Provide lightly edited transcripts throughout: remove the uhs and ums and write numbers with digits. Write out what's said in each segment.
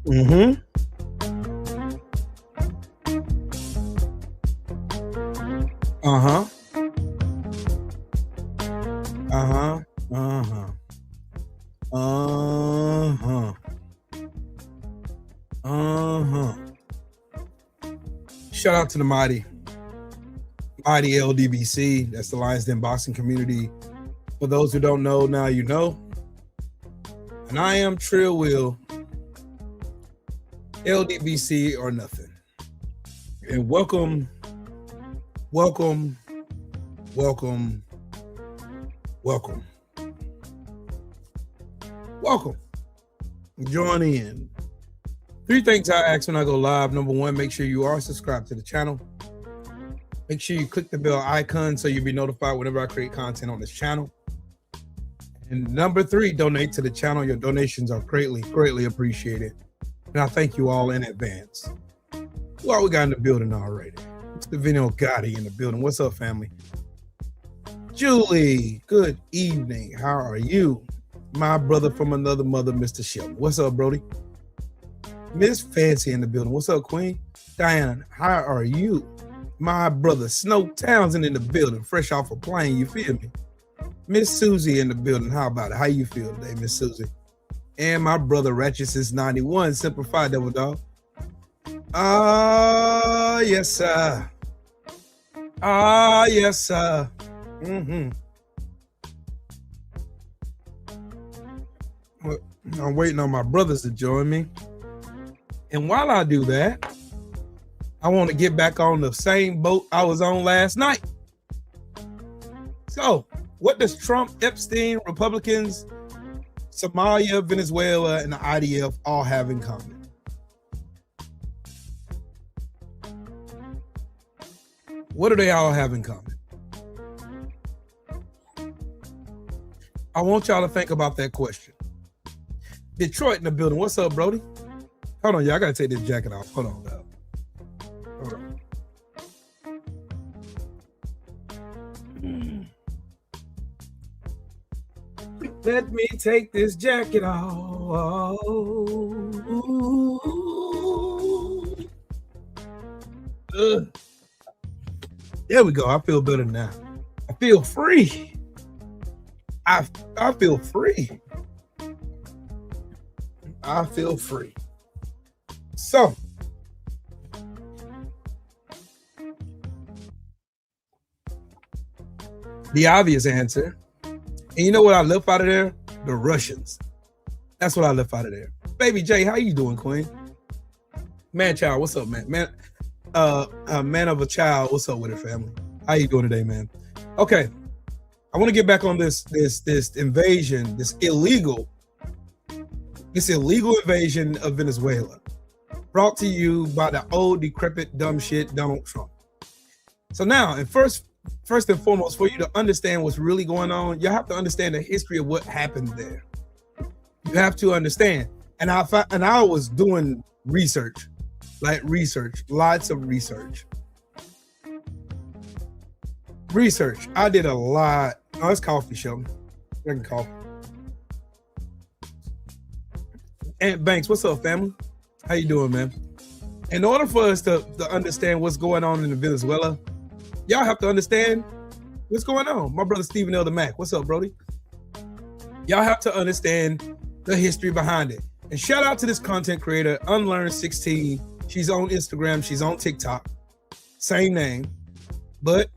Mm-hmm. Uh-huh. Uh-huh. Uh-huh. Uh-huh. Uh-huh. Shout out to the mighty LDBC. That's the Lions Den boxing community. For those who don't know, now you know. And I am Trill Will, LDBC or nothing. And welcome, welcome, welcome, welcome. Welcome. Join in. 3 things I ask when I go live. Number 1, make sure you are subscribed to the channel. Make sure you click the bell icon so you'll be notified whenever I create content on this channel. And number 3, donate to the channel. Your donations are greatly appreciated. And I thank you all in advance. Well, we got in the building already. It's the Vino Gotti in the building. What's up, family? Julie, good evening. How are you? My brother from another mother, Mr. Shelton. What's up, Brody? Miss Fancy in the building. What's up, Queen? Diana, how are you? My brother Snow Townsend in the building, fresh off a plane. You feel me? Miss Susie in the building. How about it? How you feel today, Miss Susie? And my brother Ratchet since 91, Simplified Double Dog. Yes, sir. Yes, sir. Mm-hmm. I'm waiting on my brothers to join me. And while I do that, I want to get back on the same boat I was on last night. So, what does Trump, Epstein, Republikkkans, Somalia, Venezuela, and the IDF all have in common? What do they all have in common? I want y'all to think about that question. Detroit in the building. What's up, Brody? Hold on, y'all. I gotta take this jacket off. Hold on, dog. Hold on. Let me take this jacket off. There we go. I feel better now. I feel free. I feel free. I feel free. So, the obvious answer, and you know what I left out of there? The Russians. That's what I left out of there. Baby J, how you doing, Queen? Man child, what's up, man? Man of a child, what's up with it, family? How you doing today, man? Okay, I want to get back on this invasion, this illegal invasion of Venezuela, brought to you by the old, decrepit, dumb shit, Donald Trump. So now, and first and foremost, for you to understand what's really going on, you have to understand the history of what happened there. You have to understand. And I was doing research, lots of research. I did a lot. Oh, it's coffee, Sheldon. Drinking coffee. Aunt Banks, what's up, family? How you doing, man? In order for us to understand what's going on in Venezuela, y'all have to understand what's going on. My brother Stephen Elder Mack, what's up, Brody? Y'all have to understand the history behind it. And shout out to this content creator, Unlearn16. She's on Instagram, she's on TikTok, same name. But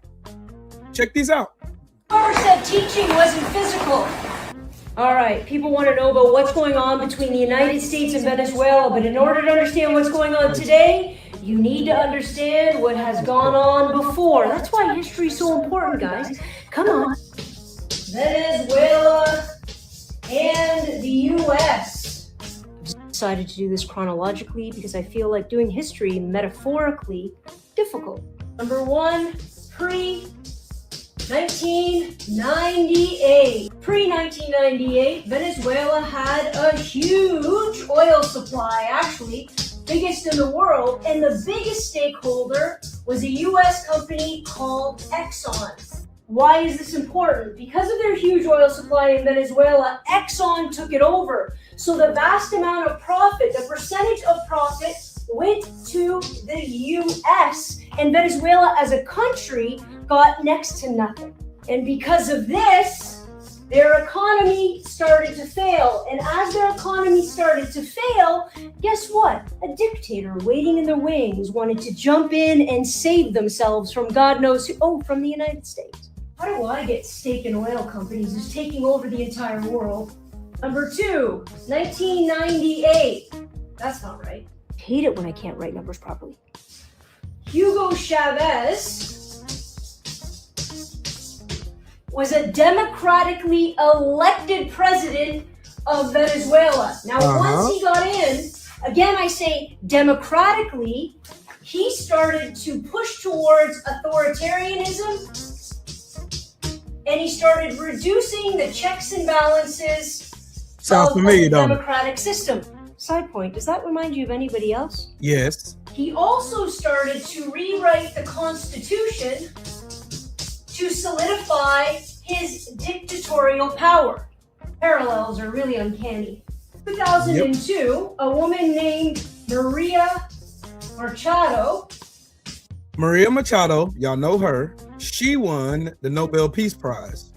check these out. Whoever said teaching wasn't physical. All right, people want to know about what's going on between the United States and Venezuela, but in order to understand what's going on today, you need to understand what has gone on before. That's why history is so important, guys. Come on. Venezuela and the U.S. I decided to do this chronologically because I feel like doing history metaphorically difficult. Number 1, Pre-1998. Pre-1998, Venezuela had a huge oil supply, actually, biggest in the world, and the biggest stakeholder was a U.S. company called Exxon. Why is this important? Because of their huge oil supply in Venezuela, Exxon took it over. So the vast amount of profit, the percentage of profit went to the US, and Venezuela as a country got next to nothing. And because of this, their economy started to fail. And as their economy started to fail, guess what? A dictator waiting in the wings wanted to jump in and save themselves from God knows who. Oh, from the United States. How do I get stake in oil companies who's taking over the entire world? Number 2, 1998. That's not right. I hate it when I can't write numbers properly. Hugo Chavez was a democratically elected president of Venezuela. Now, once he got in, again, I say democratically, he started to push towards authoritarianism, and he started reducing the checks and balances of the democratic system. Side point, does that remind you of anybody else? Yes. He also started to rewrite the Constitution to solidify his dictatorial power. Parallels are really uncanny. 2002, a woman named Maria Machado. Maria Machado, y'all know her. She won the Nobel Peace Prize.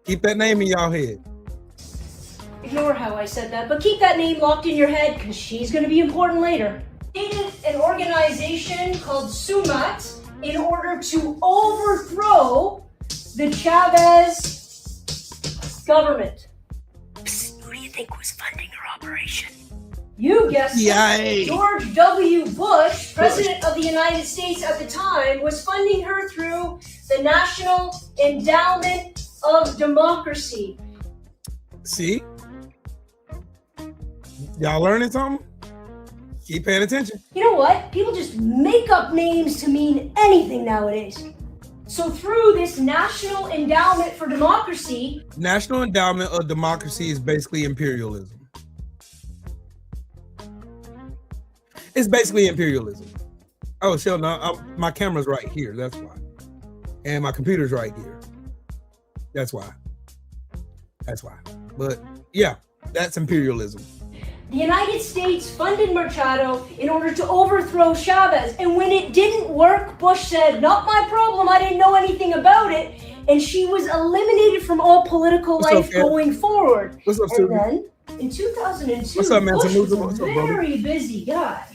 Keep that name in y'all head. Ignore how I said that, but keep that name locked in your head because she's going to be important later. Created an organization called SUMAT in order to overthrow the Chavez government. Psst, who do you think was funding her operation? You guessed it. George W. Bush, President of the United States at the time, was funding her through the National Endowment of Democracy. See? Y'all learning something? Keep paying attention. You know what? People just make up names to mean anything nowadays. So through this National Endowment for Democracy... National Endowment of Democracy is basically imperialism. It's basically imperialism. Oh, Sheldon, my camera's right here. That's why. And my computer's right here. That's why. But yeah, that's imperialism. The United States funded Machado in order to overthrow Chavez. And when it didn't work, Bush said, "Not my problem, I didn't know anything about it." And she was eliminated from all political life going forward. What's up, and then in 2002, what's up, man? Bush was a very busy guy.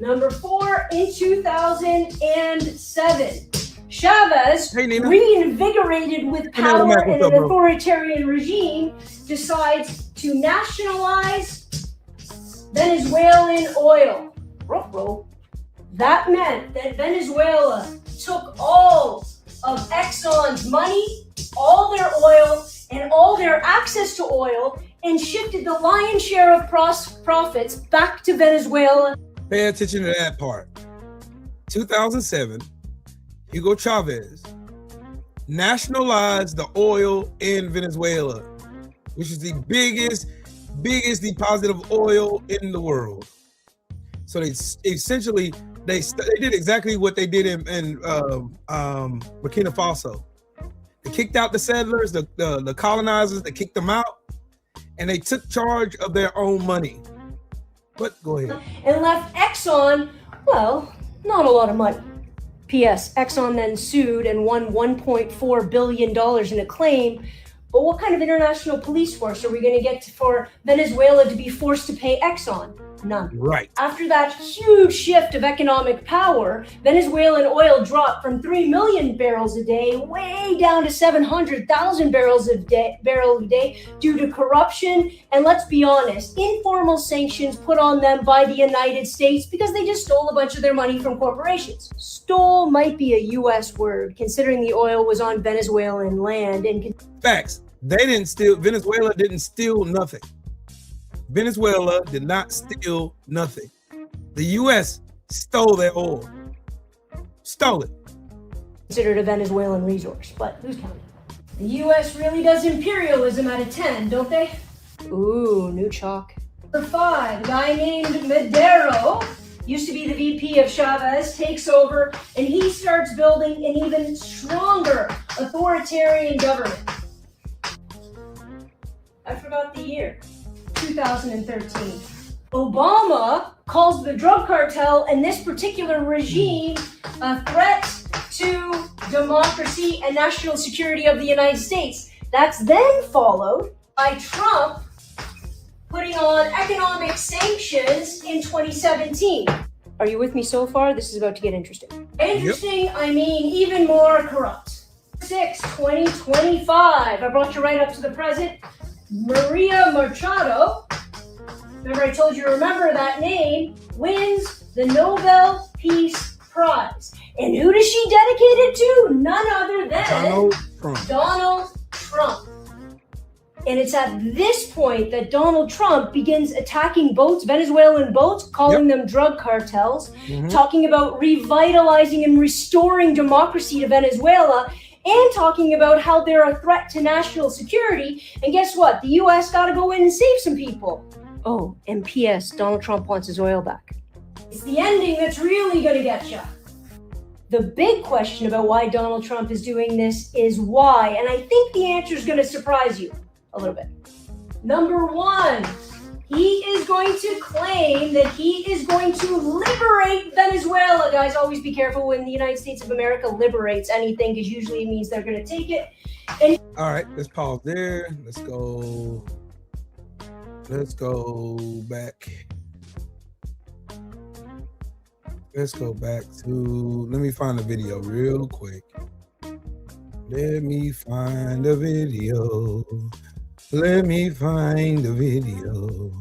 Number 4, in 2007, Chavez, reinvigorated with power and an authoritarian regime, decides to nationalize Venezuelan oil. That meant that Venezuela took all of Exxon's money, all their oil, and all their access to oil, and shifted the lion's share of profits back to Venezuela. Pay attention to that part. 2007, Hugo Chavez nationalized the oil in Venezuela, which is the biggest deposit of oil in the world. So they essentially they did exactly what they did in Burkina Faso. They kicked out the settlers, the colonizers. They kicked them out, and they took charge of their own money. But go ahead. And left Exxon, well, not a lot of money. P.S. Exxon then sued and won $1.4 billion in a claim. But what kind of international police force are we going to get for Venezuela to be forced to pay Exxon? None. Right. After that huge shift of economic power, Venezuelan oil dropped from 3 million barrels a day way down to 700,000 barrels a day due to corruption and, let's be honest, informal sanctions put on them by the United States because they just stole a bunch of their money from corporations. Stole might be a U.S. word, considering the oil was on Venezuelan land. And facts. Venezuela didn't steal nothing. Venezuela did not steal nothing. The U.S. stole their oil. Stole it. Considered a Venezuelan resource, but who's counting? The U.S. really does imperialism out of 10, don't they? Ooh, new chalk. Number 5, a guy named Madero used to be the VP of Chavez, takes over, and he starts building an even stronger authoritarian government. I forgot the year, 2013. Obama calls the drug cartel and this particular regime a threat to democracy and national security of the United States. That's then followed by Trump putting on economic sanctions in 2017. Are you with me so far? This is about to get interesting. Interesting, yep. I mean even more corrupt. 2025. I brought you right up to the present. Maria Machado, remember I told you to remember that name, wins the Nobel Peace Prize. And who does she dedicate it to? None other than Donald Trump. And it's at this point that Donald Trump begins attacking boats, Venezuelan boats, calling them drug cartels, talking about revitalizing and restoring democracy to Venezuela, and talking about how they're a threat to national security. And guess what? The U.S. got to go in and save some people. Oh, and P.S. Donald Trump wants his oil back. It's the ending that's really going to get you. The big question about why Donald Trump is doing this is why, and I think the answer is going to surprise you a little bit. Number one, he is going to claim that he is going to liberate Venezuela. Guys, always be careful when the United States of America liberates anything, because usually it means they're going to take it. And all right, let's pause there. Let's go back. Let's go back to, let me find the video real quick. Let me find the video. Let me find the video.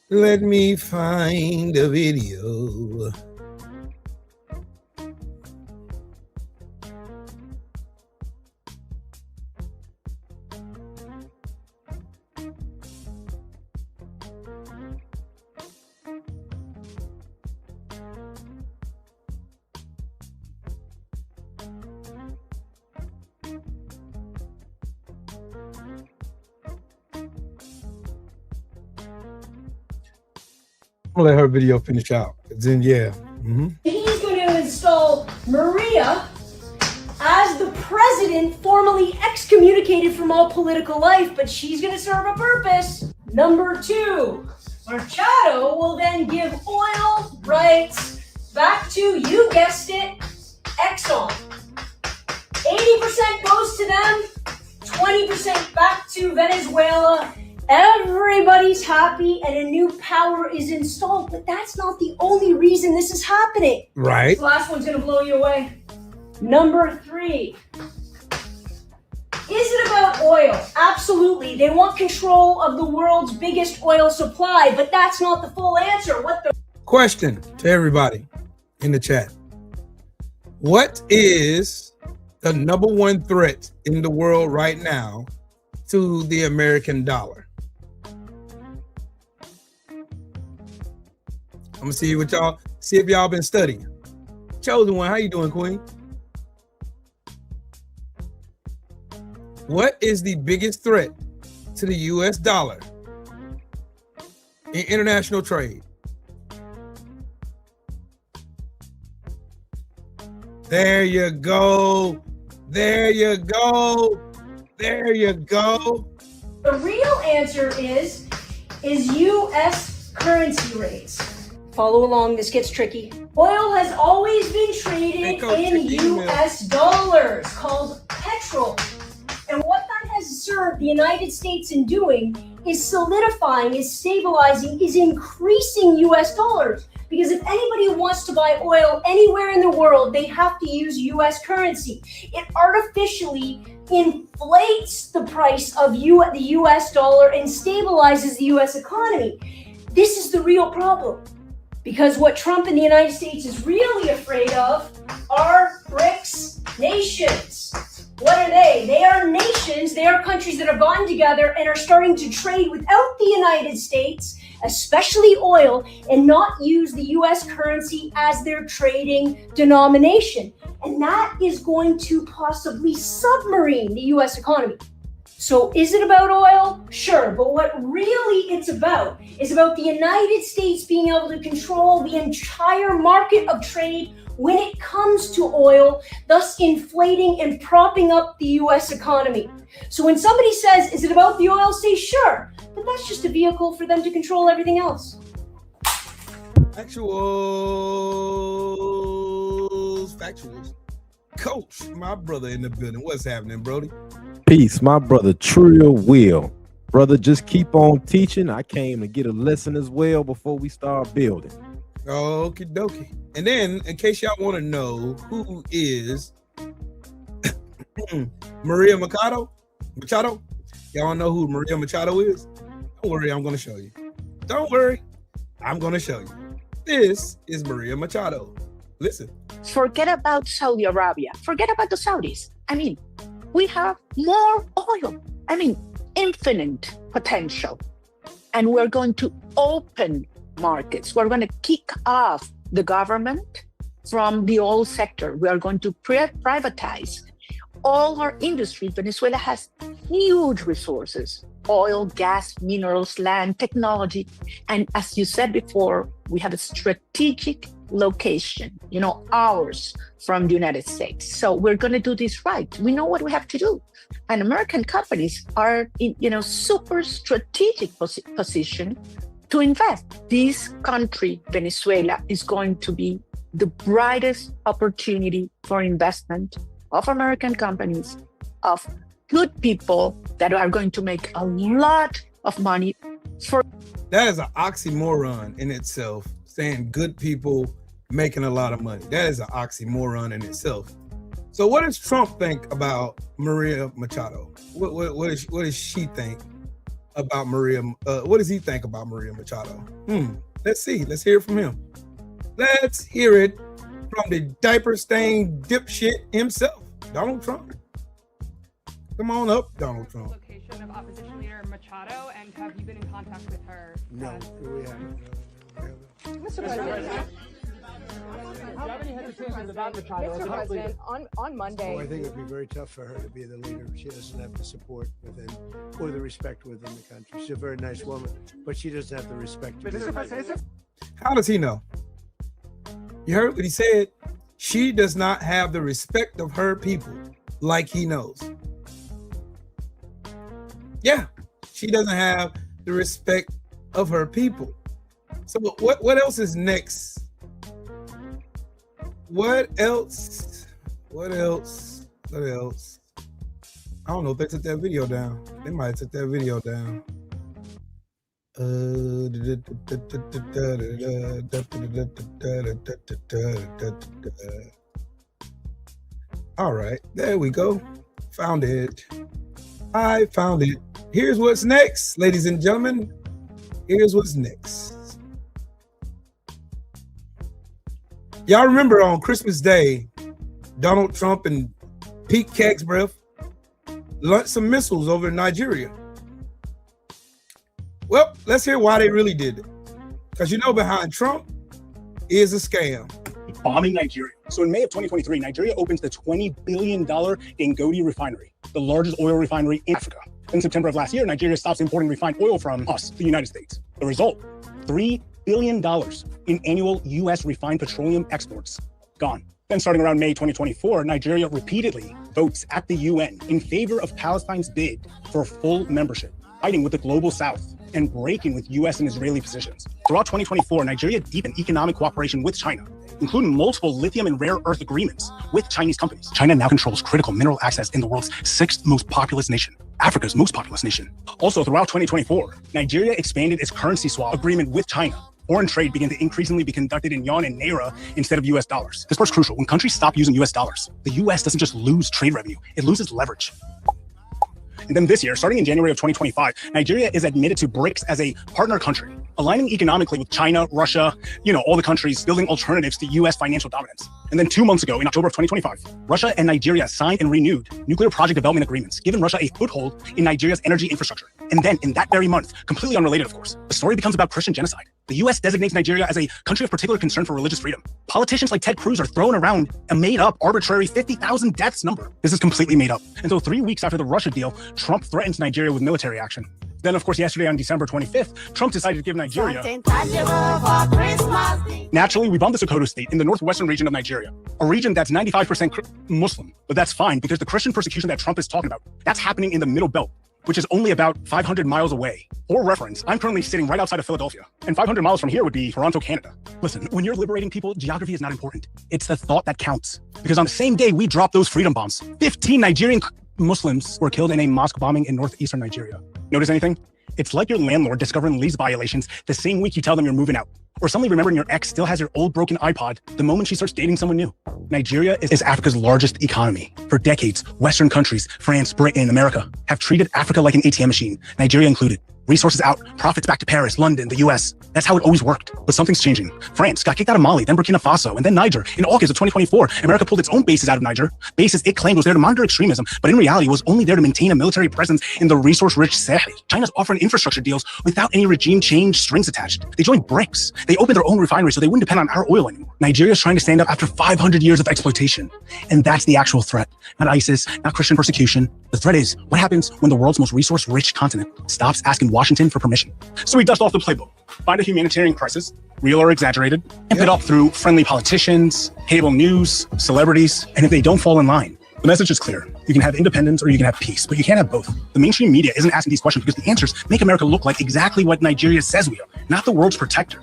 Let me find the video. I'll let her video finish out. Then, yeah. He's going to install Maria as the president, formally excommunicated from all political life, but she's going to serve a purpose. Number two, Machado will then give oil rights back to, you guessed it, Exxon. 80% goes to them, 20% back to Venezuela. Everybody's happy and a new power is installed, but that's not the only reason this is happening. Right. This last one's going to blow you away. Number three. Is it about oil? Absolutely. They want control of the world's biggest oil supply, but that's not the full answer. What the question to everybody in the chat. What is the number one threat in the world right now to the American dollar? I'm gonna see what y'all, see if y'all been studying. Chosen one, how you doing, Queen? What is the biggest threat to the US dollar in international trade? There you go. There you go. There you go. The real answer is US currency rates. Follow along, this gets tricky. Oil has always been traded in US dollars, called petrol. And what that has served the United States in doing is solidifying, is stabilizing, is increasing US dollars. Because if anybody wants to buy oil anywhere in the world, they have to use US currency. It artificially inflates the price of the US dollar and stabilizes the US economy. This is the real problem. Because what Trump and the United States is really afraid of are BRICS nations. What are they? They are nations, they are countries that have gotten together and are starting to trade without the United States, especially oil, and not use the US currency as their trading denomination. And that is going to possibly submarine the US economy. So is it about oil? Sure, but what really it's about is about the United States being able to control the entire market of trade when it comes to oil, thus inflating and propping up the US economy. So when somebody says, is it about the oil? Say sure, but that's just a vehicle for them to control everything else. Factuals. Coach, my brother in the building. What's happening, Brody? Peace, my brother. Trill Will. Brother, just keep on teaching. I came to get a lesson as well before we start building. Okie dokie. And then, in case y'all want to know who is Maria Machado? Y'all know who Maria Machado is? Don't worry, I'm going to show you. Don't worry, I'm going to show you. This is Maria Machado. Listen. Forget about Saudi Arabia. Forget about the Saudis. I mean, we have more oil. I mean, infinite potential. And we're going to open markets. We're going to kick off the government from the oil sector. We are going to privatize all our industry. Venezuela has huge resources: oil, gas, minerals, land, technology. And as you said before, we have a strategic location, hours from the United States. So we're going to do this right. We know what we have to do. And American companies are in, super strategic position to invest. This country, Venezuela, is going to be the brightest opportunity for investment of American companies, of good people that are going to make a lot of money. That is an oxymoron in itself, saying good people making a lot of money. That is an oxymoron in itself. So what does Trump think about Maria Machado? What does she think about Maria? What does he think about Maria Machado? Let's see. Let's hear it from him. Let's hear it from the diaper-stained dipshit himself, Donald Trump. Come on up, Donald Trump. Location of opposition leader Machado, and have you been in contact with her? No, we haven't. Mr. President. Mr. President, on Monday. I think it'd be very tough for her to be the leader. She doesn't have the support within or the respect within the country. She's a very nice woman, but she doesn't have the respect. How does he know? You heard what he said? She does not have the respect of her people like he knows. Yeah, she doesn't have the respect of her people. So what else is next? What else? I don't know if they took that video down. They might have took that video down. All right, there we go. Found it. I found it. Here's what's next, ladies and gentlemen. Here's what's next. Y'all remember on Christmas Day, Donald Trump and Pete Kegsbreath launched some missiles over Nigeria. Well, let's hear why they really did it. Because behind Trump is a scam. Bombing Nigeria. So in May of 2023, Nigeria opens the $20 billion Dangote refinery, the largest oil refinery in Africa. In September of last year, Nigeria stops importing refined oil from us, the United States. The result, $3 billion in annual U.S. refined petroleum exports gone. Then starting around May 2024, Nigeria repeatedly votes at the UN in favor of Palestine's bid for full membership, fighting with the global South and breaking with U.S. and Israeli positions. Throughout 2024, Nigeria deepened economic cooperation with China, including multiple lithium and rare earth agreements with Chinese companies. China now controls critical mineral access in the world's 6th most populous nation, Africa's most populous nation. Also, throughout 2024, Nigeria expanded its currency swap agreement with China. Foreign trade began to increasingly be conducted in yuan and naira instead of US dollars. This part's crucial. When countries stop using US dollars, the US doesn't just lose trade revenue, it loses leverage. And then this year, starting in January of 2025, Nigeria is admitted to BRICS as a partner country, aligning economically with China, Russia, all the countries building alternatives to US financial dominance. And then 2 months ago, in October of 2025, Russia and Nigeria signed and renewed nuclear project development agreements, giving Russia a foothold in Nigeria's energy infrastructure. And then in that very month, completely unrelated, of course, the story becomes about Christian genocide. The US designates Nigeria as a country of particular concern for religious freedom. Politicians like Ted Cruz are throwing around a made-up, arbitrary 50,000 deaths number. This is completely made up. And so 3 weeks after the Russia deal, Trump threatens Nigeria with military action. Then, of course, yesterday on December 25th, Trump decided to give Nigeria. Naturally, we bombed the Sokoto state in the northwestern region of Nigeria, a region that's 95% Muslim. But that's fine because the Christian persecution that Trump is talking about, that's happening in the Middle Belt, which is only about 500 miles away. For reference, I'm currently sitting right outside of Philadelphia, and 500 miles from here would be Toronto, Canada. Listen, when you're liberating people, geography is not important. It's the thought that counts. Because on the same day we dropped those freedom bombs, 15 Nigerian Muslims were killed in a mosque bombing in northeastern Nigeria. Notice anything? It's like your landlord discovering lease violations the same week you tell them you're moving out. Or suddenly remembering your ex still has your old broken iPod the moment she starts dating someone new. Nigeria is Africa's largest economy. For decades, Western countries, France, Britain, America, have treated Africa like an ATM machine, Nigeria included. Resources out, profits back to Paris, London, the US. That's how it always worked. But something's changing. France got kicked out of Mali, then Burkina Faso, and then Niger. In August of 2024, America pulled its own bases out of Niger. Bases it claimed was there to monitor extremism, but in reality was only there to maintain a military presence in the resource-rich Sahel. China's offering infrastructure deals without any regime change strings attached. They joined BRICS. They opened their own refinery so they wouldn't depend on our oil anymore. Nigeria's trying to stand up after 500 years of exploitation. And that's the actual threat. Not ISIS, not Christian persecution. The threat is, what happens when the world's most resource-rich continent stops asking Washington for permission? So we dust off the playbook, find a humanitarian crisis, real or exaggerated, amp it up through friendly politicians, cable news, celebrities, and if they don't fall in line, the message is clear. You can have independence or you can have peace, but you can't have both. The mainstream media isn't asking these questions because the answers make America look like exactly what Nigeria says we are, not the world's protector,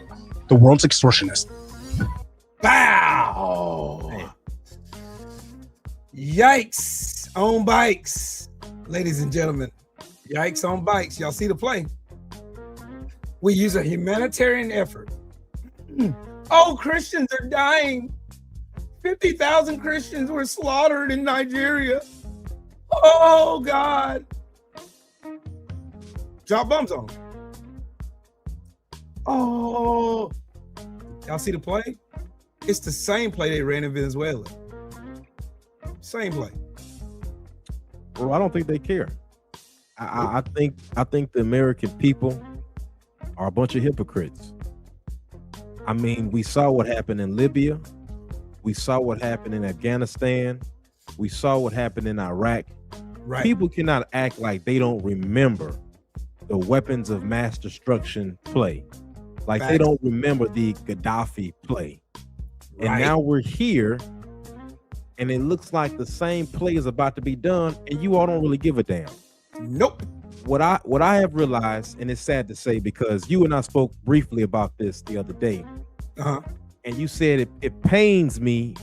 the world's extortionist. Bow! Yikes on bikes. Ladies and gentlemen, yikes on bikes. Y'all see the play? We use a humanitarian effort. Oh, Christians are dying. 50,000 Christians were slaughtered in Nigeria. Oh, God. Drop bombs on them. Oh. Y'all see the play? It's the same play they ran in Venezuela. Same play. Bro, I don't think they care. I think the American people are a bunch of hypocrites. I mean, we saw what happened in Libya. We saw what happened in Afghanistan. We saw what happened in Iraq. Right. People cannot act like they don't remember the weapons of mass destruction play. Like they don't remember the Gaddafi play. And now we're here and it looks like the same play is about to be done and you all don't really give a damn. Nope. What I have realized, and it's sad to say because you and I spoke briefly about this the other day, and you said it pains me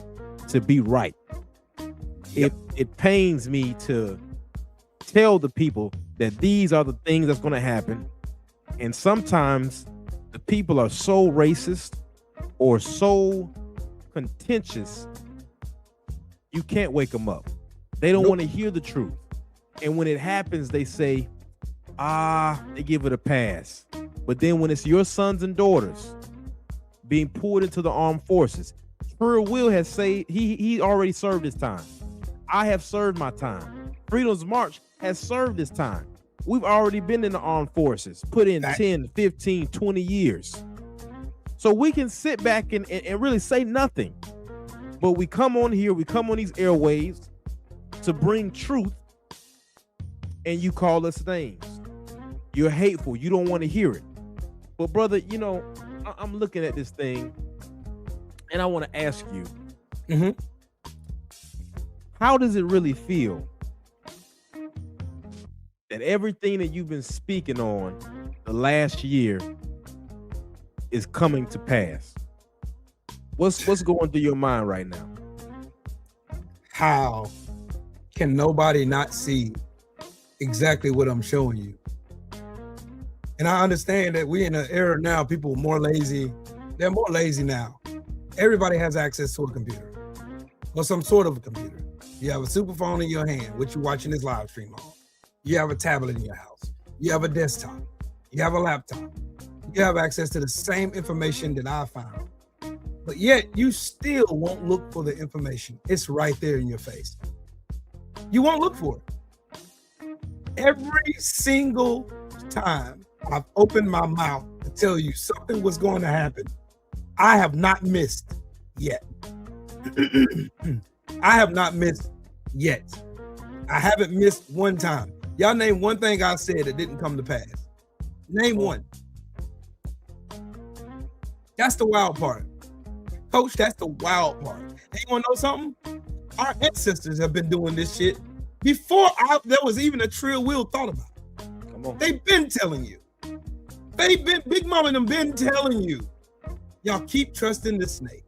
to be right. It pains me to tell the people that these are the things that's going to happen, and sometimes the people are so racist or so contentious, you can't wake them up. They don't want to hear the truth, and when it happens, they say, they give it a pass. But then when it's your sons and daughters being pulled into the armed forces, True Will has said he already served his time. I have served my time. Freedom's March has served his time. We've already been in the armed forces, put in 10, 15, 20 years. So we can sit back and really say nothing. But we come on here, we come on these airwaves to bring truth, and you call us names. You're hateful. You don't want to hear it. But brother, you know, I'm looking at this thing and I want to ask you, how does it really feel that everything that you've been speaking on the last year is coming to pass? What's going through your mind right now? How can nobody not see exactly what I'm showing you? And I understand that we're in an era now, people are more lazy. They're more lazy now. Everybody has access to a computer or some sort of a computer. You have a super phone in your hand, which you're watching this live stream on. You have a tablet in your house. You have a desktop. You have a laptop. You have access to the same information that I found. But yet you still won't look for the information. It's right there in your face. You won't look for it. Every single time I've opened my mouth to tell you something was going to happen, I have not missed yet. I have not missed yet. I haven't missed one time. Y'all name one thing I said that didn't come to pass. Name one. That's the wild part. Coach, that's the wild part. And you want to know something? Our ancestors have been doing this shit before there was even a trill wheel thought about. Come on. They've been telling you. Big Mama and them been telling you. Y'all keep trusting the snake.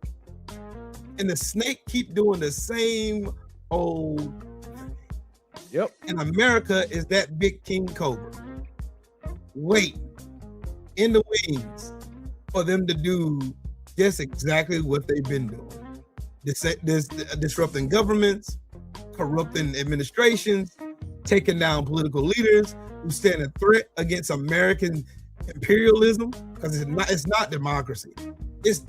And the snake keep doing the same old thing. Yep. And America is that big king cobra. Wait in the wings for them to do just exactly what they've been doing. Disrupting governments, corrupting administrations, taking down political leaders who stand a threat against American imperialism, because it's not democracy. It's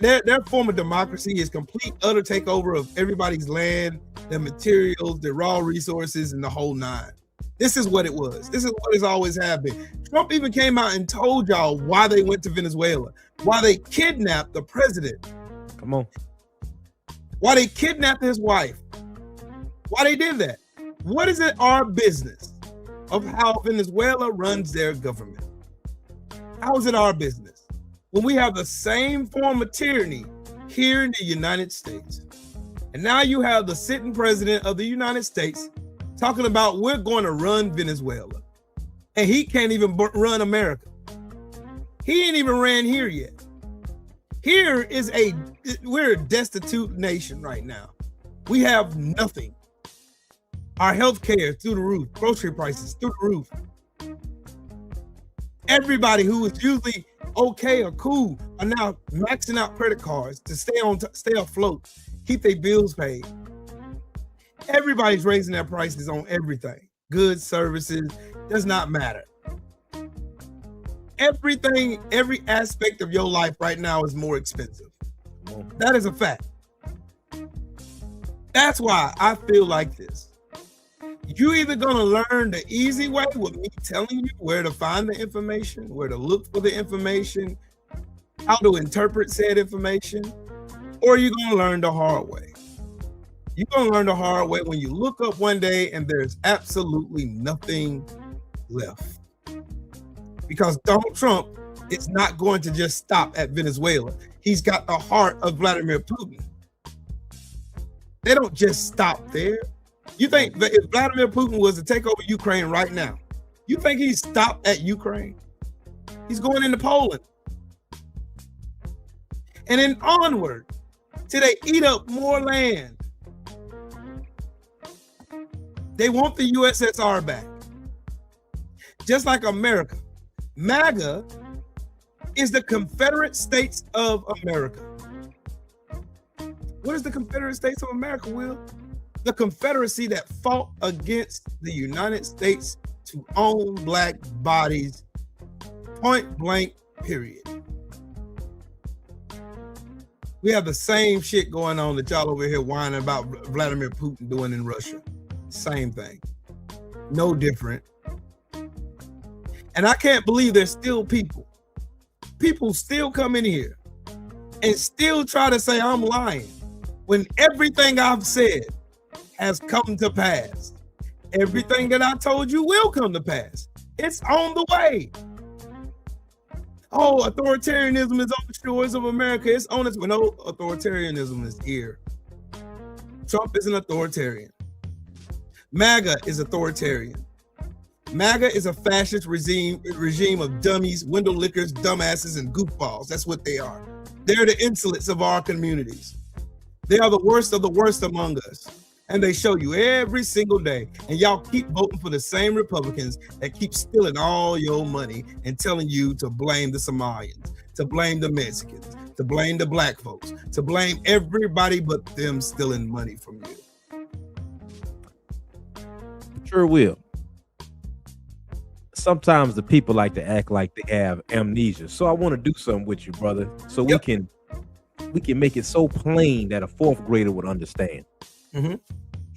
their form of democracy is complete utter takeover of everybody's land, their materials, their raw resources, and the whole nine. This is what it was. This is what it's always have been. Trump even came out and told y'all why they went to Venezuela, why they kidnapped the president. Come on. Why they kidnapped his wife. Why they did that. What is it our business of how Venezuela runs their government? How is it our business when we have the same form of tyranny here in the United States? And now you have the sitting president of the United States talking about we're going to run Venezuela. And he can't even run America. He ain't even ran here yet. We're a destitute nation right now. We have nothing. Our health care through the roof, grocery prices through the roof. Everybody who is usually okay or cool are now maxing out credit cards to stay afloat, keep their bills paid. Everybody's raising their prices on everything. Goods, services, does not matter. Everything, every aspect of your life right now is more expensive. That is a fact. That's why I feel like this. You either gonna learn the easy way with me telling you where to find the information, where to look for the information, how to interpret said information, or you're gonna learn the hard way. You're gonna learn the hard way when you look up one day and there's absolutely nothing left. Because Donald Trump is not going to just stop at Venezuela. He's got the heart of Vladimir Putin. They don't just stop there. You think that if Vladimir Putin was to take over Ukraine right now, you think he'd stop at Ukraine? He's going into Poland. And then onward till they eat up more land. They want the USSR back. Just like America. MAGA is the Confederate States of America. What is the Confederate States of America, Will? The Confederacy that fought against the United States to own black bodies, point blank, period. We have the same shit going on that y'all over here whining about Vladimir Putin doing in Russia. Same thing. No different. And I can't believe there's still people still come in here and still try to say I'm lying when everything I've said has come to pass. Everything that I told you will come to pass. It's on the way. Oh, authoritarianism is on the shores of America. It's on its way. No, authoritarianism is here. Trump is an authoritarian. MAGA is authoritarian. MAGA is a fascist regime of dummies, window lickers, dumbasses, and goofballs. That's what they are. They're the insolents of our communities. They are the worst of the worst among us. And they show you every single day. And y'all keep voting for the same Republicans that keep stealing all your money and telling you to blame the Somalians, to blame the Mexicans, to blame the black folks, to blame everybody but them stealing money from you. Sure will. sometimes the people like to act like they have amnesia. So I want to do something with you, brother, so we can make it so plain that a fourth grader would understand. Mm-hmm.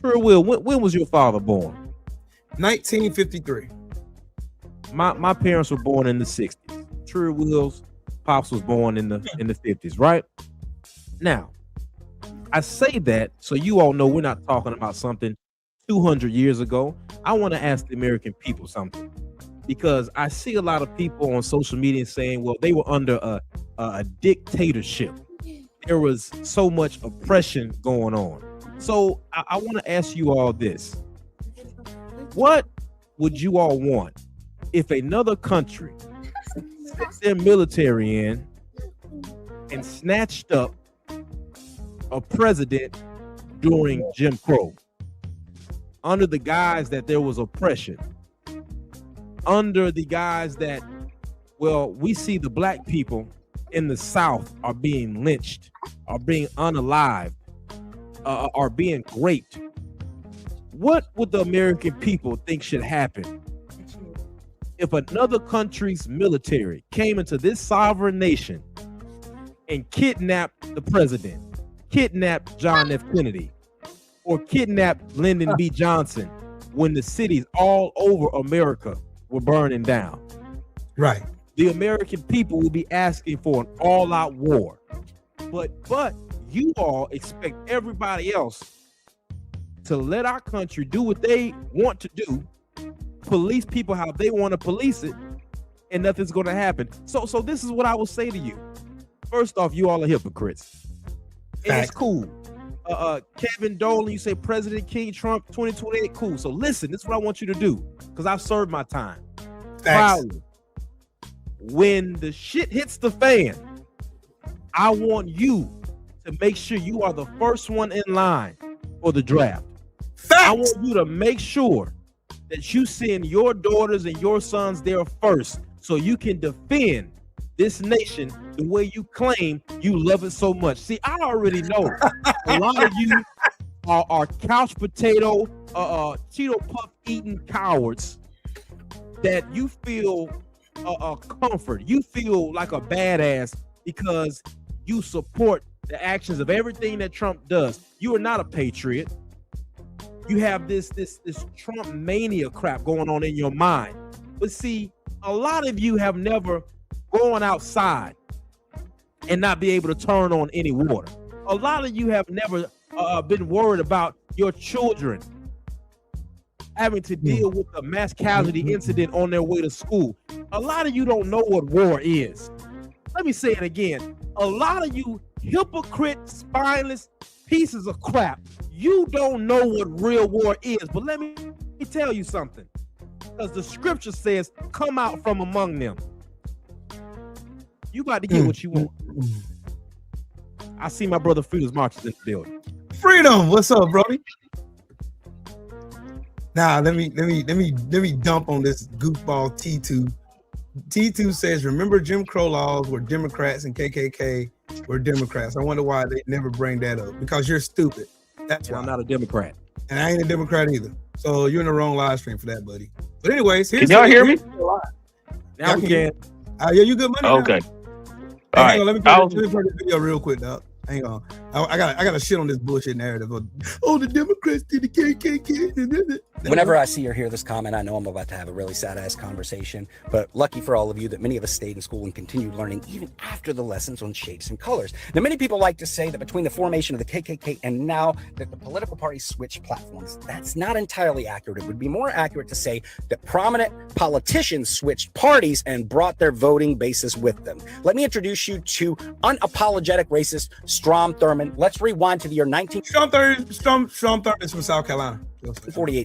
Sure will. When was your father born? 1953. My parents were born in the 60s. True Will's pops was born in the 50s, right? Now, I say that so you all know we're not talking about something 200 years ago. I want to ask the American people something, because I see a lot of people on social media saying, well, they were under a dictatorship. There was so much oppression going on. So I want to ask you all this. What would you all want if another country sent their military in and snatched up a president during Jim Crow, under the guise that there was oppression, under the guise that, well, we see the black people in the South are being lynched, are being unalived, are being raped? What would the American people think should happen if another country's military came into this sovereign nation and kidnapped the president, kidnapped John F. Kennedy, or kidnapped Lyndon B. Johnson when the cities all over America were burning down? Right. The American people will be asking for an all-out war. But you all expect everybody else to let our country do what they want to do, police people how they want to police it, and nothing's going to happen. So this is what I will say to you. First off, you all are hypocrites. And it's cool. Kevin Dolan, you say President King Trump 2028, cool. So listen, this is what I want you to do, because I've served my time. Proudly. When the shit hits the fan, I want you to make sure you are the first one in line for the draft. I want you to make sure that you send your daughters and your sons there first, so you can defend this nation the way you claim you love it so much. See, I already know a lot of you are couch potato, Cheeto puff eating cowards that you feel comfort. You feel like a badass because you support the actions of everything that Trump does. You are not a patriot. You have this Trump mania crap going on in your mind. But see, a lot of you have never gone outside and not be able to turn on any water. A lot of you have never been worried about your children having to deal with a mass casualty incident on their way to school. A lot of you don't know what war is. Let me say it again. A lot of you hypocrite, spineless pieces of crap, you don't know what real war is. But let me tell you something, because the scripture says, come out from among them. You about to get what you want. I see my brother Freedom's marches in the building. Freedom, what's up, Brody? Now let me dump on this goofball T2. T2 says, remember Jim Crow laws were Democrats and KKK were Democrats. I wonder why they never bring that up. Because you're stupid. That's why. I'm not a Democrat. And I ain't a Democrat either. So you're in the wrong live stream for that, buddy. But anyways, can y'all hear me? Now we can. Yeah, you good money? Okay. All right. Let me play the video real quick, dog. Hang on. I got shit on this bullshit narrative. Oh, the Democrats did the KKK. Whenever I see or hear this comment, I know I'm about to have a really sad-ass conversation. But lucky for all of you that many of us stayed in school and continued learning even after the lessons on shapes and colors. Now, many people like to say that between the formation of the KKK and now that the political parties switched platforms. That's not entirely accurate. It would be more accurate to say that prominent politicians switched parties and brought their voting bases with them. Let me introduce you to unapologetic racist Strom Thurmond. Let's rewind to the year 1948. Strom Thurmond is from South Carolina.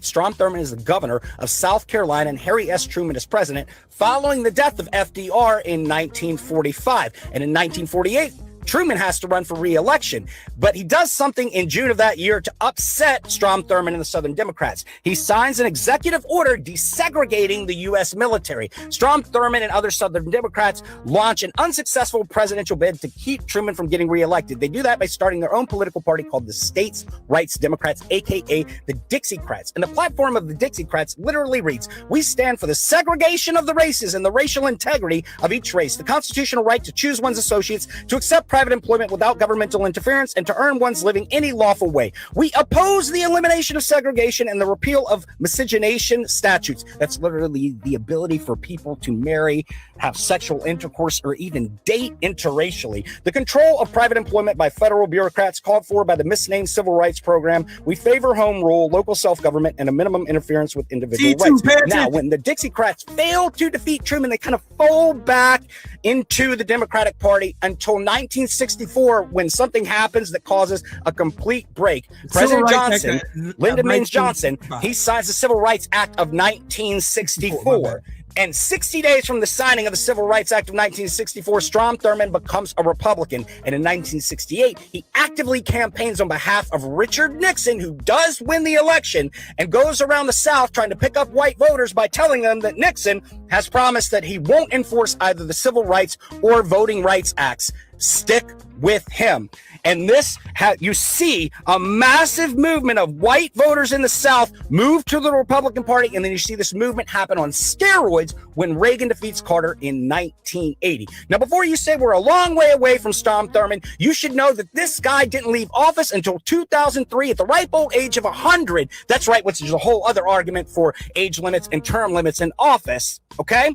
Strom Thurmond is the governor of South Carolina and Harry S. Truman is president following the death of FDR in 1945. And in 1948, Truman has to run for re-election. But he does something in June of that year to upset Strom Thurmond and the Southern Democrats. He signs an executive order desegregating the U.S. military. Strom Thurmond and other Southern Democrats launch an unsuccessful presidential bid to keep Truman from getting re-elected. They do that by starting their own political party called the States Rights Democrats, aka the Dixiecrats. And the platform of the Dixiecrats literally reads, "We stand for the segregation of the races and the racial integrity of each race, the constitutional right to choose one's associates, to accept private employment without governmental interference, and to earn one's living any lawful way. We oppose the elimination of segregation and the repeal of miscegenation statutes." That's literally the ability for people to marry, have sexual intercourse, or even date interracially. The control of private employment by federal bureaucrats called for by the misnamed Civil Rights Program. We favor home rule, local self-government, and a minimum interference with individual rights. Now, when the Dixiecrats fail to defeat Truman, they kind of fold back into the Democratic Party until 1964, when something happens that causes a complete break. President Johnson, Lyndon Baines Johnson, he signs the Civil Rights Act of 1964. And 60 days from the signing of the Civil Rights Act of 1964, Strom Thurmond becomes a Republican. And in 1968, he actively campaigns on behalf of Richard Nixon, who does win the election, and goes around the South trying to pick up white voters by telling them that Nixon has promised that he won't enforce either the Civil Rights or Voting Rights Acts. Stick with him. And this, you see a massive movement of white voters in the South move to the Republican Party, and then you see this movement happen on steroids when Reagan defeats Carter in 1980. Now, before you say we're a long way away from Strom Thurmond, you should know that this guy didn't leave office until 2003 at the ripe old age of 100. That's right, which is a whole other argument for age limits and term limits in office, okay?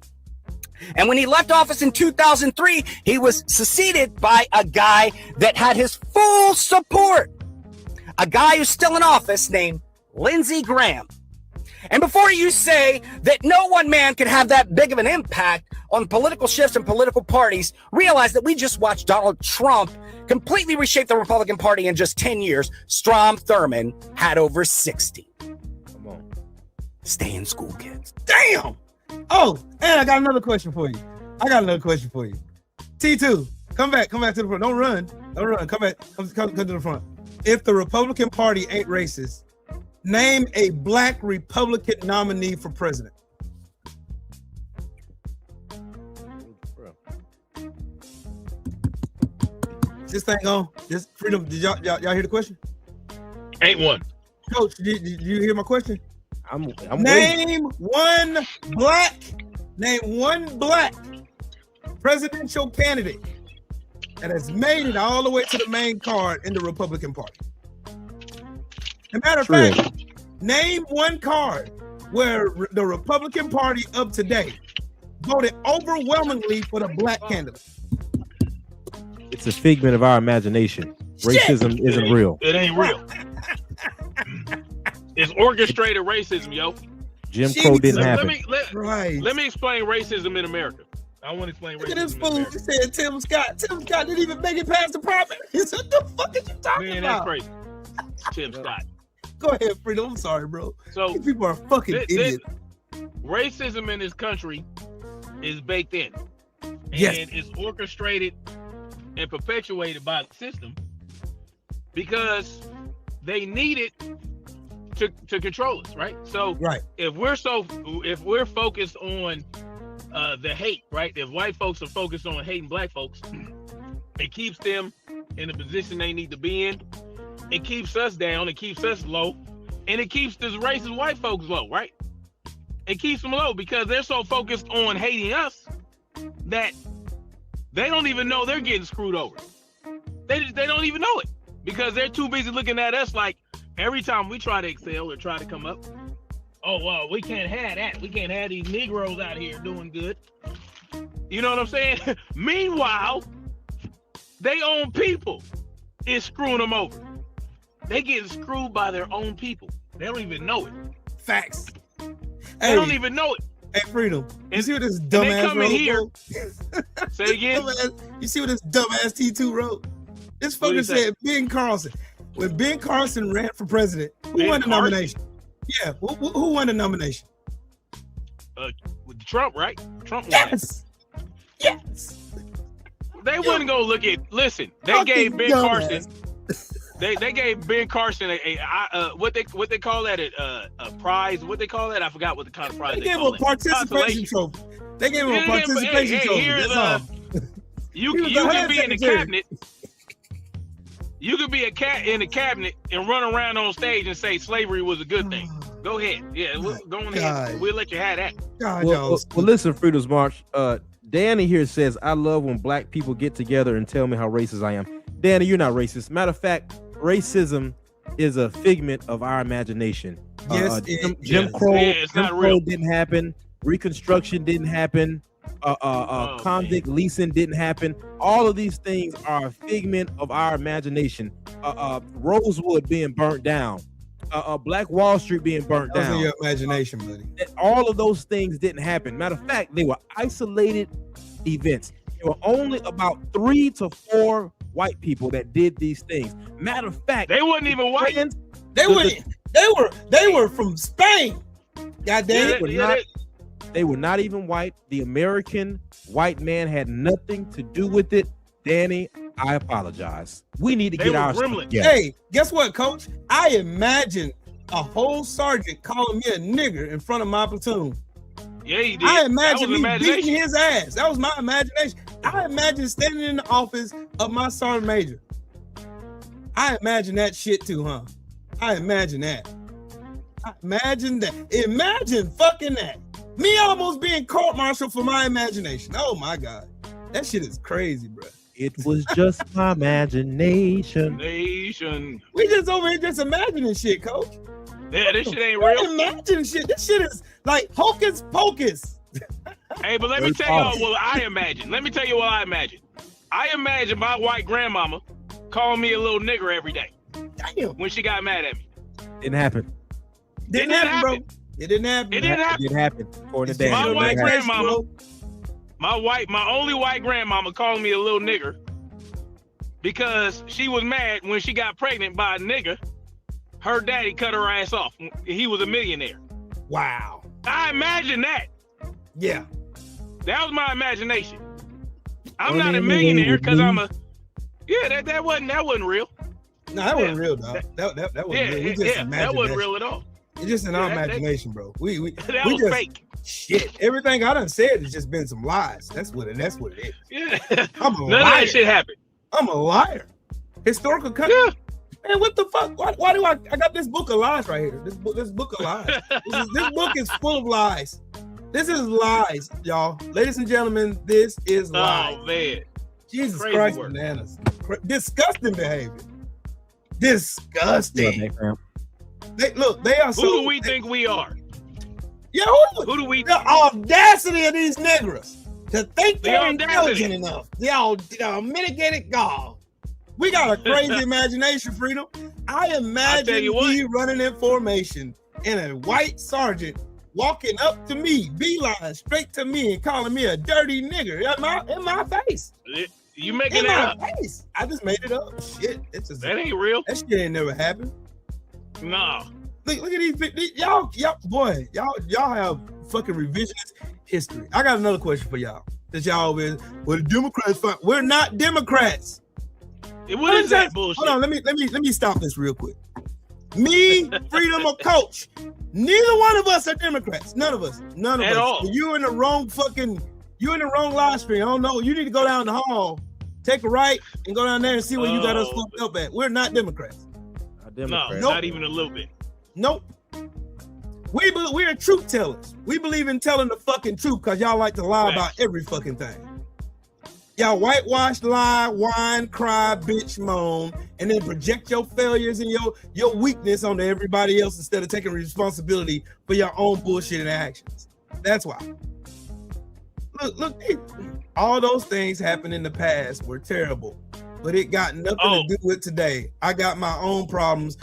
And when he left office in 2003, he was succeeded by a guy that had his full support, a guy who's still in office named Lindsey Graham. And before you say that no one man can have that big of an impact on political shifts and political parties, realize that we just watched Donald Trump completely reshape the Republican Party in just 10 years. Strom Thurmond had over 60. Come on. Stay in school, kids. Damn. Oh, and I got another question for you. T2, come back to the front. Don't run. Come back. Come to the front. If the Republican Party ain't racist, name a black Republican nominee for president. This thing on? This freedom? Did y'all hear the question? Ain't one. Coach, did you hear my question? I'm Name one black presidential candidate that has made it all the way to the main card in the Republican Party. As a matter of fact, name one card where the Republican Party of today voted overwhelmingly for the black candidate. It's a figment of our imagination. Racism isn't real. It ain't real. It's orchestrated racism, yo. Jim Crow didn't happen. Let me explain racism in America. I want to explain racism. Look at this fool. He said Tim Scott. Tim Scott didn't even make it past the primary. He said, "What the fuck are you talking about?" Man, that's crazy. Tim Scott. Go ahead, Freedom. I'm sorry, bro. So these people are fucking idiots. Racism in this country is baked in. And it's orchestrated and perpetuated by the system because they need it to control us, right? So if we're focused on the hate, right? If white folks are focused on hating black folks, it keeps them in the position they need to be in. It keeps us down, it keeps us low, and it keeps this racist white folks low, right? It keeps them low because they're so focused on hating us that they don't even know they're getting screwed over. They don't even know it because they're too busy looking at us like every time we try to excel or try to come up, oh, well, we can't have that. We can't have these Negroes out here doing good. You know what I'm saying? Meanwhile, they own people is screwing them over. They get screwed by their own people. They don't even know it. Facts. They don't even know it. Hey, Freedom. You see what this dumbass wrote? Here. Say again. You see what this dumbass T2 wrote? This fucker said Ben Carlson. When Ben Carlson ran for president, who won the nomination? Yeah, who won the nomination? With Trump, right? Trump won. Yes. They wouldn't go look at. Listen, they Fucking gave Ben dumbass. Carson. They gave Ben Carson a what they call that a prize. What they call that? I forgot what the kind of prize They they gave him call a it. participation trophy. They gave him a participation trophy. Here's That's all. You He was the can head be in the secretary. cabinet. You could be in the cabinet and run around on stage and say slavery was a good thing. Go ahead. Yeah, go on ahead. We'll let you have that. God, Well, listen, Freedom's March. Danny here says, I love when black people get together and tell me how racist I am. Danny, you're not racist. Matter of fact, racism is a figment of our imagination. Yes, Jim Crow, it's Jim not Crow real. didn't happen. Reconstruction didn't happen. Convict leasing didn't happen. All of these things are a figment of our imagination. Rosewood being burnt down. Black Wall Street being burnt That was down. in your imagination, buddy. All of those things didn't happen. Matter of fact, they were isolated events. There were only about 3 to 4 white people that did these things. Matter of fact, They wasn't even white. They were from Spain. God damn it. They were not even white. The American white man had nothing to do with it. Danny, I apologize. We need to get our stuff together. Hey, guess what, coach? I imagine a whole sergeant calling me a nigger in front of my platoon. Yeah, he did. I imagine me imagination. beating his ass. That was my imagination. I imagine standing in the office of my sergeant major. I imagine that shit too, huh? I imagine that. I imagine that. Imagine fucking that. Me almost being court-martialed for my imagination. Oh my God. That shit is crazy, bro. It was just my imagination. We just over here just imagining shit, coach. Yeah, this shit ain't We're real. imagining shit. This shit is like hocus pocus. Hey, but let me tell y'all what I imagine. Let me tell you what I imagine. I imagine my white grandmama calling me a little nigger every day. Damn. When she got mad at me. Didn't happen. Didn't happen, bro. It didn't happen. It didn't happen. It didn't happen. According to Danny. My white It didn't happen. grandmama, my only white grandmama calling me a little nigger because she was mad when she got pregnant by a nigger. Her daddy cut her ass off. He was a millionaire. Wow. I imagine that. Yeah. That was my imagination. I'm Oh, not a man, millionaire because man. I'm a. Yeah, that wasn't real. No, that wasn't real, dog. That wasn't real. We just imagined that wasn't real at all. It's just in our that- imagination, bro. We That we was just, fake. Shit. Everything I done said has just been some lies. That's what it is. Yeah. I'm a None liar. of that shit happened. I'm a liar. Historical cut. Yeah. Man, what the fuck? Why do I got this book of lies right here? This book of lies. This book is full of lies. This is lies, y'all. Ladies and gentlemen, this is lies. Oh man. Jesus Crazy Christ, work. bananas. Disgusting behavior. Disgusting. They are so. Who do we think we are? Yeah, Who do we? The audacity of these niggas to think The they're audacity. intelligent enough. The mitigated gall. We got a crazy imagination, Freedom. I imagine me running in formation and a white sergeant walking up to me, beeline straight to me, and calling me a dirty nigger in my face. You making In that my up? face. I just made it up. Shit, it's just, That ain't real. that shit ain't never happened. No. Look at these y'all have fucking revisionist history. I got another question for y'all. That y'all always, well, the Democrats fight. We're not Democrats. What is that bullshit? Hold on, let me stop this real quick. Me, Freedom, or Coach, neither one of us are Democrats. None of us. None of At us. all. You're in the wrong live stream. I don't know. You need to go down the hall, take a right, and go down there and see where you got us fucked up at. We're not Democrats. No, Nope. not even a little bit. Nope. We're truth tellers. We believe in telling the fucking truth because y'all like to lie about every fucking thing. Y'all whitewash, lie, whine, cry, bitch, moan, and then project your failures and your weakness onto everybody else instead of taking responsibility for your own bullshit and actions. That's why. Look, all those things happened in the past were terrible, but it got nothing to do with today. I got my own problems.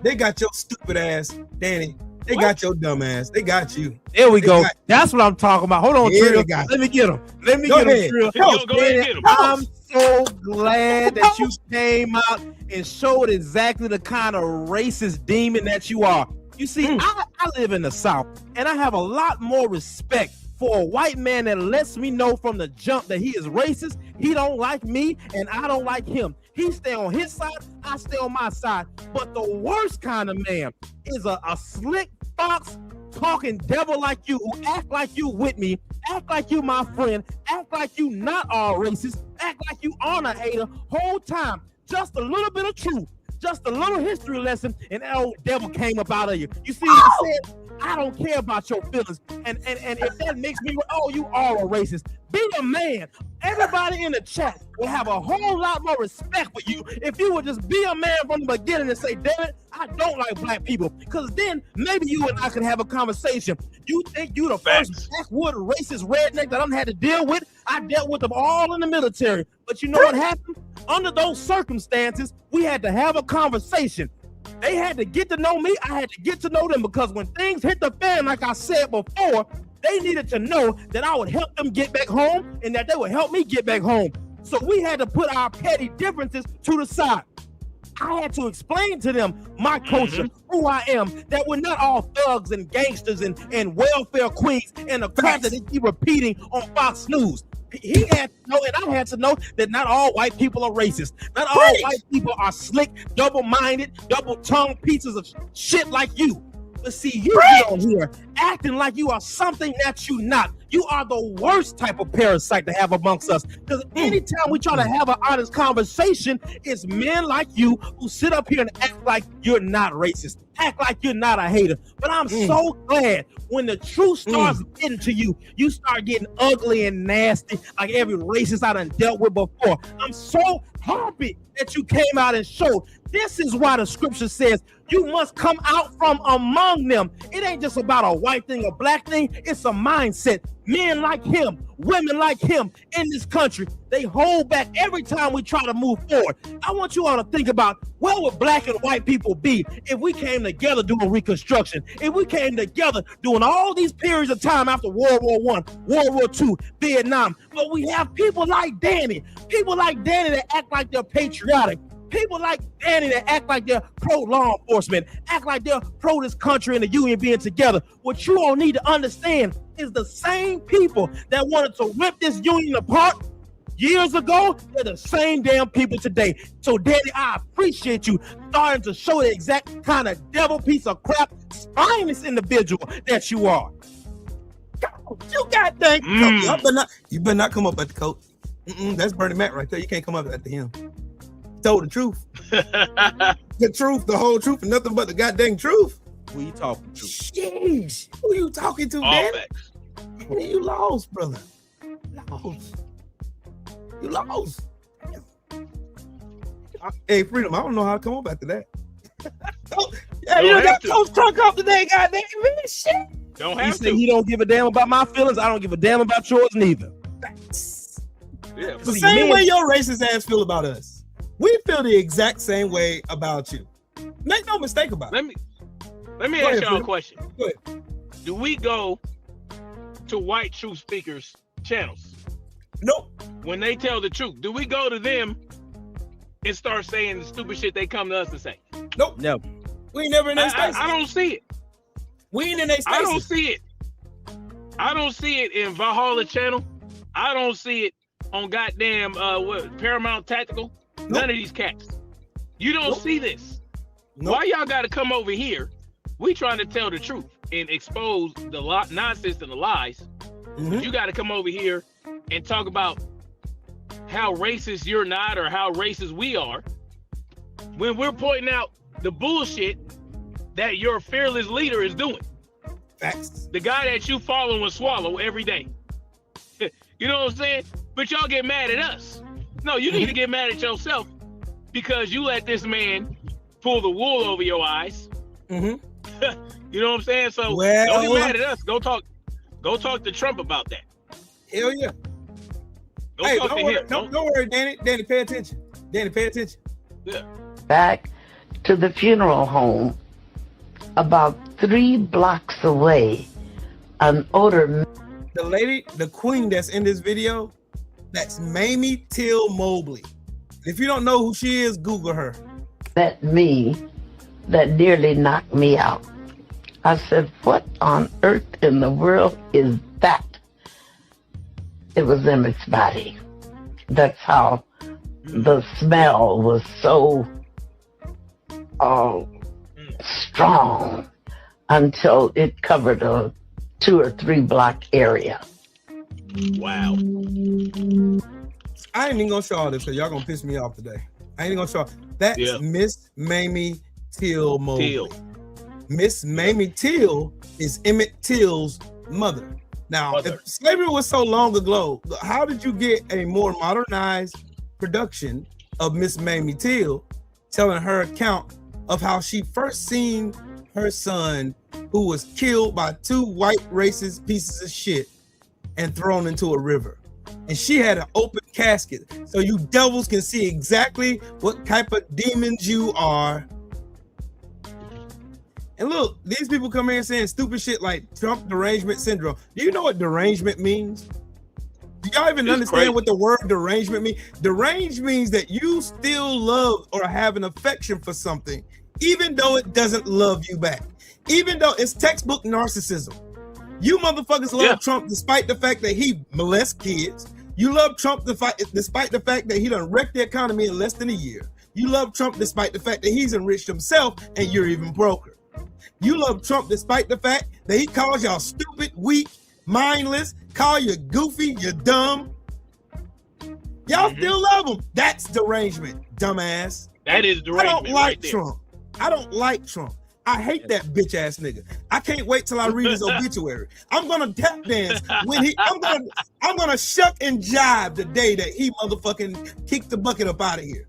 They got your stupid ass, Danny. They got your dumb ass. They got you. There we go. That's what I'm talking about. Hold on, Yeah, Trill. they got Let me get him. Let me Go get ahead. him, Trill. Go ahead, Man, get him. I'm so glad that you came out and showed exactly the kind of racist demon that you are. You see, I live in the South, and I have a lot more respect for a white man that lets me know from the jump that he is racist, he don't like me, and I don't like him. He stay on his side, I stay on my side. But the worst kind of man is a slick fox talking devil like you, who act like you with me, act like you my friend, act like you not all racist, act like you aren't a hater, whole time. Just a little bit of truth, just a little history lesson, and that old devil came up out of you. You see what I said? I don't care about your feelings. And if that makes me, oh, you are a racist. Be a man. Everybody in the chat will have a whole lot more respect for you if you would just be a man from the beginning and say, damn it, I don't like black people. Because then maybe you and I can have a conversation. You think you the first backwood racist redneck that I've had to deal with? I dealt with them all in the military. But you know what happened? Under those circumstances, we had to have a conversation. They had to get to know me. I had to get to know them, because when things hit the fan, like I said before, they needed to know that I would help them get back home and that they would help me get back home. So we had to put our petty differences to the side. I had to explain to them my culture, who I am, that we're not all thugs and gangsters and welfare queens and the crap that they keep repeating on Fox News. He had to know, and I had to know, that not all white people are racist. Not all white people are slick, double-minded, double-tongued pieces of shit like you. But see, you get on here acting like you are something that you not. You are the worst type of parasite to have amongst us. Because anytime we try to have an honest conversation, it's men like you who sit up here and act like you're not racist, act like you're not a hater. But I'm so glad when the truth starts getting to you, you start getting ugly and nasty like every racist I done dealt with before. I'm so happy that you came out and showed. This is why the scripture says you must come out from among them. It ain't just about a white thing, a black thing. It's a mindset. Men like him, women like him in this country, they hold back every time we try to move forward. I want you all to think about, where would black and white people be if we came together doing Reconstruction, if we came together doing all these periods of time after World War I, World War II, Vietnam. But we have people like Danny that act like they're patriotic. People like Danny that act like they're pro-law enforcement, act like they're pro this country and the union being together. What you all need to understand is the same people that wanted to rip this union apart years ago, they're the same damn people today. So Danny, I appreciate you starting to show the exact kind of devil piece of crap, spineless individual that you are. You got that. You better not come up at the coach. That's Bernie Mac right there. You can't come up at him. Told the truth. The truth, the whole truth, and nothing but the goddamn truth. Who you talking to? Jeez. Who you talking to, Danny? You lost, brother. You lost. Hey, Freedom, I don't know how to come up after that. You got Coach Trunk off today, goddamn man. Shit. Don't have he said he don't give a damn about my feelings. I don't give a damn about yours neither. Yeah, the same way your racist ass feel about us. We feel the exact same way about you. Make no mistake about it. Let me ask y'all a question. Go ahead. Do we go to white truth speakers channels? Nope. When they tell the truth, do we go to them and start saying the stupid shit they come to us to say? Nope. No. We ain't never in their space. I don't see it. We ain't in their space. I don't see it. I don't see it in Valhalla channel. I don't see it on goddamn Paramount Tactical. Nope. None of these cats. You don't see this. Why y'all got to come over here? We trying to tell the truth and expose the nonsense and the lies. But you got to come over here and talk about how racist you're not or how racist we are, when we're pointing out the bullshit that your fearless leader is doing. Facts. The guy that you follow and swallow every day. You know what I'm saying? But y'all get mad at us. No, you need to get mad at yourself because you let this man pull the wool over your eyes. You know what I'm saying? So don't get mad at us. Go talk to Trump about that. Hell yeah. Don't worry, Danny. Danny, pay attention. Danny, pay attention. Yeah. Back to the funeral home, about 3 blocks away, an older. The lady, the queen that's in this video, that's Mamie Till Mobley. If you don't know who she is, Google her. Met me that nearly knocked me out. I said, what on earth in the world is that? it was Emmett's body. That's how the smell was so strong until it covered a 2 or 3 block area. Wow. I ain't even gonna show all this because y'all gonna piss me off today. I ain't even gonna show all. That's Miss Mamie Till Mobley. Miss Mamie Till is Emmett Till's mother. Now, if slavery was so long ago, how did you get a more modernized production of Miss Mamie Till telling her account of how she first seen her son, who was killed by 2 white racist pieces of shit and thrown into a river? And she had an open casket, so you devils can see exactly what type of demons you are. And look, these people come in saying stupid shit like Trump derangement syndrome. Do you know what derangement means? Do y'all even understand what the word derangement means? Deranged means that you still love or have an affection for something, even though it doesn't love you back. Even though it's textbook narcissism. You motherfuckers love Trump despite the fact that he molests kids. You love Trump despite the fact that he done wrecked the economy in less than a year. You love Trump despite the fact that he's enriched himself and you're even broker. You love Trump despite the fact that he calls y'all stupid, weak, mindless, call you goofy, you're dumb. Y'all still love him. That's derangement, dumbass. That is derangement. I don't like right Trump. I don't like Trump. I hate that bitch ass nigga. I can't wait till I read his obituary. I'm gonna tap dance when I'm gonna shuck and jive the day that he motherfucking kicked the bucket up out of here.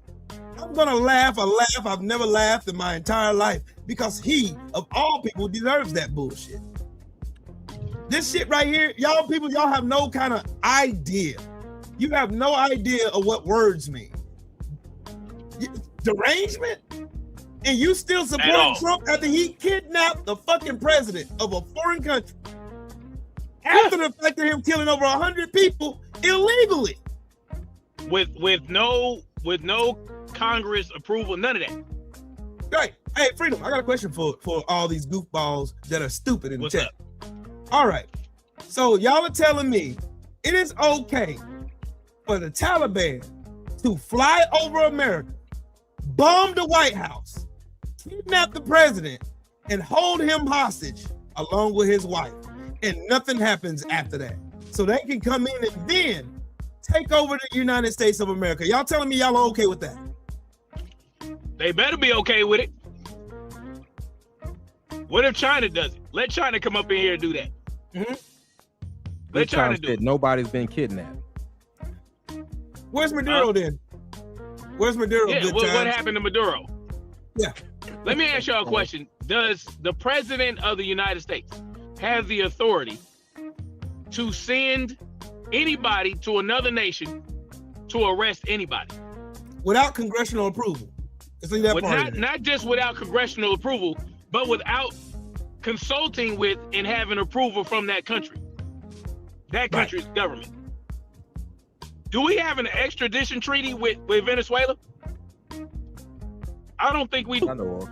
I'm gonna laugh a laugh I've never laughed in my entire life because he, of all people, deserves that bullshit. This shit right here, y'all people, y'all have no kind of idea. You have no idea of what words mean. Derangement? And you still supporting Trump after he kidnapped the fucking president of a foreign country. After the fact of him killing over 100 people illegally. With no Congress approval, none of that. Right. Hey, Freedom, I got a question for all these goofballs that are stupid in the chat. All right. So y'all are telling me it is okay for the Taliban to fly over America, bomb the White House, kidnap the president, and hold him hostage along with his wife, and nothing happens after that. So they can come in and then take over the United States of America. Y'all telling me y'all are okay with that? They better be okay with it. What if China does it? Let China come up in here and do that. Let China do it. Nobody's been kidnapped. Where's Maduro then? Where's Maduro? Yeah, what happened to Maduro? Yeah. Let me ask y'all a question. Does the president of the United States have the authority to send anybody to another nation to arrest anybody? Without congressional approval. Not just without congressional approval, but without consulting with and having approval from that country. That country's government. Do we have an extradition treaty with Venezuela? I don't think we do.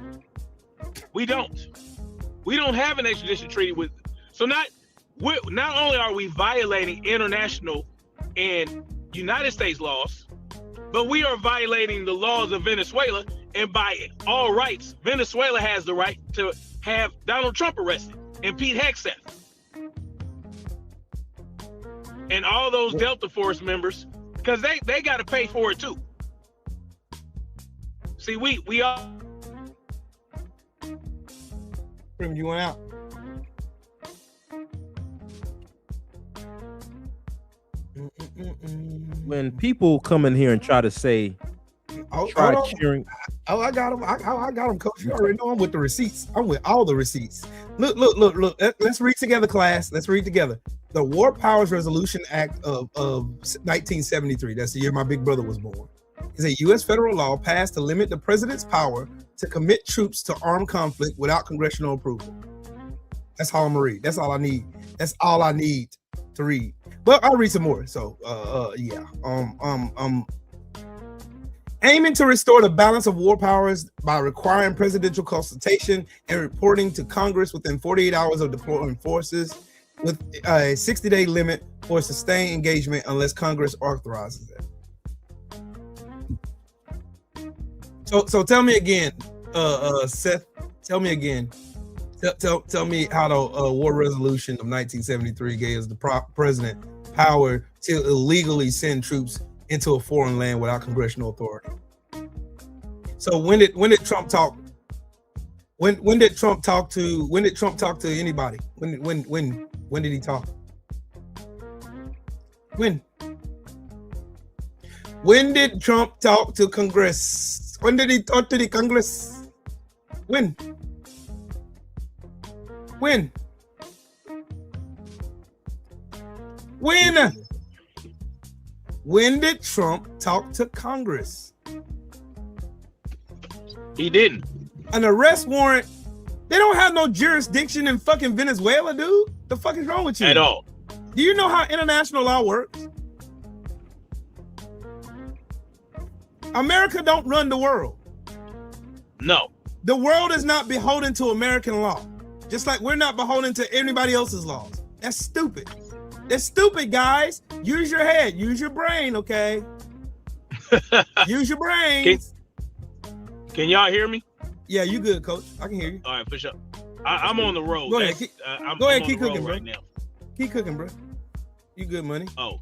We don't. We don't have an extradition treaty with. So not only are we violating international and United States laws, but we are violating the laws of Venezuela. And by all rights, Venezuela has the right to have Donald Trump arrested and Pete Hegseth and all those Delta Force members, because they got to pay for it too. See, we all. You went out. When people come in here and try to say, cheering. Oh, I got him. I got him, Coach. You already know I'm with the receipts. I'm with all the receipts. Look. Let's read together, class. Let's read together. The War Powers Resolution Act of 1973. That's the year my big brother was born. Is a U.S. federal law passed to limit the president's power to commit troops to armed conflict without congressional approval. That's all I'm gonna read. That's all I need. That's all I need to read. But I'll read some more. So, yeah. Aiming to restore the balance of war powers by requiring presidential consultation and reporting to Congress within 48 hours of deploying forces, with a 60-day limit for sustained engagement unless Congress authorizes it. So tell me again, Seth. Tell me again. Tell me how the war resolution of 1973 gave the president power to illegally send troops into a foreign land without congressional authority. So when did Trump talk? When did Trump talk to anybody? When did he talk? When did Trump talk to Congress? When did he talk to the Congress? When? When did Trump talk to Congress? He didn't. An arrest warrant. They don't have no jurisdiction in fucking Venezuela, dude. The fuck is wrong with you? At all. Do you know how international law works? America don't run the world. No. The world is not beholden to American law. Just like we're not beholden to anybody else's laws. That's stupid. That's stupid, guys. Use your head. Use your brain, okay? Use your brain. Can y'all hear me? Yeah, you good, Coach. I can hear you. All right, for sure. I'm on the road. Go ahead. Go ahead, keep cooking, bro. Right now. Keep cooking, bro. You good, money? Oh,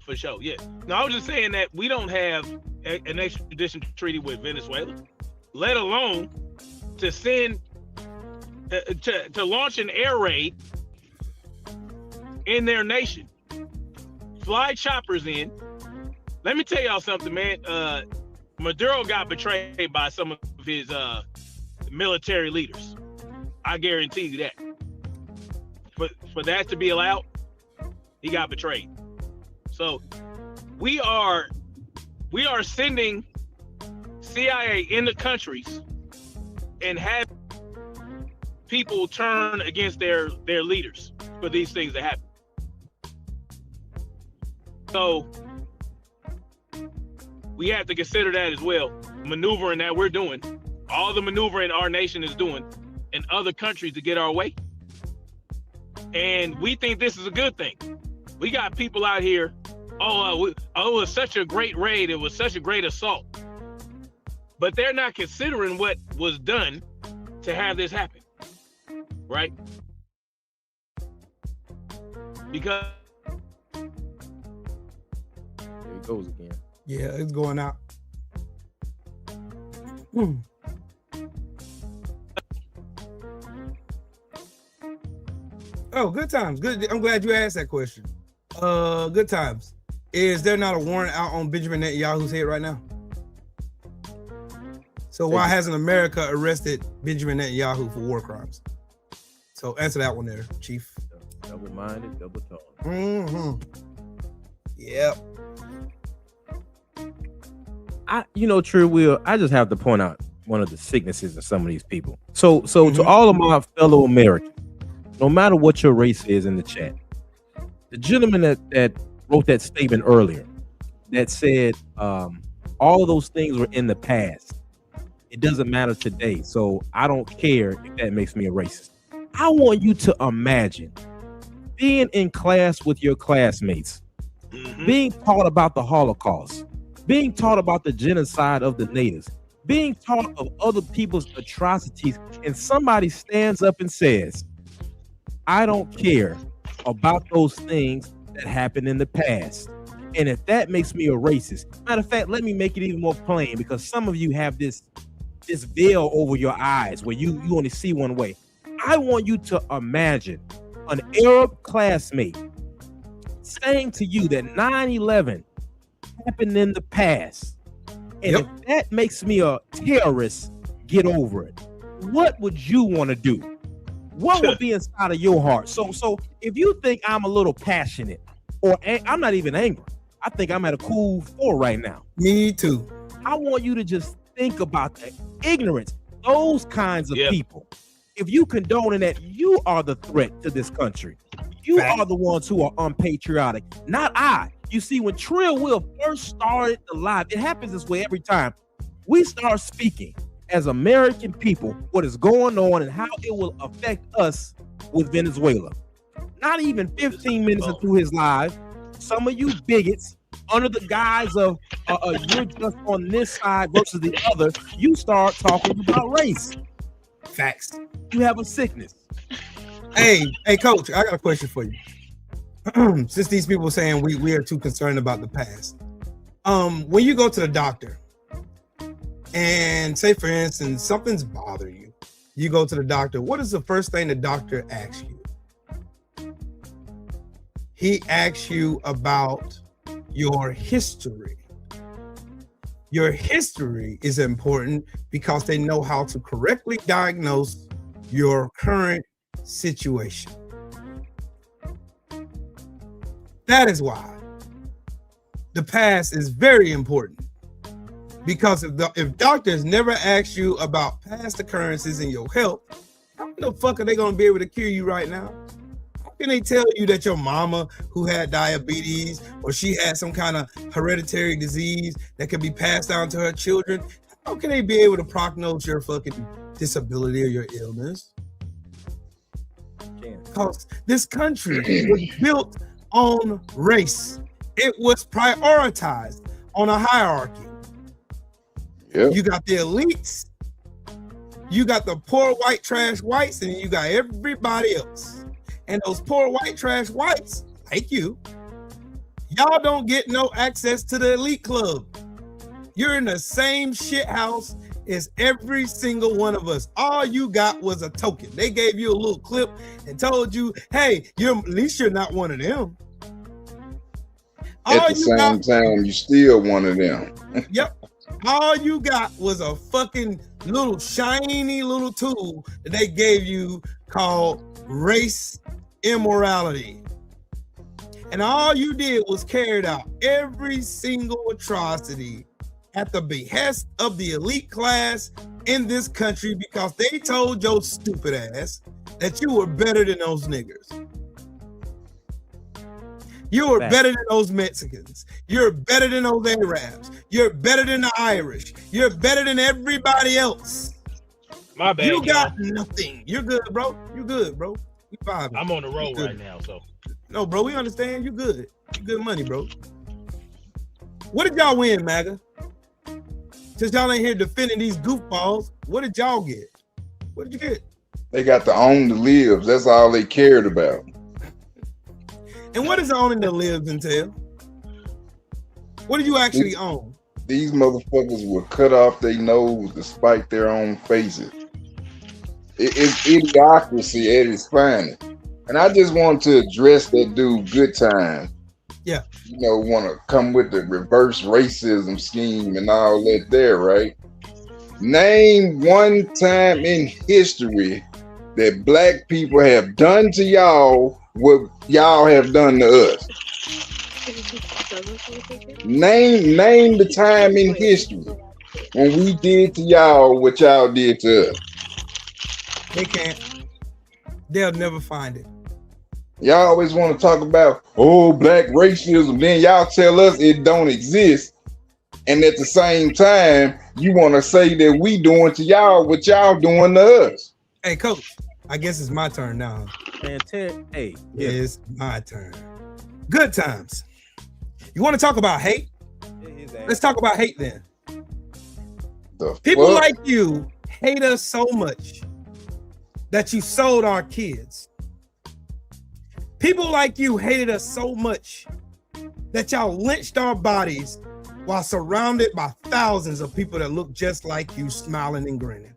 for sure. Yeah. No, I was just saying that we don't have an extradition treaty with Venezuela, let alone to send to launch an air raid in their nation. Fly choppers in. Let me tell y'all something, man. Maduro got betrayed by some of his military leaders. I guarantee you that. For that to be allowed, he got betrayed. So we are sending CIA into countries and have people turn against their leaders for these things to happen. So we have to consider that as well. Maneuvering that we're doing, all the maneuvering our nation is doing in other countries to get our way. And we think this is a good thing. We got people out here, it was such a great raid, it was such a great assault. But they're not considering what was done to have this happen, right? Because there he goes again. Yeah, it's going out. Oh, good times. Good. I'm glad you asked that question. Good times. Is there not a warrant out on Benjamin Netanyahu's head right now? So why hasn't America arrested Benjamin Netanyahu for war crimes? So answer that one there, Chief. Double-minded, double-tongued. Yep. True Will, I just have to point out one of the sicknesses of some of these people. So to all of my fellow Americans, no matter what your race is in the chat, the gentleman that wrote that statement earlier that said all of those things were in the past. It doesn't matter today. So I don't care if that makes me a racist. I want you to imagine being in class with your classmates, being taught about the Holocaust, being taught about the genocide of the natives, being taught of other people's atrocities, and somebody stands up and says, I don't care about those things that happened in the past. And if that makes me a racist, matter of fact, let me make it even more plain, because some of you have this veil over your eyes where you only see one way. I want you to imagine an Arab classmate saying to you that 9/11 happened in the past, and if that makes me a terrorist, get over it. What would you want to do? What would be inside of your heart? So if you think I'm a little passionate, or I'm not even angry, I think I'm at a cool 4 right now. Me too. I want you to just think about the ignorance, those kinds of people. If you condone that, you are the threat to this country. You are the ones who are unpatriotic, not I. You see, when Trill Will first started the live, it happens this way every time. We start speaking as American people what is going on and how it will affect us with Venezuela. not even 15 minutes into his live, some of you bigots, under the guise of you're just on this side versus the other, you start talking about race. Facts. You have a sickness. Hey, Coach, I got a question for you. Since these people are saying we are too concerned about the past, when you go to the doctor and say, for instance, something's bothering you, you go to the doctor, what is the first thing the doctor asks you? He asks you about your history. Your history is important because they know how to correctly diagnose your current situation. That is why the past is very important, because if doctors never ask you about past occurrences in your health, how the fuck are they going to be able to cure you right now? How can they tell you that your mama who had diabetes or she had some kind of hereditary disease that could be passed down to her children? How can they be able to prognose your fucking disability or your illness? Because this country was built on race. It was prioritized on a hierarchy. Yep. You got the elites, you got the poor white trash whites, and you got everybody else. And those poor white trash whites, like you, y'all don't get no access to the elite club. You're in the same shit house as every single one of us. All you got was a token. They gave you a little clip and told you, hey, at least you're not one of them. At the same time, you still one of them. Yep. All you got was a fucking little shiny little tool that they gave you called race immorality. And all you did was carried out every single atrocity at the behest of the elite class in this country because they told your stupid ass that you were better than those niggers. You were better than those Mexicans. You're better than those Arabs. You're better than the Irish. You're better than everybody else. My bad. You got nothing. You're good, bro. You good, bro. You fine. I'm on the road right now, so. No, bro, we understand. You good. You good money, bro. What did y'all win, MAGA? Since y'all ain't here defending these goofballs, what did y'all get? What did you get? They got to own the lives. That's all they cared about. And what does owning the lives entail? What do you actually own? These motherfuckers will cut off their nose to spite their own faces. It's idiocracy at its finest. And I just want to address that dude Good Time. Yeah. You know, want to come with the reverse racism scheme and all that there, right? Name one time in history that black people have done to y'all what y'all have done to us. Name the time in history when we did to y'all what y'all did to us. They can't. They'll never find it. Y'all always want to talk about, oh, black racism. Then y'all tell us it don't exist. And at the same time, you want to say that we doing to y'all what y'all doing to us. Hey, Coach, I guess it's my turn now. Man, hey, it's my turn. Good times. You want to talk about hate? Let's talk about hate then. People like you hate us so much that you sold our kids. People like you hated us so much that y'all lynched our bodies while surrounded by thousands of people that look just like you, smiling and grinning.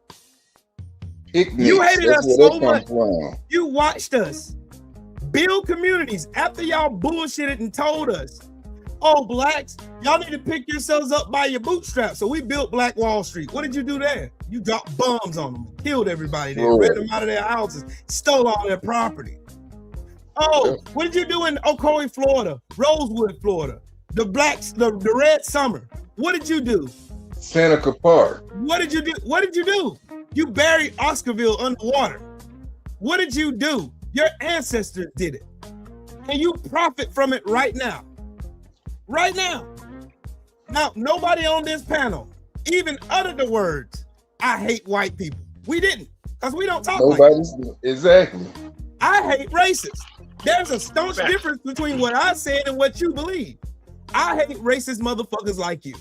You hated us so much. You watched us build communities after y'all bullshitted and told us, oh, blacks, y'all need to pick yourselves up by your bootstraps. So we built Black Wall Street. What did you do there? You dropped bombs on them, killed everybody there, ran them out of their houses, stole all their property. Oh, what did you do in Ocoee, Florida, Rosewood, Florida, the Red Summer? What did you do? Seneca Park. What did you do? What did you do? You buried Oscarville underwater. What did you do? Your ancestors did it. And you profit from it right now. Right now. Now, nobody on this panel even uttered the words, I hate white people. We didn't, because we don't talk like that. Exactly. I hate racists. There's a staunch difference between what I said and what you believe. I hate racist motherfuckers like you.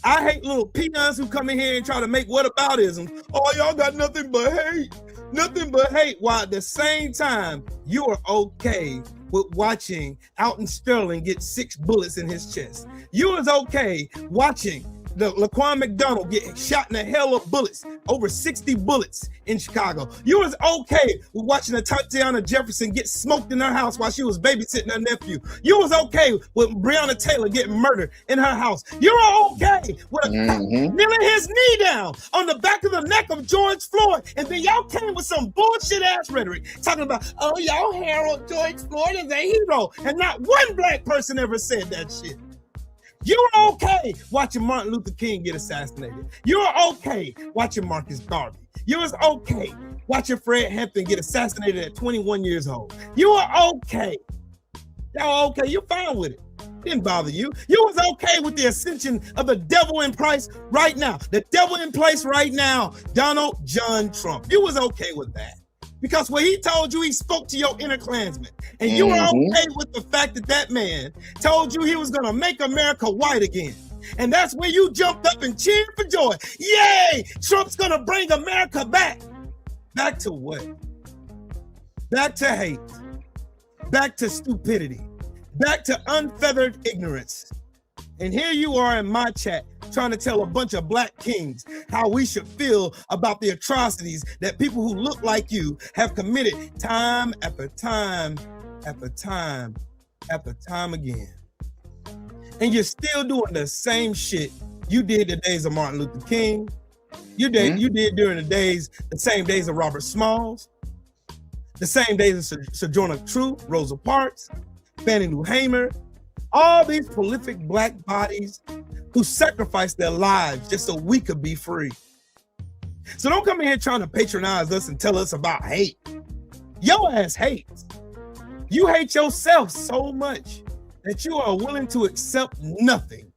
I hate little peons who come in here and try to make whataboutism. Oh, y'all got nothing but hate. Nothing but hate. While at the same time, you are okay with watching Alton Sterling get 6 bullets in his chest. You was okay watching the Laquan McDonald get shot in the hell of bullets, over 60 bullets in Chicago. You was okay with watching the Tatiana Jefferson get smoked in her house while she was babysitting her nephew. You was okay with Breonna Taylor getting murdered in her house. You were okay with kneeling his knee down on the back of the neck of George Floyd. And then y'all came with some bullshit ass rhetoric talking about, oh, y'all herald George Floyd as a hero. And not one black person ever said that shit. You were okay watching Martin Luther King get assassinated. You were okay watching Marcus Garvey. You was okay watching Fred Hampton get assassinated at 21 years old. You were okay. Y'all okay. You're fine with it. Didn't bother you. You was okay with the ascension of the devil in place right now. The devil in place right now, Donald John Trump. You was okay with that. Because when he told you, he spoke to your inner Klansman. And you were okay with the fact that that man told you he was going to make America white again. And that's when you jumped up and cheered for joy. Yay! Trump's going to bring America back. Back to what? Back to hate. Back to stupidity. Back to unfeathered ignorance. And here you are in my chat trying to tell a bunch of black kings how we should feel about the atrocities that people who look like you have committed time after time after time after time again. And you're still doing the same shit you did the days of Martin Luther King. You did during the same days of Robert Smalls, the same days of Sojourner Truth, Rosa Parks, Fannie Lou Hamer, all these prolific black bodies who sacrificed their lives just so we could be free. So don't come in here trying to patronize us and tell us about hate. Your ass hates. You hate yourself so much that you are willing to accept nothing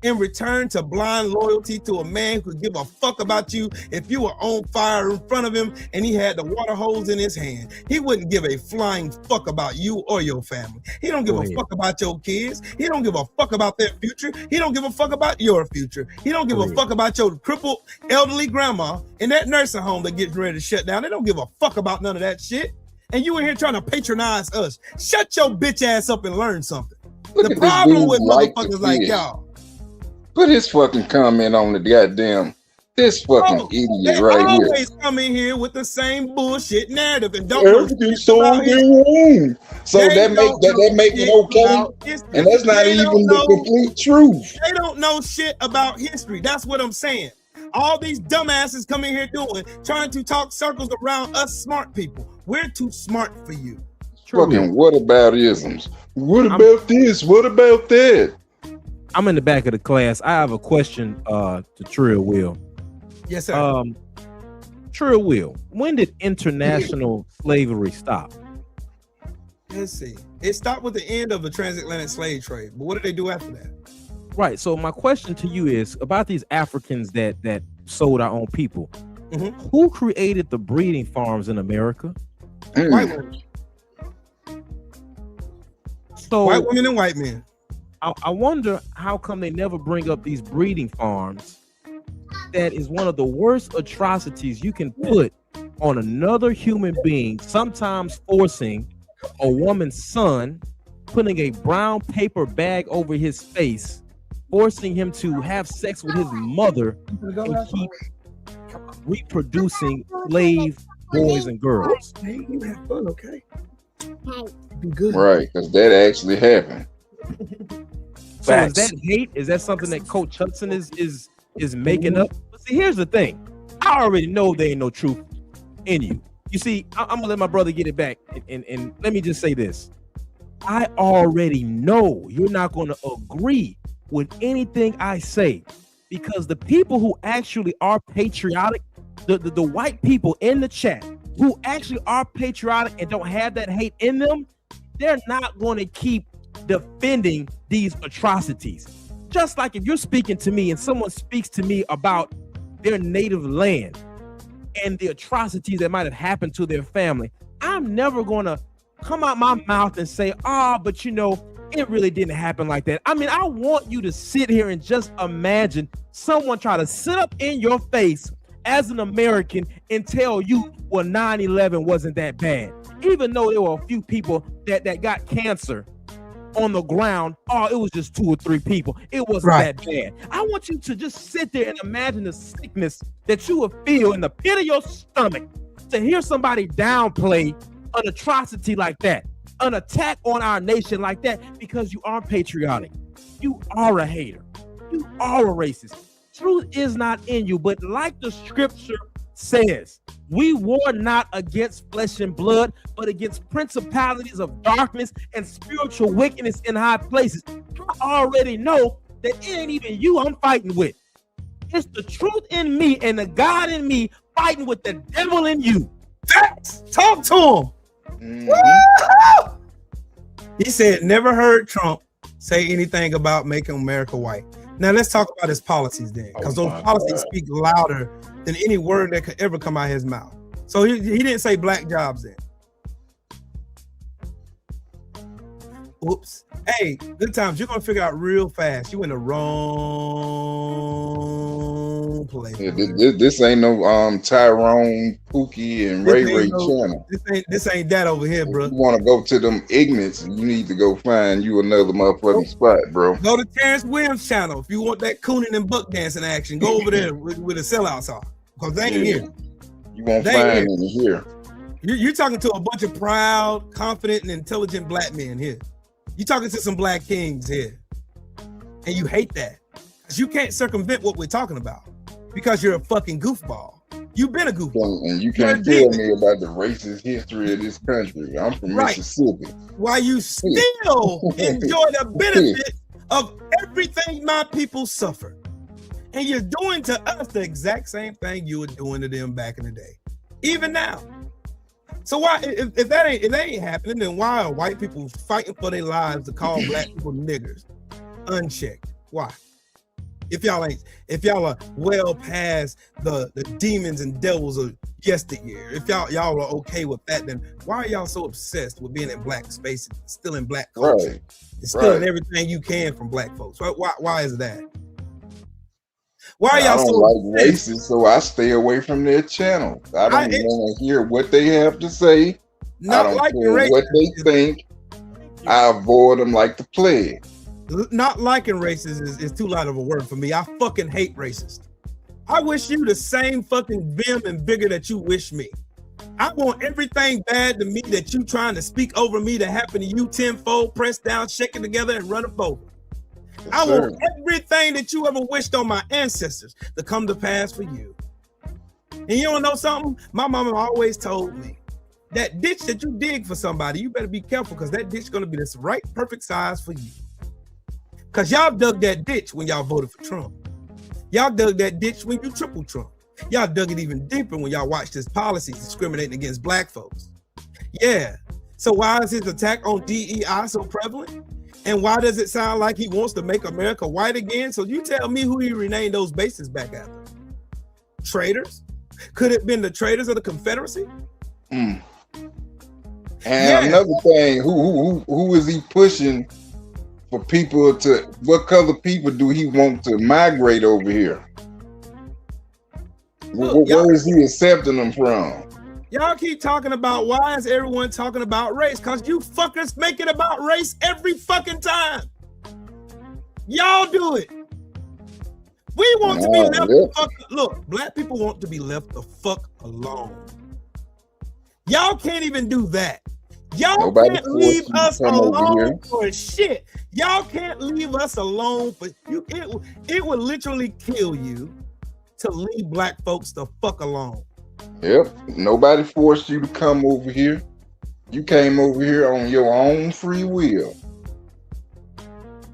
in return to blind loyalty to a man who could give a fuck about you if you were on fire in front of him and he had the water hose in his hand. He wouldn't give a flying fuck about you or your family. He don't give a fuck about your kids. He don't give a fuck about their future. He don't give a fuck about your future. He don't give a fuck about your crippled elderly grandma in that nursing home that gets ready to shut down. They don't give a fuck about none of that shit. And you in here trying to patronize us. Shut your bitch ass up and learn something. The problem with motherfuckers like y'all. Put his fucking comment on the goddamn this fucking idiot right here. They always come in here with the same bullshit narrative and don't everything's so wrong. So that make it okay, and that's not even the complete truth. They don't know shit about history. That's what I'm saying. All these dumbasses come in here trying to talk circles around us smart people. We're too smart for you. Fucking whataboutisms. What about this? What about that? I'm in the back of the class. I have a question to Trill Will. Yes, sir. Trill Will, when did international slavery stop? Let's see. It stopped with the end of the transatlantic slave trade. But what did they do after that? Right. So my question to you is about these Africans that sold our own people. Who created the breeding farms in America? White women. So white women and white men. I wonder how come they never bring up these breeding farms. That is one of the worst atrocities you can put on another human being, sometimes forcing a woman's son, putting a brown paper bag over his face, forcing him to have sex with his mother and keep reproducing slave boys and girls. Hey, you have fun, okay? Be good. Right, because that actually happened. So is that hate? Is that something that Coach Hudson is making up? But see, here's the thing. I already know there ain't no truth in you. You see, I'm gonna let my brother get it back, and let me just say this. I already know you're not gonna agree with anything I say, because the people who actually are patriotic, the white people in the chat who actually are patriotic and don't have that hate in them, they're not going to keep defending these atrocities. Just like if you're speaking to me and someone speaks to me about their native land and the atrocities that might have happened to their family, I'm never gonna come out my mouth and say, but you know, it really didn't happen like that. I mean, I want you to sit here and just imagine someone try to sit up in your face as an American and tell you, well, 9/11 wasn't that bad. Even though there were a few people that got cancer on the ground, it was just 2 or 3 people. It wasn't that bad. I want you to just sit there and imagine the sickness that you would feel in the pit of your stomach to hear somebody downplay an atrocity like that, an attack on our nation like that, because you are patriotic. You are a hater. You are a racist. Truth is not in you, but like the scripture says, we war not against flesh and blood, but against principalities of darkness and spiritual wickedness in high places. I already know that it ain't even you I'm fighting with. It's the truth in me and the God in me fighting with the devil in you. Facts. Talk to him. He said, never heard Trump say anything about making America white. Now let's talk about his policies then, because those policies speak louder than any word that could ever come out of his mouth. So he didn't say black jobs then. Oops. Hey, good times. You're gonna figure out real fast. You in the wrong place. Yeah, this ain't no Tyrone, Pookie, and Ray channel. This ain't that over here, bro. If you want to go to them ignorance, you need to go find you another motherfucking spot, bro. Go to Terrence Williams' channel if you want that cooning and buck dancing action. Go over there with the sellouts are, because they ain't here. You won't find any here. You're talking to a bunch of proud, confident, and intelligent black men here. You're talking to some black kings here, and you hate that because you can't circumvent what we're talking about because you're a fucking goofball. You've been a goofball, and you can't tell me about the racist history of this country. I'm from Mississippi. Why you still enjoy the benefit of everything my people suffered, and you're doing to us the exact same thing you were doing to them back in the day, even now. So why, if that ain't happening, then why are white people fighting for their lives to call black people niggers unchecked? Why? If y'all are well past the demons and devils of yesteryear, if y'all are okay with that, then why are y'all so obsessed with being in black spaces, still in black culture, and stealing everything you can from black folks? Why is that? Why are y'all so like racist? So I stay away from their channel. I don't want to hear what they have to say. I don't care what they think. I avoid them like the plague. Not liking racist is too loud of a word for me. I fucking hate racist. I wish you the same fucking vim and vigor that you wish me. I want everything bad to me that you trying to speak over me to happen to you tenfold, press down, shake it together, and run them over. I want everything that you ever wished on my ancestors to come to pass for you. And you don't know something? My mama always told me that ditch that you dig for somebody, you better be careful because that ditch is going to be this right perfect size for you. Because y'all dug that ditch when y'all voted for Trump. Y'all dug that ditch when you triple Trump. Y'all dug it even deeper when y'all watched his policies discriminating against black folks. Yeah. So why is his attack on DEI so prevalent? And why does it sound like he wants to make America white again? So you tell me who he renamed those bases back after. Traitors? Could it have been the traitors of the Confederacy? And another thing, who is he pushing for people to, what color people do he want to migrate over here? Where is he accepting them from? Y'all keep talking about why is everyone talking about race? Because you fuckers make it about race every fucking time. Y'all do it. We want to be left the fuck. Look, black people want to be left the fuck alone. Y'all can't even do that. Y'all can't leave us alone for shit. Y'all can't leave us alone for you. It would literally kill you to leave black folks the fuck alone. Yep. Nobody forced you to come over here. You came over here on your own free will.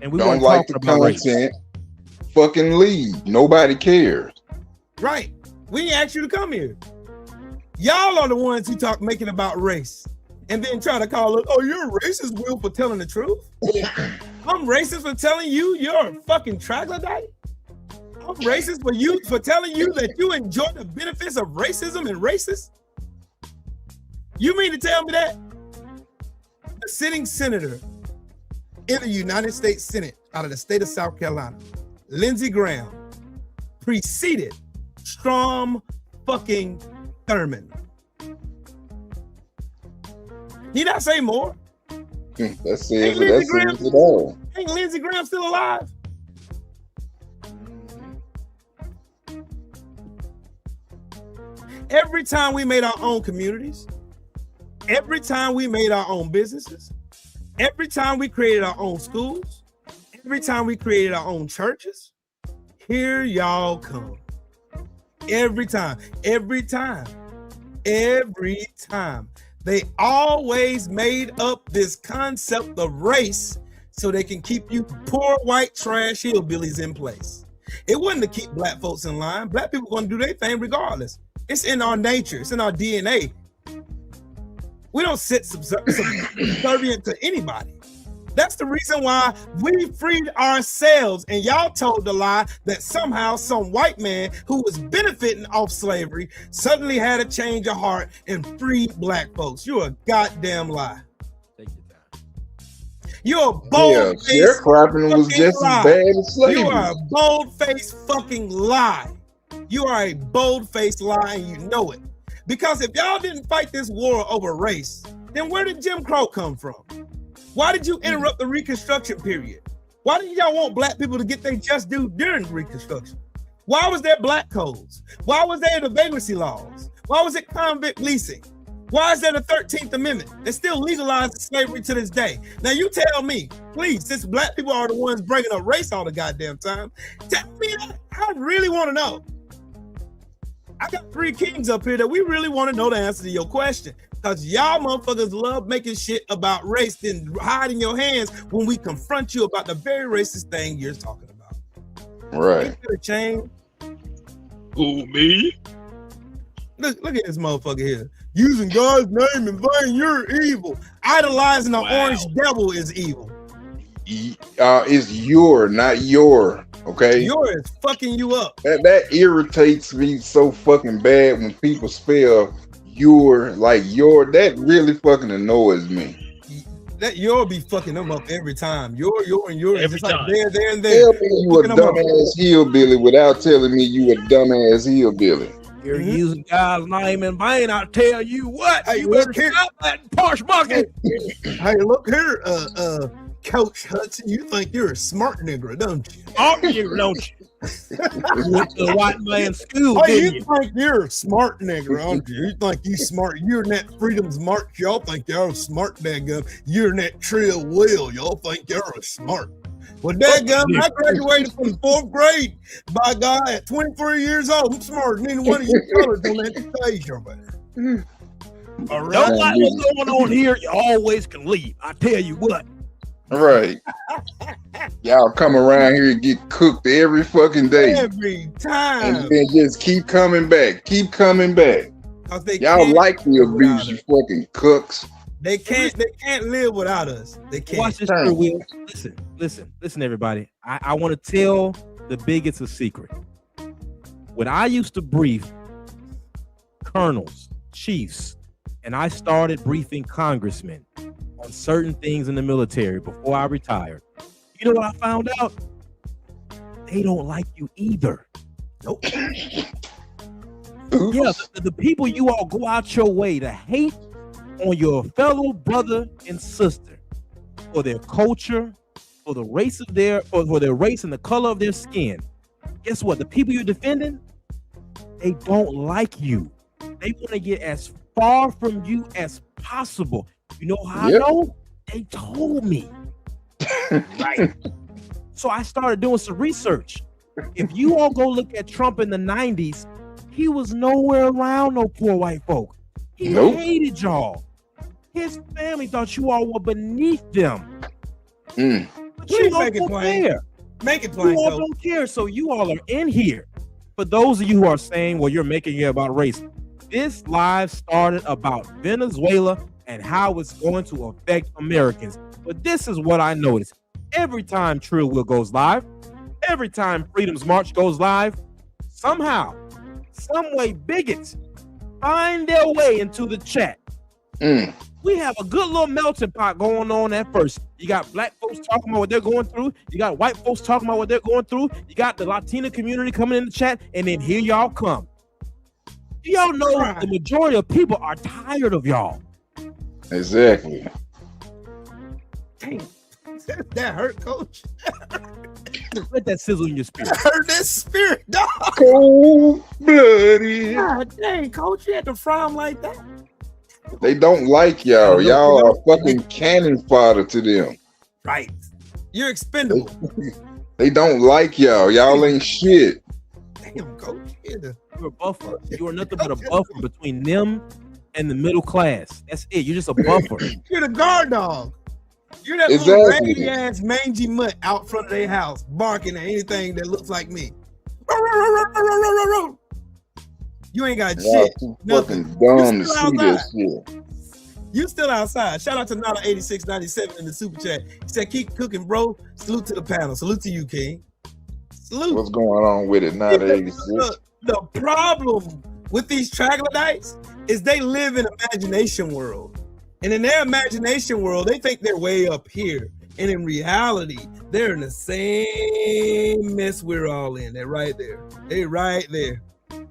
And we don't like the content. Fucking leave. Nobody cares. Right. We ain't asked you to come here. Y'all are the ones who talk making about race and then try to call us, oh, you're a racist, Will, for telling the truth. I'm racist for telling you you're a fucking troglodyte. I'm racist for telling you that you enjoy the benefits of racism and racists. You mean to tell me that the sitting senator in the United States Senate out of the state of South Carolina, Lindsey Graham, preceded Strom fucking Thurmond? Need I say more? That says it all. Ain't Lindsey Graham still alive? Every time we made our own communities, every time we made our own businesses, every time we created our own schools, every time we created our own churches, here y'all come. Every time. They always made up this concept of race so they can keep you poor white trash hillbillies in place. It wasn't to keep black folks in line. Black people gonna do their thing regardless. It's in our nature. It's in our DNA. We don't sit subservient to anybody. That's the reason why we freed ourselves, and y'all told the lie that somehow some white man who was benefiting off slavery suddenly had a change of heart and freed black folks. You're a goddamn lie. Take your time. You're a bold-faced sharecropping was just lie. as bad as slavery. You are a bold-faced fucking lie. You are a bold-faced lie, and you know it. Because if y'all didn't fight this war over race, then where did Jim Crow come from? Why did you interrupt the Reconstruction period? Why did y'all want black people to get their just due during Reconstruction? Why was there black codes? Why was there the vagrancy laws? Why was it convict leasing? Why is there the 13th Amendment that still legalizes slavery to this day? Now you tell me, please, since black people are the ones bringing up race all the goddamn time, tell me that. I really want to know. I got 3 kings up here that we really want to know the answer to your question. Because y'all motherfuckers love making shit about race, then hiding your hands when we confront you about the very racist thing you're talking about. Right. Chain. Who, me? Look at this motherfucker here. Using God's name in vain, you're evil. Idolizing the orange devil is evil. It's your, not your. Okay. Your is fucking you up. That irritates me so fucking bad when people spell your like your. That really fucking annoys me. That your be fucking them up every time. Your and your Every just time. like there and there. Tell me you a dumbass hillbilly without telling me you a dumbass hillbilly. You're using God's name in vain. I tell you what, Hey, you look better here. stop that posh bucket. Hey, look here, Coach Hudson. You think you're a smart nigger, don't you? Are you, don't you? You went to the white man's school, Oh, didn't you you? think you're a smart nigger, don't you? You think you smart. You're in that Freedom's March. Y'all think y'all smart, dadgum. You're in that Trill Will. Y'all think you're a smart. Well, dadgum, I graduated from 4th grade, by God, at 23 years old. I'm smarter than any one of you colors on that stage over there. All right. Don't like what's going on here. You always can leave. I tell you what. Right. Y'all come around here and get cooked every fucking day. Every time. And then just keep coming back. Keep coming back. Y'all like the abuse, you fucking cooks. They can't live without us. They can't. Watch this, Will. Listen, everybody. I want to tell the bigots a secret. When I used to brief colonels, chiefs, and I started briefing congressmen on certain things in the military before I retired, you know what I found out? They don't like you either. Nope. Yeah, the people you all go out your way to hate on your fellow brother and sister for their culture, for the race of for their race and the color of their skin. Guess what? The people you're defending, they don't like you. They want to get as far from you as possible. You know how I know? They told me. Right. So I started doing some research. If you all go look at Trump in the 90s, he was nowhere around no poor white folk. He hated y'all. His family thought you all were beneath them. But you make it don't plain. care. Make it plain. You all don't care. So you all are in here. For those of you who are saying, well, you're making it about race, this live started about Venezuela and how it's going to affect Americans. But this is what I noticed. Every time Trill Will goes live, every time Freedom's March goes live, somehow, some way, bigots find their way into the chat We have a good little melting pot going on at first. You got black folks talking about what they're going through. You got white folks talking about what they're going through. You got the Latina community coming in the chat, and then here y'all come. Y'all know the majority of people are tired of y'all. Exactly. Damn. That hurt, Coach. Let that sizzle in your spirit. I heard that spirit, dog. Cold-blooded. God dang, Coach, you had to fry them like that. They don't like y'all. Y'all are fucking cannon fodder to them. Right. You're expendable. They don't like y'all. Y'all ain't shit. Damn, Coach. You're a buffer. You are nothing but a buffer between them and the middle class. That's it. You're just a buffer. You're the guard dog. You're that little raggedy ass mangy mutt out front of their house barking at anything that looks like me. You ain't got shit. Nothing. Dumb to see this shit. You still outside. Shout out to Nala8697 in the super chat. He said, keep cooking, bro. Salute to the panel. Salute to you, King. Salute. What's going on with it, Nala86? The problem with these troglodytes is they live in imagination world. And in their imagination world, they think they're way up here. And in reality, they're in the same mess we're all in. They're right there. They're right there.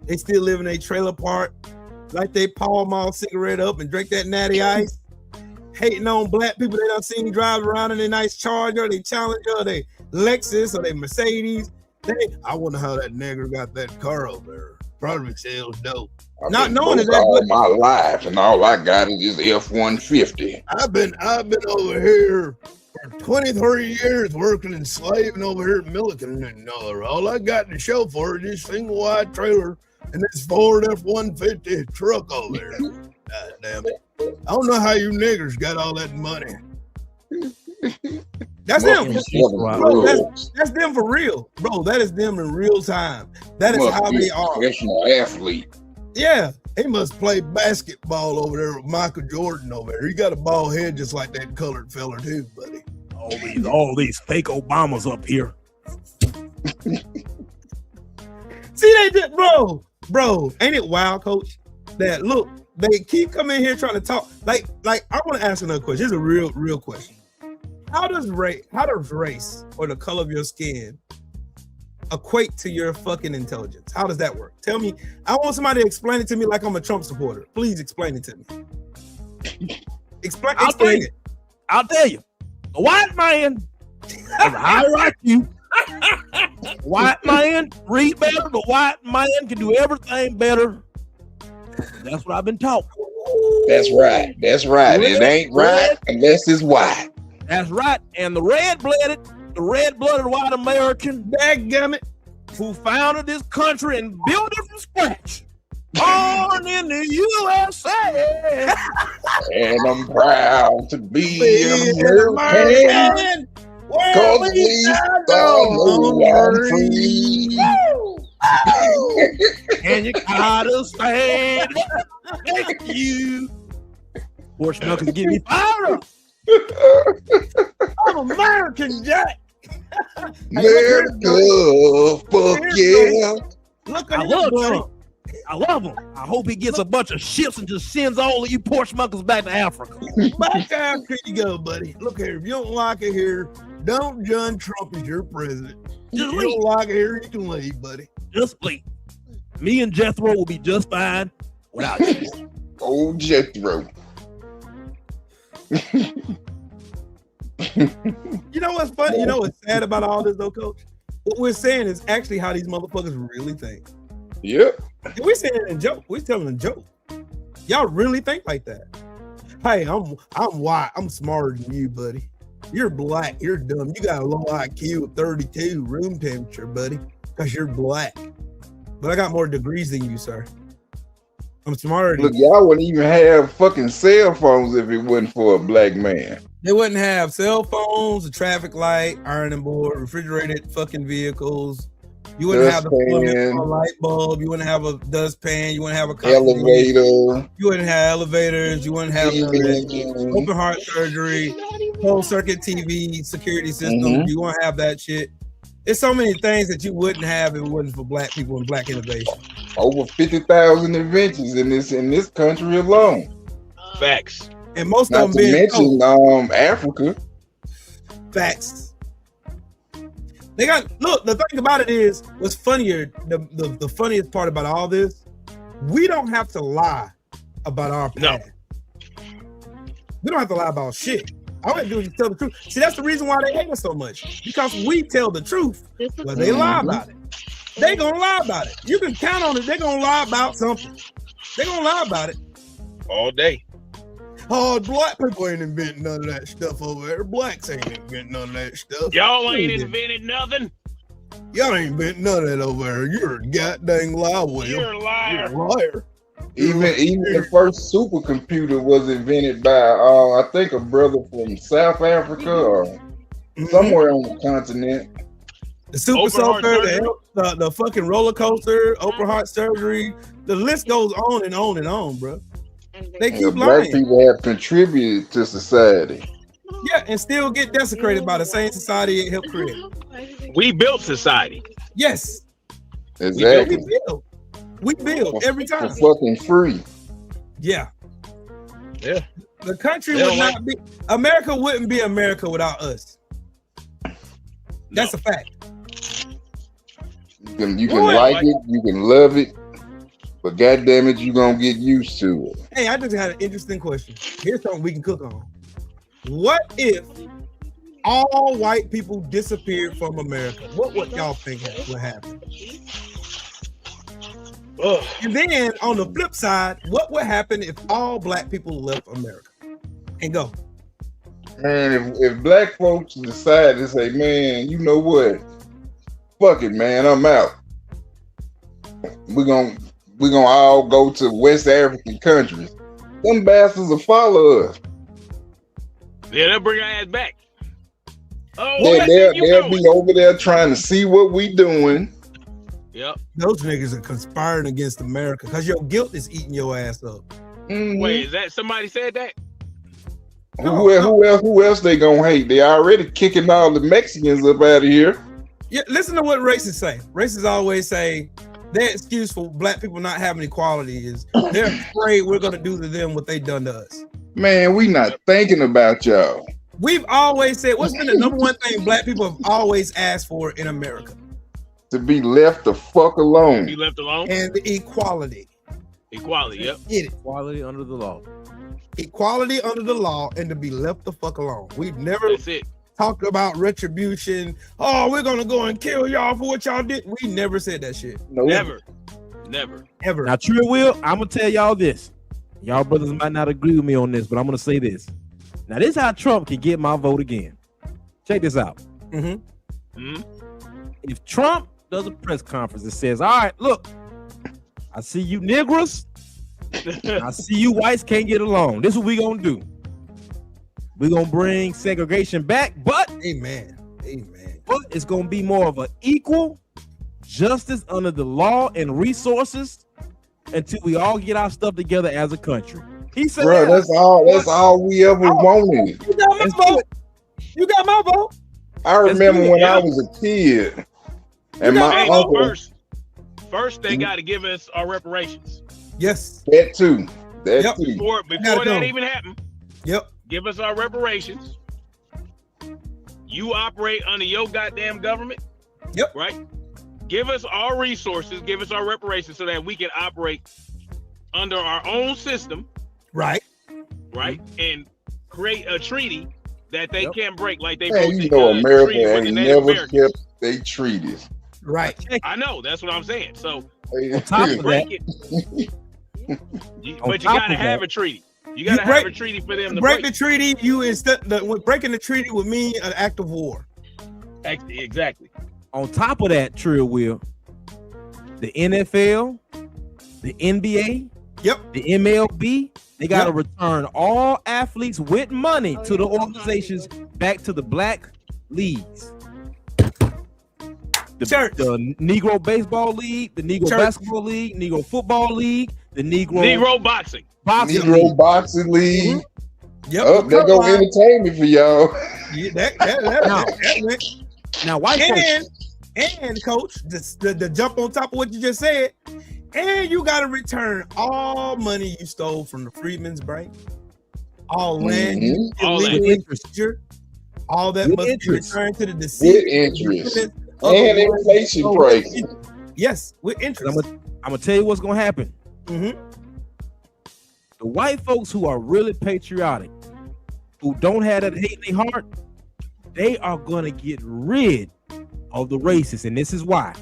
They still live in a trailer park, like they Pall Mall cigarette up and drink that natty ice. Hating on black people they done seen drive around in a nice Charger, they Challenger, they Lexus, or they Mercedes. I wonder how that nigger got that car over there. Probably sells dope. Not knowing that all my life, and all I got is this F-150. I've been over here for 23 years working and slaving over here at Milliken, and all I got to show for it is this single wide trailer and this Ford F-150 truck over there. God damn it! I don't know how you niggers got all that money. That's them, bro. That's them for real, bro. That is them in real time. That is how they are. Professional athlete. Yeah, he must play basketball over there with Michael Jordan over there. He got a bald head just like that colored fella too, buddy. All these fake Obamas up here. See, they did, bro. Ain't it wild, Coach? That look, they keep coming here trying to talk. Like I want to ask another question. Here's a real question. How does race or the color of your skin equate to your fucking intelligence? How does that work? Tell me. I want somebody to explain it to me like I'm a Trump supporter. Please explain it to me. Explain it. I'll tell you. The white man has a hierarchy. White man read better. The white man can do everything better. That's what I've been taught. That's right. It ain't right unless it's white. That's right. And the red-blooded white American, dadgummit, who founded this country and built it from scratch. Born in the USA. And I'm proud to be an American. Cause at least I know I'm free. And you gotta stand next to you. Porsche Knuckles get me fired up. I'm American, Jack. America, fuck yeah. Look, I love Trump. I love him. I hope he gets a bunch of ships and just sends all of you Porsche Knuckles back to Africa. Back to Africa you go, buddy. Look here, if you don't like it here, don't John Trump is your president. Just if you leave. don't like it here, you can leave, buddy. Just leave. Me and Jethro will be just fine without you. Old Jethro. You know what's funny? You know what's sad about all this though, Coach? What we're saying is actually how these motherfuckers really think. Yep. We're saying it in a joke. We're telling a joke. Y'all really think like that? Hey, I'm white. I'm smarter than you, buddy. You're black. You're dumb. You got a low IQ of 32 room temperature, buddy, because you're black. But I got more degrees than you, sir. I'm smarter than Look, you. y'all wouldn't even have fucking cell phones if it wasn't for a black man. They wouldn't have cell phones, a traffic light, ironing board, refrigerated fucking vehicles. You wouldn't have a light bulb. You wouldn't have a dustpan. You wouldn't have a elevator. You wouldn't have elevators. You wouldn't have open heart surgery, whole circuit TV, security system. You won't have that shit. There's so many things that you wouldn't have if it wasn't for black people and black innovation. Over 50,000 inventions in this country alone. Facts. And most Not of them to being mention Africa. facts. They got look. The thing about it is, what's funnier? The funniest part about all this, we don't have to lie about our past. We don't have to lie about shit. All we have to do is tell the truth. See, that's the reason why they hate us so much, because we tell the truth, but they lie about it. They gonna lie about it. You can count on it. They gonna lie about something. They gonna lie about it all day. Oh, black people ain't inventing none of that stuff over there. Blacks ain't inventing none of that stuff. Y'all ain't invented nothing. Y'all ain't inventing none of that over there. You're a goddamn liar, Will. You're a liar. You're a liar. Even the first supercomputer was invented by I think a brother from South Africa or somewhere on the continent. The super soaker, the fucking roller coaster, open heart surgery. The list goes on and on and on, bro. They keep Black lying. people have contributed to society. Yeah, and still get desecrated by the same society it helped create. We built society. Yes. Exactly. We build every time. For fucking free. Yeah. Yeah. The country would not be America wouldn't be America without us. That's a fact. You can like it, you can love it, but goddamn it, you gonna get used to it. Hey, I just had an interesting question. Here's something we can cook on. What if all white people disappeared from America? What would y'all think would happen? And then on the flip side, what would happen if all black people left America and go? Man, if black folks decide to say, man, you know what? Fuck it, man, I'm out. We're gonna all go to West African countries. Them bastards will follow us. Yeah, they'll bring our ass back. Oh, they'll be over there trying to see what we doing. Yep. Those niggas are conspiring against America because your guilt is eating your ass up. Mm-hmm. Wait, is that somebody said that? Who else they gonna hate? They already kicking all the Mexicans up out of here. Yeah, listen to what racists say. Racists always say their excuse for black people not having equality is they're afraid we're gonna do to them what they done to us. Man, we not thinking about y'all. We've always said, what's been the number one thing black people have always asked for in America? To be left the fuck alone. Be left alone. And the equality. Equality, yep. Get it. Equality under the law. Equality under the law and to be left the fuck alone. We've never talked about retribution. Oh, we're gonna go and kill y'all for what y'all did. We never said that shit. Never. Ever. Now, True Will, I'm gonna tell y'all this. Y'all brothers might not agree with me on this, but I'm gonna say this. Now, this is how Trump can get my vote again. Check this out. If Trump does a press conference that says, all right, look, I see you niggers, I see you whites can't get along. This is what we gonna do. We're gonna bring segregation back, but amen. But it's gonna be more of an equal justice under the law and resources until we all get our stuff together as a country. He said, bro, that's all we ever wanted. You got my vote. You got my vote. I remember when I was a kid, and my uncle. First, they got to give us our reparations. Yes, that too. That too. Before that even happened. Yep. Give us our reparations. You operate under your goddamn government. Yep. Right. Give us our resources. Give us our reparations so that we can operate under our own system. Right. Right. And create a treaty that they can't break, like they man, you know, America ain't never kept they treaties. Right. I know. That's what I'm saying. So break it. But you gotta have a treaty. You gotta have a treaty for them to break the treaty. Breaking the treaty would mean an act of war. Exactly. On top of that, True Will, the NFL, the NBA, the MLB, they got to return all athletes with money to the organizations back to the black leagues. The Negro Baseball League, the Negro Basketball League, Negro Football League, the Negro Boxing League. Yep. There go entertainment for y'all. Now, white folks. And coach, the jump on top of what you just said, and you got to return all money you stole from the Freedmen's Bank, all land All that. illegally seizure, all that With must interest. be returned to the With deceased. interest Of and the one- inflation prices. Yes, with I'm interest. gonna tell you what's gonna happen. Mhm. The white folks who are really patriotic, who don't have that hate in their heart, they are gonna get rid of the racists, and this is why.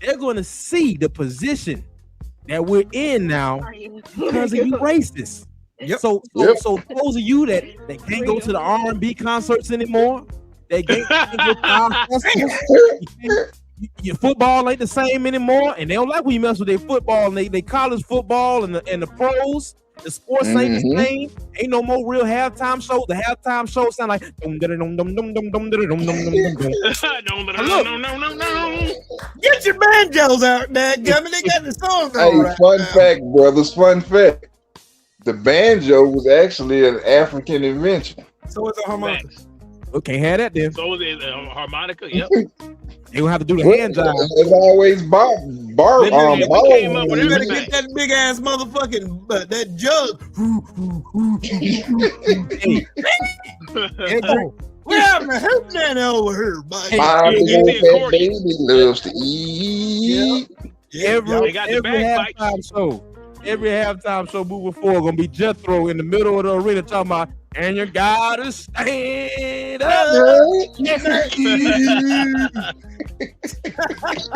They're gonna see the position that we're in now because of you racists. Yep. So those of you that can't go to the R&B concerts anymore, they can't go to our festivals, your football ain't the same anymore, and they don't like when you mess with their football and they college football and the pros. The sports ain't the same. Ain't no more real halftime show. The halftime show sound like Get your banjos out there, Gummy. They got the songs Hey, on right fun now. fact, brothers. Fun fact. The banjo was actually an African invention. So it's a harmonica. Okay, have that then. So is it a harmonica? Yep. They gonna have to do the hand job. It's always bar. We came up with You better everything. get that big ass motherfucking that jug. We're having a hoop nanny over here, buddy. My Hey, little give me a fat corgi. baby loves to eat. Every They got the halftime show, every halftime show moving forward gonna be Jethro in the middle of the arena talking about, and you gotta stand up.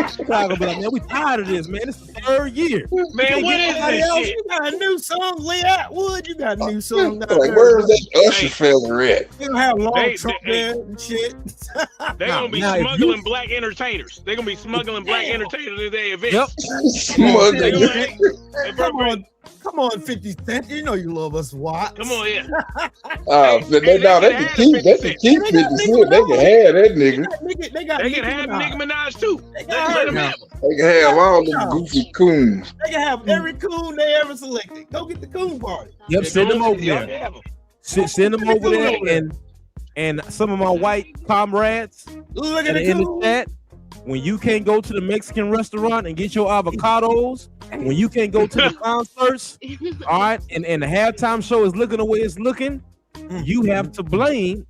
Chicago be like, man, we tired of this, man. It's the third year. Man, what is Somebody this else, shit? you got a new song, Lee Atwood. You got a new song. Like, where's that Usher Hey. fella at? You don't have long They- Trump they- there and shit. They're gonna be Now, if smuggling you- black entertainers. They're gonna be smuggling black entertainers in their events. Yep. Smuggling. They gonna, hey, Come on, 50 Cent. You know you love us, Watt. come on, yeah. They Hey, can keep 50 Cent. They can have that nigga. They got They Nicki can have Minaj. Nicki Minaj too. They Let got them her. have them. They can have all them goofy coons. They can have every coon they ever selected. Go get the coon party. Yep, send them over Yeah, there. have them. Send them over there, and some of my white comrades Look at in the the coon. chat. When you can't go to the Mexican restaurant and get your avocados, when you can't go to the concerts, all right, and the halftime show is looking the way it's looking, you have to blame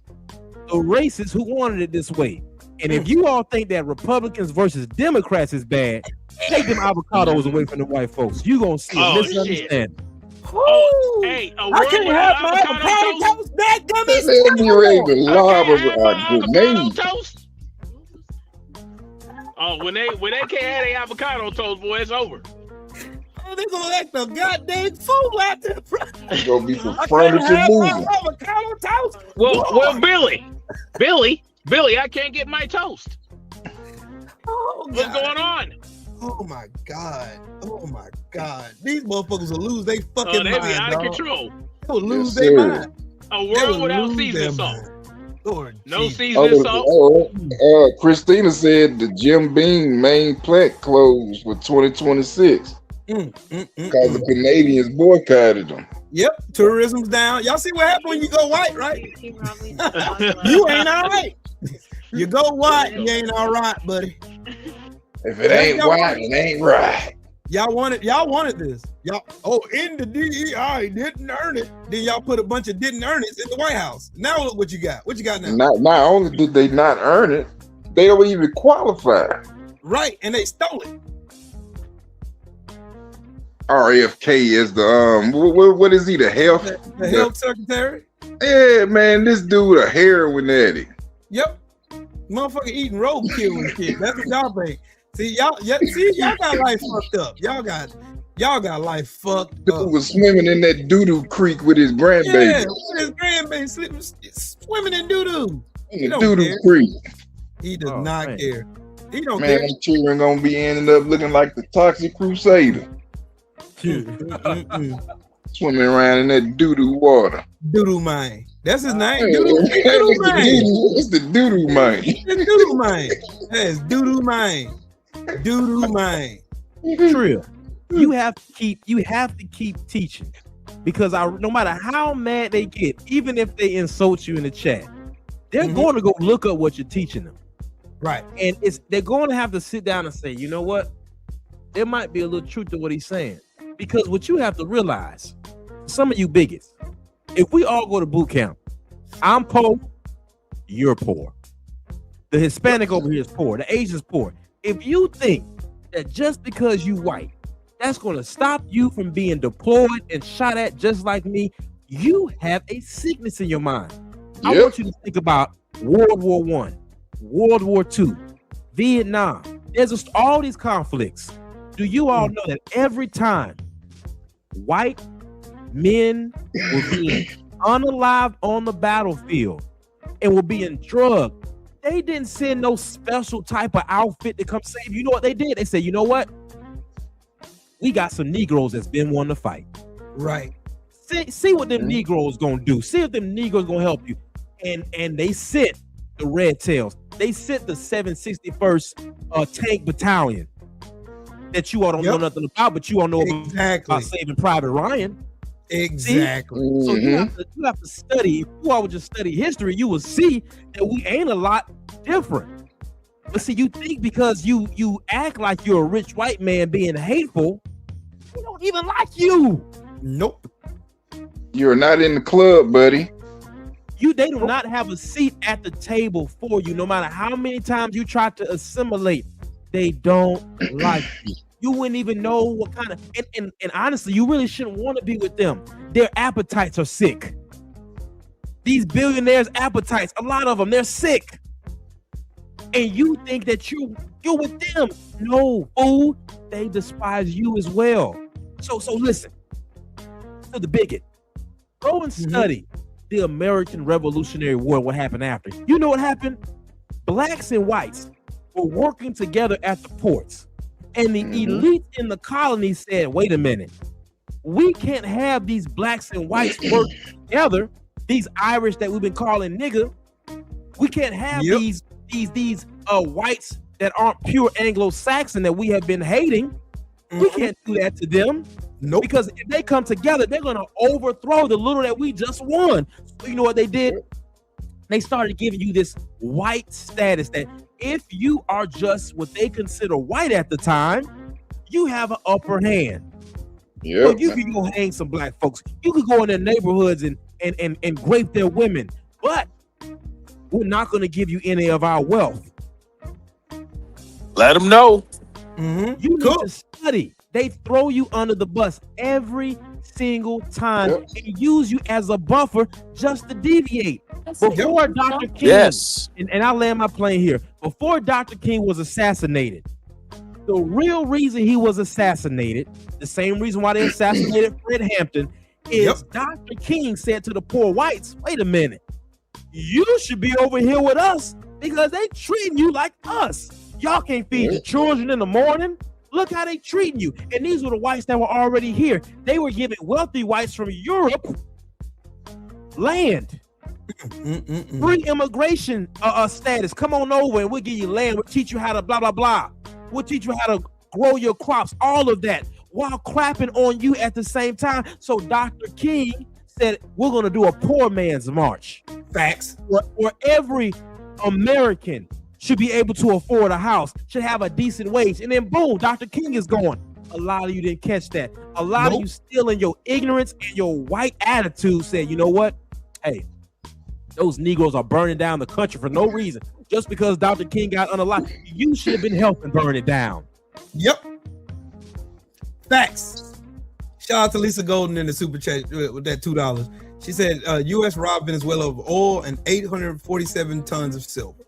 the racists who wanted it this way. And if you all think that Republicans versus Democrats is bad, take them avocados away from the white folks. You gonna see a Oh, misunderstanding. Oh, hey, a I world can't without have my avocado avocado toast. toast back, gummies. They'll be ready to I lob can't have my a avocado grenade. toast. Oh, when they can't have their avocado toast, boy, it's over. Oh, they gonna act a goddamn fool out there. There's gonna be some I can't furniture have my moving. avocado toast. Well, Billy, I can't get my toast. Oh, What's God. going on? Oh my God. Oh my God. These motherfuckers will lose their Oh, fucking they mind. be out of dog. control. They will lose Yes, their sir. mind. A They world will without lose seasoning their salt. mind. Lord No Jesus. seasoning salt. Christina said the Jim Beam main plant closed for 2026 because the Canadians boycotted them. Yep, tourism's down. Y'all see what happened when you go white, right? You ain't all right. You go white, you ain't all right, buddy. If it ain't white, it ain't right. Y'all wanted this. Y'all in the DEI didn't earn it. Then y'all put a bunch of didn't earn it in the White House. Now look what you got. What you got now? Not only did they not earn it, they don't even qualify. Right, and they stole it. RFK is the what is he, the health? The health secretary. Yeah, man, this dude a heroin addict. Yep. Motherfucker eating roadkill and shit. That's what y'all think. See, y'all got life fucked up. Y'all got life fucked up. Dude was swimming in that doo-doo creek with his grandbaby. Yeah, with his grandbaby swimming in doo-doo. He don't Doo-doo care. creek. He does not man. care. He don't Man, care. them children gonna be ending up looking like the Toxic Crusader. Swimming around in that doo-doo water. Doo-doo man. That's his name. Hey, Doo-doo man. It's the doo-doo man. It's doo-doo man. That's doo-doo man. Doo-doo man. Trill, you have to keep teaching, because no matter how mad they get, even if they insult you in the chat, they're going to go look up what you're teaching them. Right. And they're going to have to sit down and say, you know what? There might be a little truth to what he's saying. Because what you have to realize, some of you bigots, If we all go to boot camp, I'm poor, you're poor. The Hispanic over here is poor. The Asian's poor. If you think that just because you white, that's going to stop you from being deployed and shot at just like me, you have a sickness in your mind. I want you to think about World War I, World War II, Vietnam. There's just all these conflicts. Do you all know that every time white men were being unalived on the battlefield and were being drugged, they didn't send no special type of outfit to come save you. You know what they did? They said, you know what? We got some Negroes that's been wanting to fight. Right. See what them Negroes gonna do. See if them Negroes gonna help you. And they sent the Red Tails. They sent the 761st Tank Battalion that you all don't know nothing about, but you all know about Saving Private Ryan. Exactly. See? So you have to study. If you all would just study history, you will see that we ain't a lot different. But see, you think because you act like you're a rich white man being hateful, we don't even like you. Nope. You're not in the club, buddy. They do not have a seat at the table for you, no matter how many times you try to assimilate. They don't like you. You wouldn't even know what kind of and honestly, you really shouldn't want to be with them. Their appetites are sick. These billionaires' appetites, a lot of them, they're sick. And you think that you're with them. No, fool. They despise you as well. So listen to the bigot. Go and study the American Revolutionary War, what happened after. You know what happened? Blacks and whites were working together at the ports. And the elite in the colony said, wait a minute. We can't have these blacks and whites work together. These Irish that we've been calling nigger. We can't have these whites that aren't pure Anglo-Saxon that we have been hating. We can't do that to them. Nope. Because if they come together, they're going to overthrow the little that we just won. So you know what they did? They started giving you this white status that if you are just what they consider white at the time, you have an upper hand. Yeah. So you can go hang some black folks. You could go in their neighborhoods and grape their women. But we're not going to give you any of our wealth. Let them know. You need to study. They throw you under the bus every single time and use you as a buffer just to deviate. Before Dr. King, and I'll land my plane here. Before Dr. King was assassinated, the real reason he was assassinated, the same reason why they assassinated Fred Hampton, is Dr. King said to the poor whites, wait a minute, you should be over here with us because they treating you like us. Y'all can't feed your children in the morning. Look how they treating you. And these were the whites that were already here. They were giving wealthy whites from Europe land. Free immigration status. Come on over and we'll give you land. We'll teach you how to blah, blah, blah. We'll teach you how to grow your crops. All of that while crapping on you at the same time. So Dr. King said, we're going to do a poor man's march. Facts. Where every American should be able to afford a house, should have a decent wage. And then boom, Dr. King is gone. A lot of you didn't catch that. A lot of you still in your ignorance and your white attitude said, you know what? Hey, those Negroes are burning down the country for no reason. Just because Dr. King got unalive, you should have been helping burn it down. Yep. Facts. Shout out to Lisa Golden in the super chat with that $2. She said, U.S. robbed Venezuela of oil and 847 tons of silver.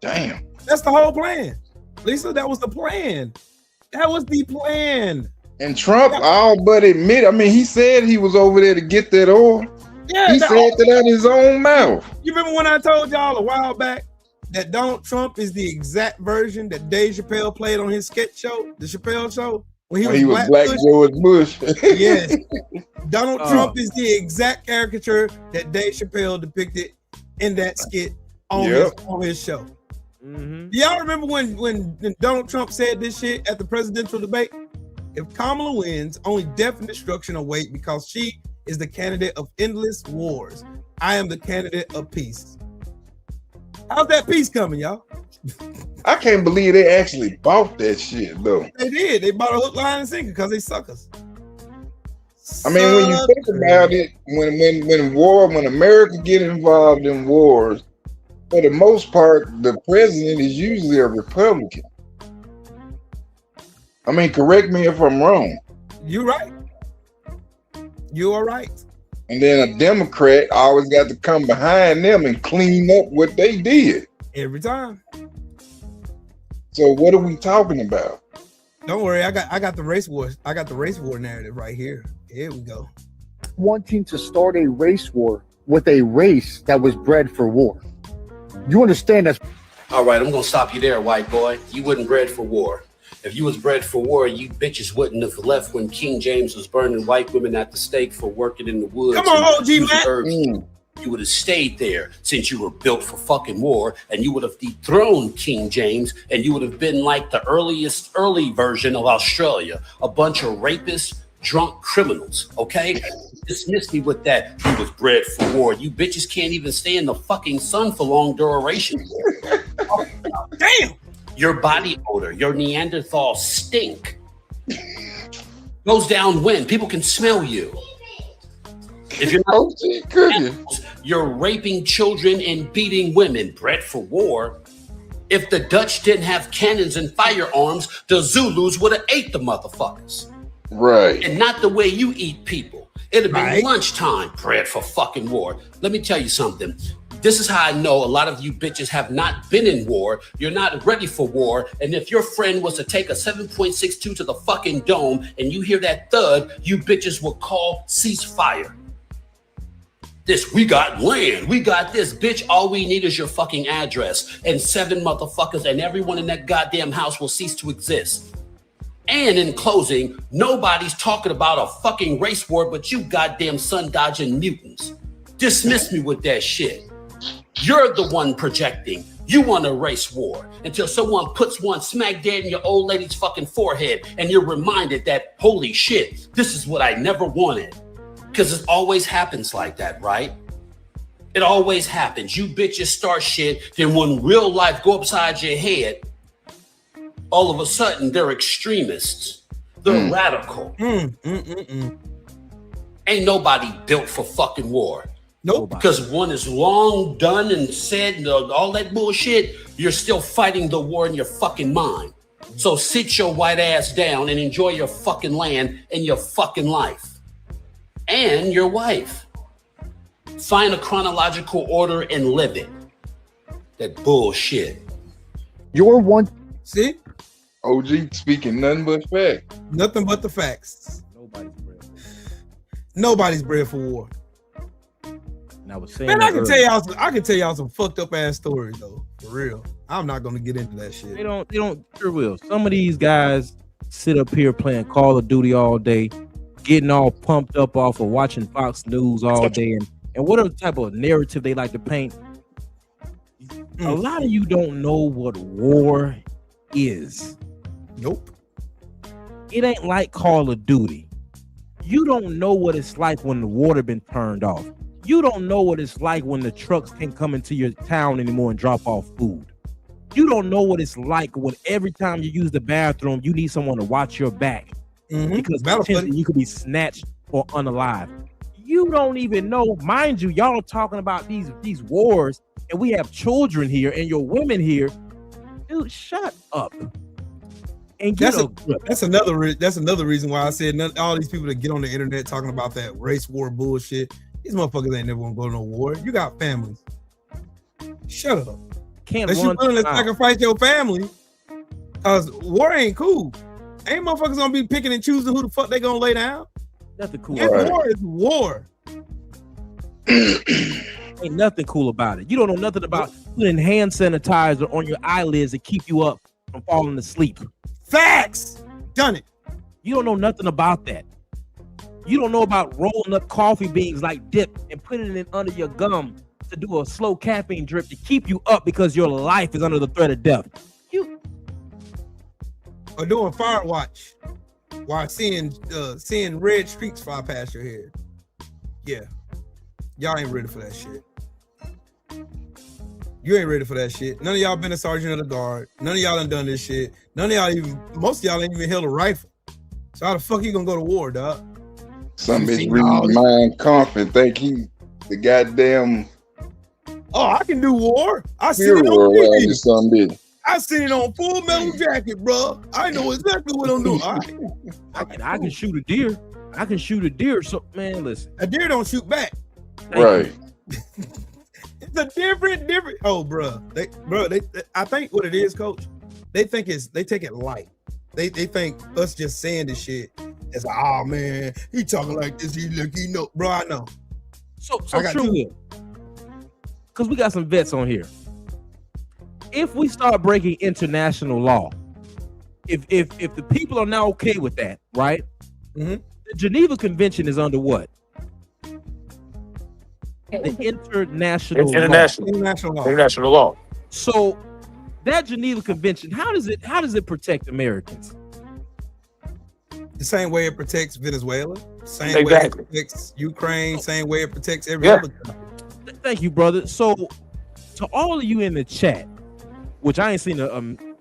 Damn. That's the whole plan. Lisa, that was the plan. That was the plan. And Trump, all but admit, I mean, he said he was over there to get that oil. Yeah, he said that out of his own mouth. You remember when I told y'all a while back that Donald Trump is the exact version that Dave Chappelle played on his sketch show, the Chappelle Show, when he was Black George Bush. Yes. Donald Trump is the exact caricature that Dave Chappelle depicted in that skit on his show. Do y'all remember when Donald Trump said this shit at the presidential debate? If Kamala wins, only death and destruction await because she is the candidate of endless wars. I am the candidate of peace. How's that peace coming, y'all? I can't believe they actually bought that shit, though. They did. They bought a hook, line, and sinker because they suckers. I mean, when you think about it, when America get involved in wars, for the most part, the president is usually a Republican. I mean, correct me if I'm wrong. You're right. You are right. And then a Democrat always got to come behind them and clean up what they did. Every time. So what are we talking about? Don't worry, I got the race war. I got the race war narrative right here. Here we go. Wanting to start a race war with a race that was bred for war. You understand that? All right, I'm gonna stop you there, white boy. You wasn't bred for war. If you was bred for war, you bitches wouldn't have left when King James was burning white women at the stake for working in the woods. Come on, OG man. You would have stayed there since you were built for fucking war, and you would have dethroned King James, and you would have been like the early version of Australia, a bunch of rapists, drunk criminals, okay? Dismiss me with that. You was bred for war. You bitches can't even stay in the fucking sun for long duration. Damn. Your body odor, your Neanderthal stink goes down when people can smell you. If you're not animals, you're raping children and beating women, bred for war. If the Dutch didn't have cannons and firearms, the Zulus would have ate the motherfuckers. Right. And not the way you eat people. It'd have been lunchtime, bred for fucking war. Let me tell you something. This is how I know a lot of you bitches have not been in war. You're not ready for war. And if your friend was to take a 7.62 to the fucking dome and you hear that thud, you bitches will call ceasefire. We got land. We got this. Bitch, all we need is your fucking address. And 7 motherfuckers and everyone in that goddamn house will cease to exist. And in closing, nobody's talking about a fucking race war but you goddamn sun-dodging mutants. Dismiss me with that shit. You're the one projecting. You want a race war until someone puts one smack dead in your old lady's fucking forehead and you're reminded that, holy shit, this is what I never wanted. Because it always happens like that, right? It always happens. You bitches start shit, then when real life go upside your head, all of a sudden they're extremists. They're radical. Ain't nobody built for fucking war. Nope. Because one is long done and said and all that bullshit, you're still fighting the war in your fucking mind. So sit your white ass down and enjoy your fucking land and your fucking life. And your wife. Find a chronological order and live it. That bullshit. You're one. See? OG speaking nothing but facts. Nothing but the facts. Nobody's bred for war. And I was saying, man, I can tell y'all some fucked up ass stories though. For real. I'm not gonna get into that shit. They don't sure will. Some of these guys sit up here playing Call of Duty all day, getting all pumped up off of watching Fox News all day, and whatever type of narrative they like to paint. A lot of you don't know what war is. Nope. It ain't like Call of Duty. You don't know what it's like when the water been turned off. You don't know what it's like when the trucks can't come into your town anymore and drop off food. You don't know what it's like when every time you use the bathroom, you need someone to watch your back because potentially you could be snatched or unalive. You don't even know, mind you, y'all talking about these wars, and we have children here and your women here. Dude, shut up. And that's another reason why I said all these people that get on the internet talking about that race war bullshit. These motherfuckers ain't never gonna go to no war. You got families. Shut up. Unless you willing to sacrifice your family, cause war ain't cool. Ain't motherfuckers gonna be picking and choosing who the fuck they gonna lay down. Nothing cool. Right. War is war. Ain't nothing cool about it. You don't know nothing about putting hand sanitizer on your eyelids to keep you up from falling asleep. Facts. Done it. You don't know nothing about that. You don't know about rolling up coffee beans like dip and putting it under your gum to do a slow caffeine drip to keep you up because your life is under the threat of death. Or doing fire watch while seeing red streaks fly past your head. Yeah. Y'all ain't ready for that shit. You ain't ready for that shit. None of y'all been a sergeant of the guard. None of y'all done this shit. Most of y'all ain't even held a rifle. So how the fuck you gonna go to war, dog? Some bitch read Mein Kampf and think he the goddamn. Oh, I can do war. I seen hero it on around TV. you, some bitch. I seen it on Full Metal Jacket, bro. I know exactly what I'm doing. All right. I can shoot a deer. I can shoot a deer. So man, listen. A deer don't shoot back. Right. It's a different. Oh, bro. I think what it is, Coach. They take it light. They think us just saying this shit is, oh man, he talking like this. He know, bro. I know. So true. Because we got some vets on here. If we start breaking international law, if the people are now okay with that, right? Mm-hmm. The Geneva Convention is under what? The international law. So that Geneva Convention, how does it protect Americans? The same way it protects Venezuela, same way it protects Ukraine, same way it protects every other country. Thank you, brother. So to all of you in the chat, which I ain't seen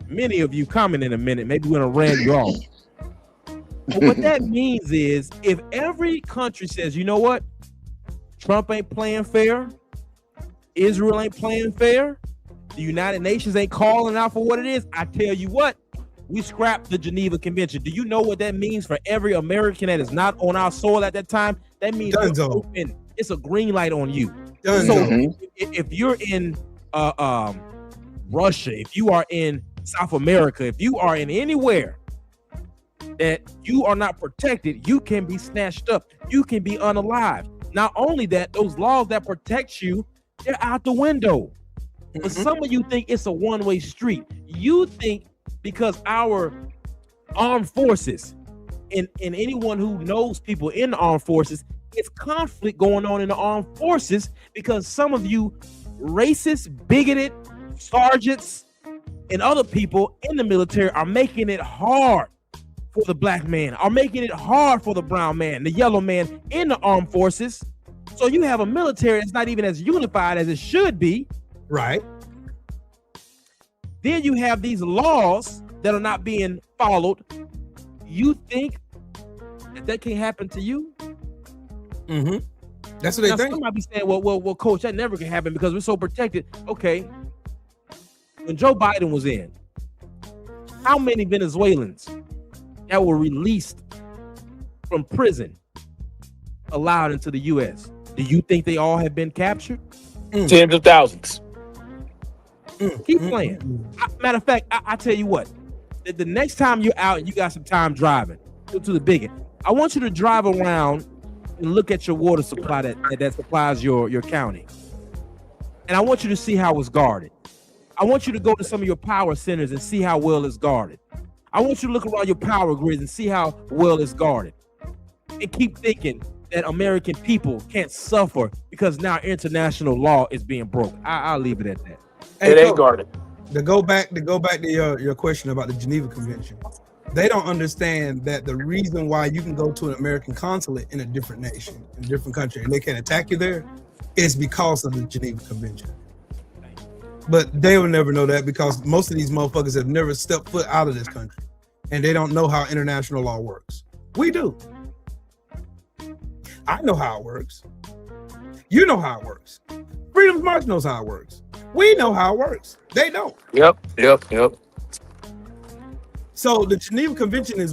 many of you comment in a minute, maybe we're gonna ran you off. But what that means is if every country says, you know what, Trump ain't playing fair, Israel ain't playing fair, the United Nations ain't calling out for what it is, I tell you what, we scrap the Geneva Convention. Do you know what that means for every American that is not on our soil at that time? That means it's a green light on you. So if you're in Russia, if you are in South America, if you are in anywhere that you are not protected, you can be snatched up. You can be unalived. Not only that, those laws that protect you, they're out the window. But some of you think it's a one-way street. You think because our armed forces and anyone who knows people in the armed forces, it's conflict going on in the armed forces because some of you racist, bigoted sergeants and other people in the military are making it hard for the black man, are making it hard for the brown man, the yellow man in the armed forces. So you have a military that's not even as unified as it should be. Right. Then you have these laws that are not being followed. You think that can't happen to you? Mm-hmm. That's what they think. Somebody be saying, well, coach, that never can happen because we're so protected. Okay. When Joe Biden was in, how many Venezuelans that were released from prison allowed into the U.S.? Do you think they all have been captured? Tens of thousands. Keep playing. Matter of fact, I tell you what, the next time you're out and you got some time driving, go to the bigot. I want you to drive around and look at your water supply that supplies your county. And I want you to see how it's guarded. I want you to go to some of your power centers and see how well it's guarded. I want you to look around your power grids and see how well it's guarded. And keep thinking that American people can't suffer because now international law is being broken. I'll leave it at that. It ain't guarded. To go back to your question about the Geneva Convention, they don't understand that the reason why you can go to an American consulate in a different nation, in a different country, and they can attack you there is because of the Geneva Convention. But they will never know that because most of these motherfuckers have never stepped foot out of this country and they don't know how international law works. We do. I know how it works. You know how it works. Freedom's March knows how it works. We know how it works. They don't. Yep. So the Geneva Convention it's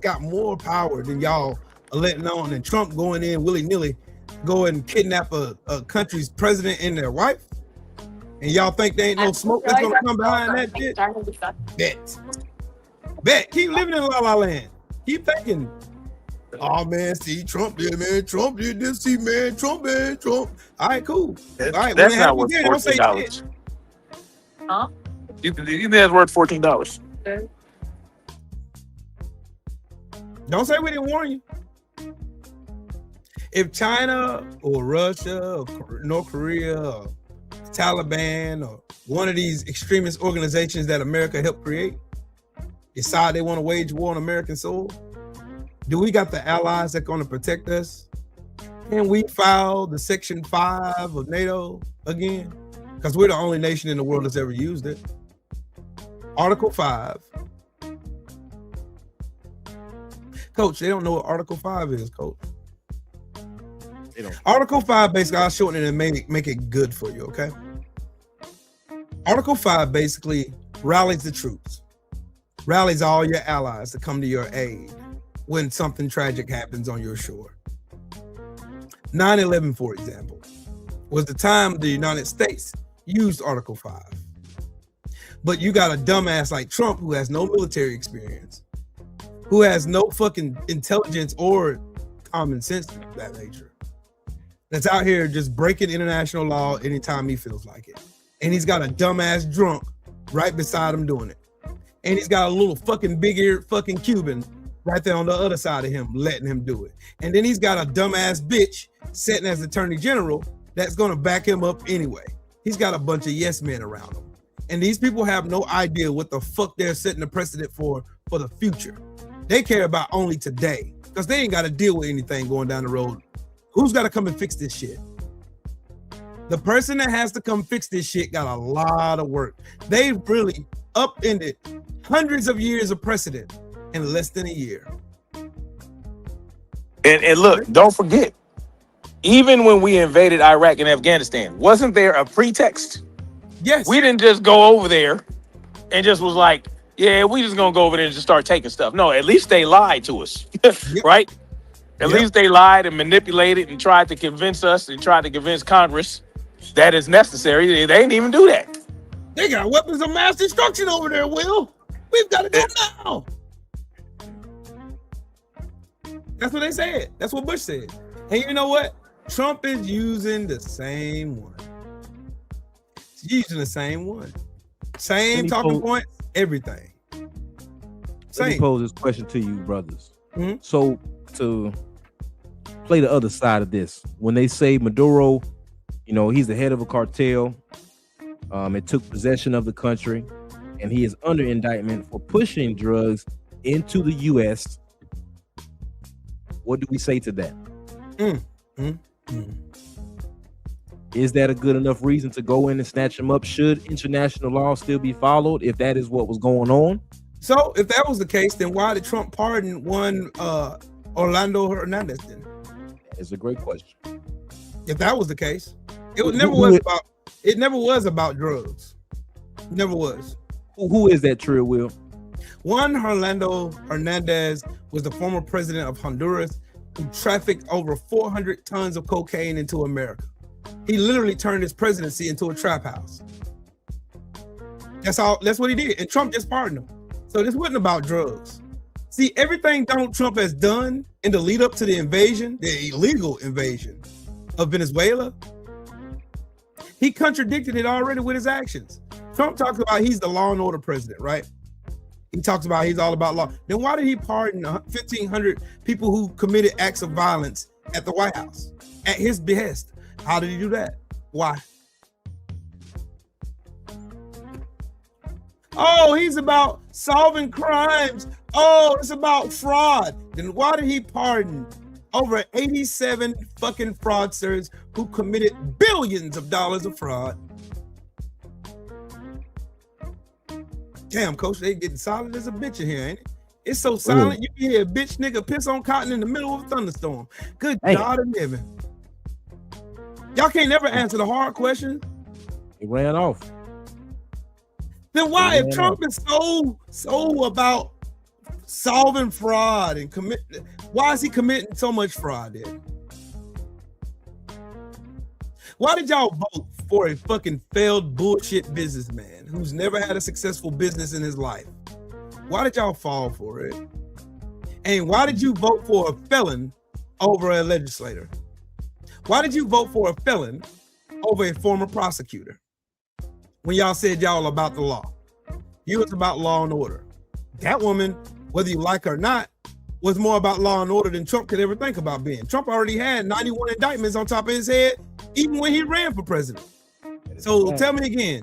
got more power than y'all are letting on, and Trump going in willy-nilly, go and kidnap a country's president and their wife. And y'all think there ain't no smoke that's gonna come behind that shit? Bet. Keep living in La La Land. Keep thinking, oh man, see Trump did, man. Trump did this, see man, Trump. All right, cool. All right, that's not worth $14. Huh? You think that's worth $14? Don't say we didn't warn you. If China or Russia or North Korea or Taliban or one of these extremist organizations that America helped create decide they want to wage war on American soil, do we got the allies that are going to protect us? Can we file the Section 5 of NATO again? Because we're the only nation in the world that's ever used it. Article 5. Coach, they don't know what Article 5 is, Coach. Article 5, basically, I'll shorten it and make it good for you, okay? Article 5 basically rallies the troops, rallies all your allies to come to your aid when something tragic happens on your shore. 9/11, for example, was the time the United States used Article 5. But you got a dumbass like Trump who has no military experience, who has no fucking intelligence or common sense of that nature, that's out here just breaking international law anytime he feels like it. And he's got a dumbass drunk right beside him doing it. And he's got a little fucking big-eared fucking Cuban right there on the other side of him letting him do it. And then he's got a dumbass bitch sitting as attorney general that's gonna back him up anyway. He's got a bunch of yes men around him. And these people have no idea what the fuck they're setting a precedent for the future. They care about only today because they ain't got to deal with anything going down the road. Who's got to come and fix this shit? The person that has to come fix this shit got a lot of work. They've really upended hundreds of years of precedent in less than a year. And look, don't forget, even when we invaded Iraq and Afghanistan, wasn't there a pretext? Yes. We didn't just go over there and just was like, yeah, we just gonna go over there and just start taking stuff. No, at least they lied to us, right? At least they lied and manipulated and tried to convince us and tried to convince Congress that is necessary. They didn't even do that. They got weapons of mass destruction over there, Will. We've got to go now. That's what they said. That's what Bush said. And you know what? Trump is using the same one. He's using the same one. Same talking points, everything. Let me pose this question to you, brothers. So to play the other side of this, when they say Maduro, you know, he's the head of a cartel, it took possession of the country, and he is under indictment for pushing drugs into the U.S. What do we say to that? Is that a good enough reason to go in and snatch him up? Should international law still be followed if that is what was going on? So if that was the case, then why did Trump pardon one Orlando Hernandez then? It's a great question. If that was the case, it never was about drugs. It never was. Who is that, Trill Will? One Orlando Hernandez was the former president of Honduras who trafficked over 400 tons of cocaine into America. He literally turned his presidency into a trap house. That's what he did. And Trump just pardoned him. So this wasn't about drugs. See, everything Donald Trump has done in the lead up to the invasion, the illegal invasion of Venezuela, he contradicted it already with his actions. Trump talks about he's the law and order president, right? He talks about he's all about law. Then why did he pardon 1,500 people who committed acts of violence at the White House at his behest? How did he do that? Why? Oh, he's about solving crimes. Oh, it's about fraud. Then why did he pardon over 87 fucking fraudsters who committed billions of dollars of fraud? Damn, coach, they getting silent as a bitch in here, ain't it? It's so silent, you can hear a bitch nigga piss on cotton in the middle of a thunderstorm. Good God in heaven. Y'all can't never answer the hard question. He ran off. Then why, if Trump is so about solving fraud and why is he committing so much fraud then? Why did y'all vote for a fucking failed bullshit businessman who's never had a successful business in his life? Why did y'all fall for it? And why did you vote for a felon over a legislator? Why did you vote for a felon over a former prosecutor? When y'all said y'all about the law, you was about law and order. That woman, whether you like her or not, was more about law and order than Trump could ever think about being. Trump already had 91 indictments on top of his head, even when he ran for president. So tell me again.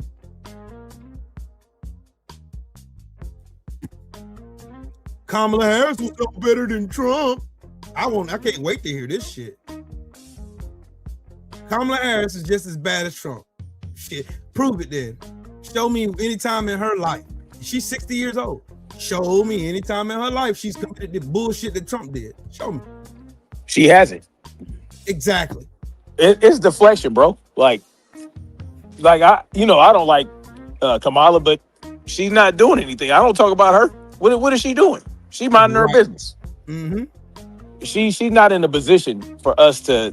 Kamala Harris was no better than Trump. I can't wait to hear this shit. Kamala Harris is just as bad as Trump. Shit, prove it then. Show me any time in her life. She's 60 years old. Show me any time in her life she's committed the bullshit that Trump did. Show me. She hasn't. Exactly. It's deflection, bro. Like I don't like Kamala, but she's not doing anything. I don't talk about her. What is she doing? She minding her business. Mm-hmm. She's not in a position for us to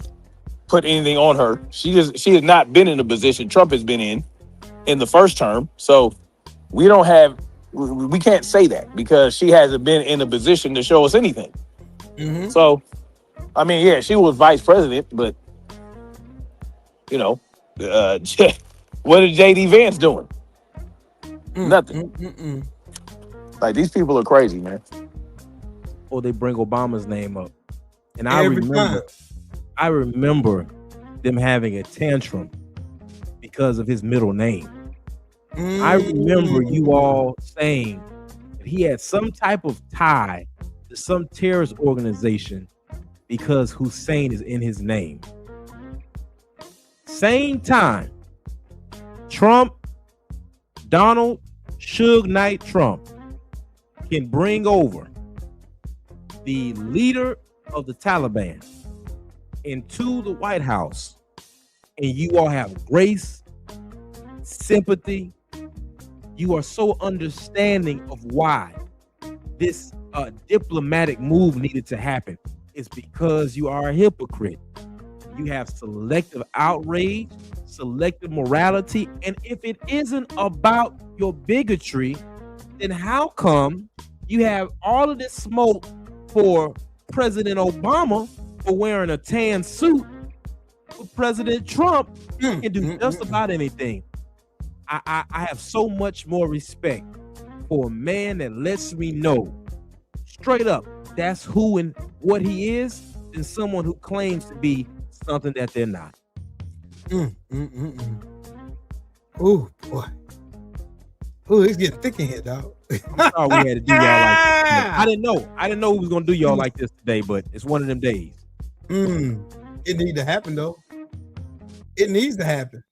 put anything on her. She has not been in a position Trump has been in the first term. So we can't say that because she hasn't been in a position to show us anything. Mm-hmm. So, I mean, yeah, she was vice president, but what is JD Vance doing? Nothing. Like, these people are crazy, man. Or they bring Obama's name up. And I remember them having a tantrum because of his middle name. I remember you all saying that he had some type of tie to some terrorist organization because Hussein is in his name. Same time, Trump, Donald Suge Knight Trump can bring over the leader of the Taliban into the White House, and you all have grace, sympathy. You are so understanding of why this diplomatic move needed to happen. It's because you are a hypocrite. You have selective outrage, selective morality, and if it isn't about your bigotry, then how come you have all of this smoke for President Obama for wearing a tan suit, but President Trump can do just about anything? I have so much more respect for a man that lets me know straight up that's who and what he is than someone who claims to be something that they're not. Oh boy. Oh, it's getting thick in here, dog. I'm sorry we had to do y'all like this. I didn't know we was gonna do y'all like this today, but it's one of them days. It needs to happen though. It needs to happen.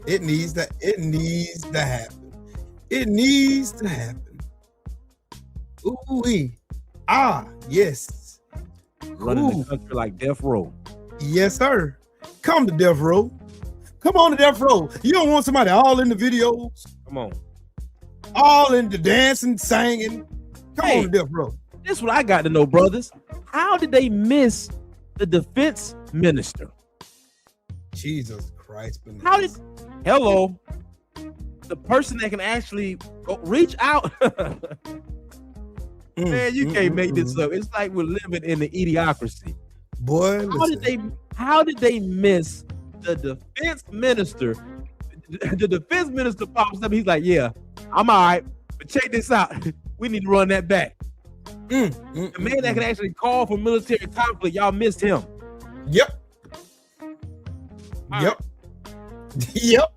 It needs to happen. It needs to happen. Ooh-wee. Yes. Running the country like death row. Yes, sir. Come to death row. Come on to death row. You don't want somebody all in the videos. Come on. All in the dancing, singing. Come on to death row. This is what I got to know, brothers. How did they miss the defense minister? Jesus Christ. Hello. The person that can actually reach out. Man, you can't make this up. It's like we're living in the idiocracy. Boy, how did they miss the defense minister? The defense minister pops up. He's like, yeah, I'm all right, but check this out. We need to run that back. The man that can actually call for military conflict, y'all missed him. Yep. Yep.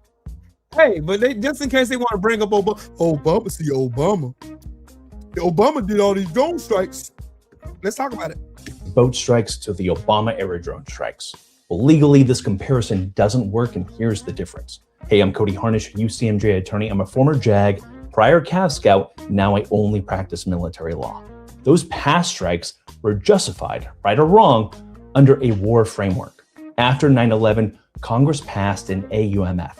Hey, but they just in case they want to bring up Obama. Obama did all these drone strikes. Let's talk about it. Boat strikes to the Obama era drone strikes. Well, legally, this comparison doesn't work, and here's the difference. Hey, I'm Cody Harnish, UCMJ attorney. I'm a former JAG, prior Cav Scout. Now I only practice military law. Those past strikes were justified, right or wrong, under a war framework. After 9/11, Congress passed an AUMF.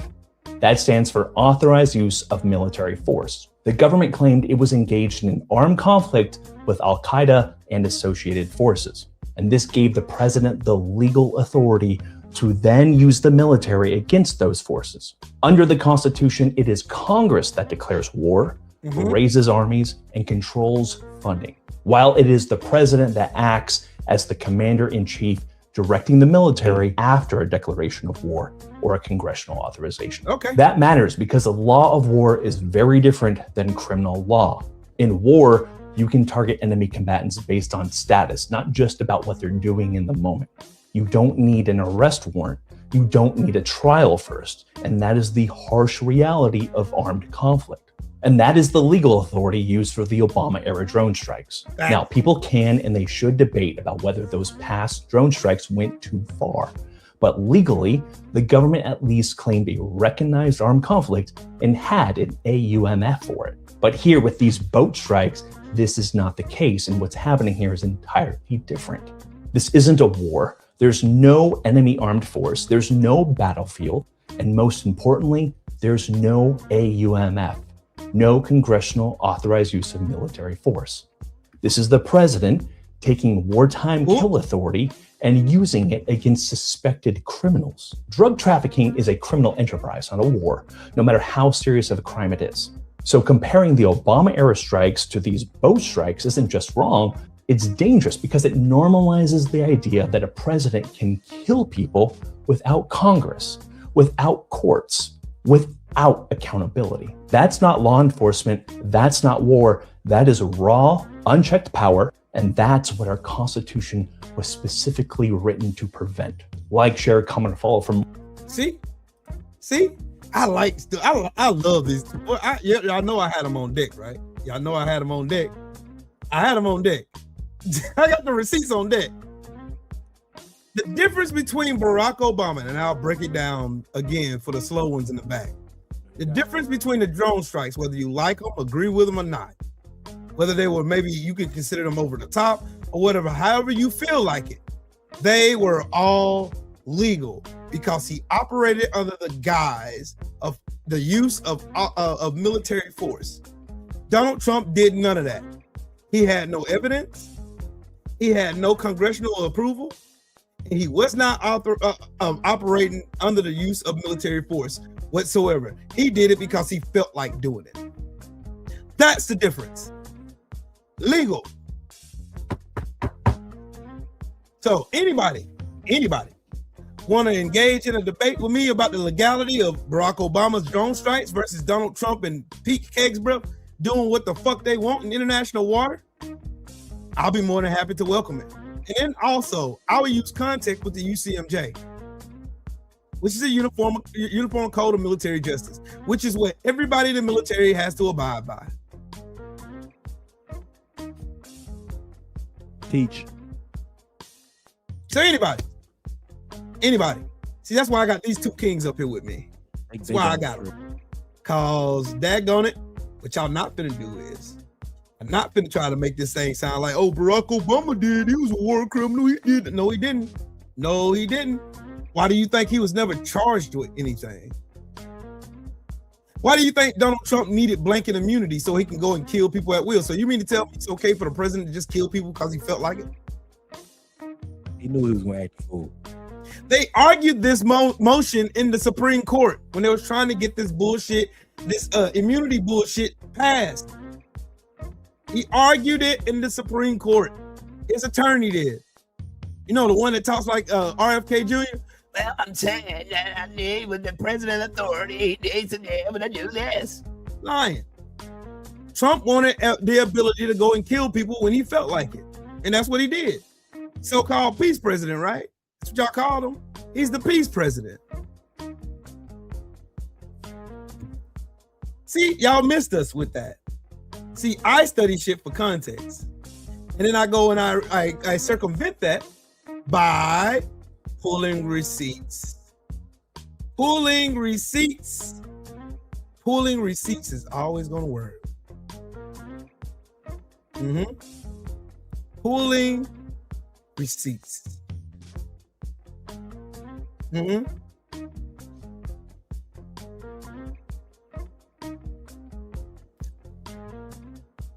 That stands for Authorized Use of Military Force. The government claimed it was engaged in an armed conflict with Al-Qaeda and associated forces. And this gave the president the legal authority to then use the military against those forces. Under the Constitution, it is Congress that declares war, raises armies, and controls funding, while it is the president that acts as the commander-in-chief, directing the military after a declaration of war or a congressional authorization. Okay. That matters because the law of war is very different than criminal law. In war, you can target enemy combatants based on status, not just about what they're doing in the moment. You don't need an arrest warrant. You don't need a trial first. And that is the harsh reality of armed conflict. And that is the legal authority used for the Obama-era drone strikes. Now, people can and they should debate about whether those past drone strikes went too far. But legally, the government at least claimed a recognized armed conflict and had an AUMF for it. But here with these boat strikes, this is not the case, and what's happening here is entirely different. This isn't a war. There's no enemy armed force, there's no battlefield, and most importantly, there's no AUMF, no congressional authorized use of military force. This is the president taking wartime kill authority and using it against suspected criminals. Drug trafficking is a criminal enterprise, not a war, no matter how serious of a crime it is. So comparing the Obama-era strikes to these boat strikes isn't just wrong, it's dangerous because it normalizes the idea that a president can kill people without Congress, without courts, without accountability. That's not law enforcement, that's not war, that is raw, unchecked power, and that's what our Constitution was specifically written to prevent. Like, share, comment, and follow from. See? I love these. Well, y'all know I had them on deck, right? Y'all know I had them on deck. I had them on deck. I got the receipts on deck. The difference between Barack Obama, and I'll break it down again for the slow ones in the back. The difference between the drone strikes, whether you like them, agree with them or not, whether they were maybe you could consider them over the top or whatever, however you feel like it, they were all legal because he operated under the guise of the use of military force. Donald Trump did none of that. He had no evidence. He had no congressional approval. And he was not operating under the use of military force whatsoever. He did it because he felt like doing it. That's the difference. Legal. So anybody want to engage in a debate with me about the legality of Barack Obama's drone strikes versus Donald Trump and Pete Kegsbro doing what the fuck they want in international water? I'll be more than happy to welcome it. And then also, I will use context with the UCMJ, which is a uniform code of military justice, which is what everybody in the military has to abide by. Teach. So anybody. See, that's why I got these two kings up here with me. That's why I got them. Cause daggone it, what y'all not finna do is, I'm not finna try to make this thing sound like, oh, Barack Obama did. He was a war criminal. He did. No, he didn't. No, he didn't. Why do you think he was never charged with anything? Why do you think Donald Trump needed blanket immunity so he can go and kill people at will? So you mean to tell me it's okay for the president to just kill people because he felt like it? He knew he was going to act a fool. They argued this motion in the Supreme Court when they was trying to get this bullshit, this immunity bullshit passed. He argued it in the Supreme Court. His attorney did. You know, the one that talks like RFK Jr.? Well, I'm saying that I need with the president authority, he needs to be able to do this. Lying. Trump wanted the ability to go and kill people when he felt like it. And that's what he did. So-called peace president, right? That's what y'all called him. He's the peace president. See, y'all missed us with that. See, I study shit for context. And then I go and I circumvent that by pulling receipts. Pulling receipts. Pulling receipts is always going to work. Pulling receipts.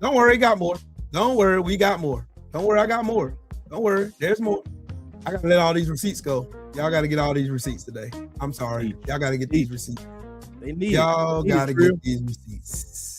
Don't worry, got more. Don't worry, we got more. Don't worry, I got more. Don't worry, there's more. I gotta let all these receipts go. Y'all gotta get all these receipts today. I'm sorry. Y'all gotta get these receipts. Y'all gotta get these receipts.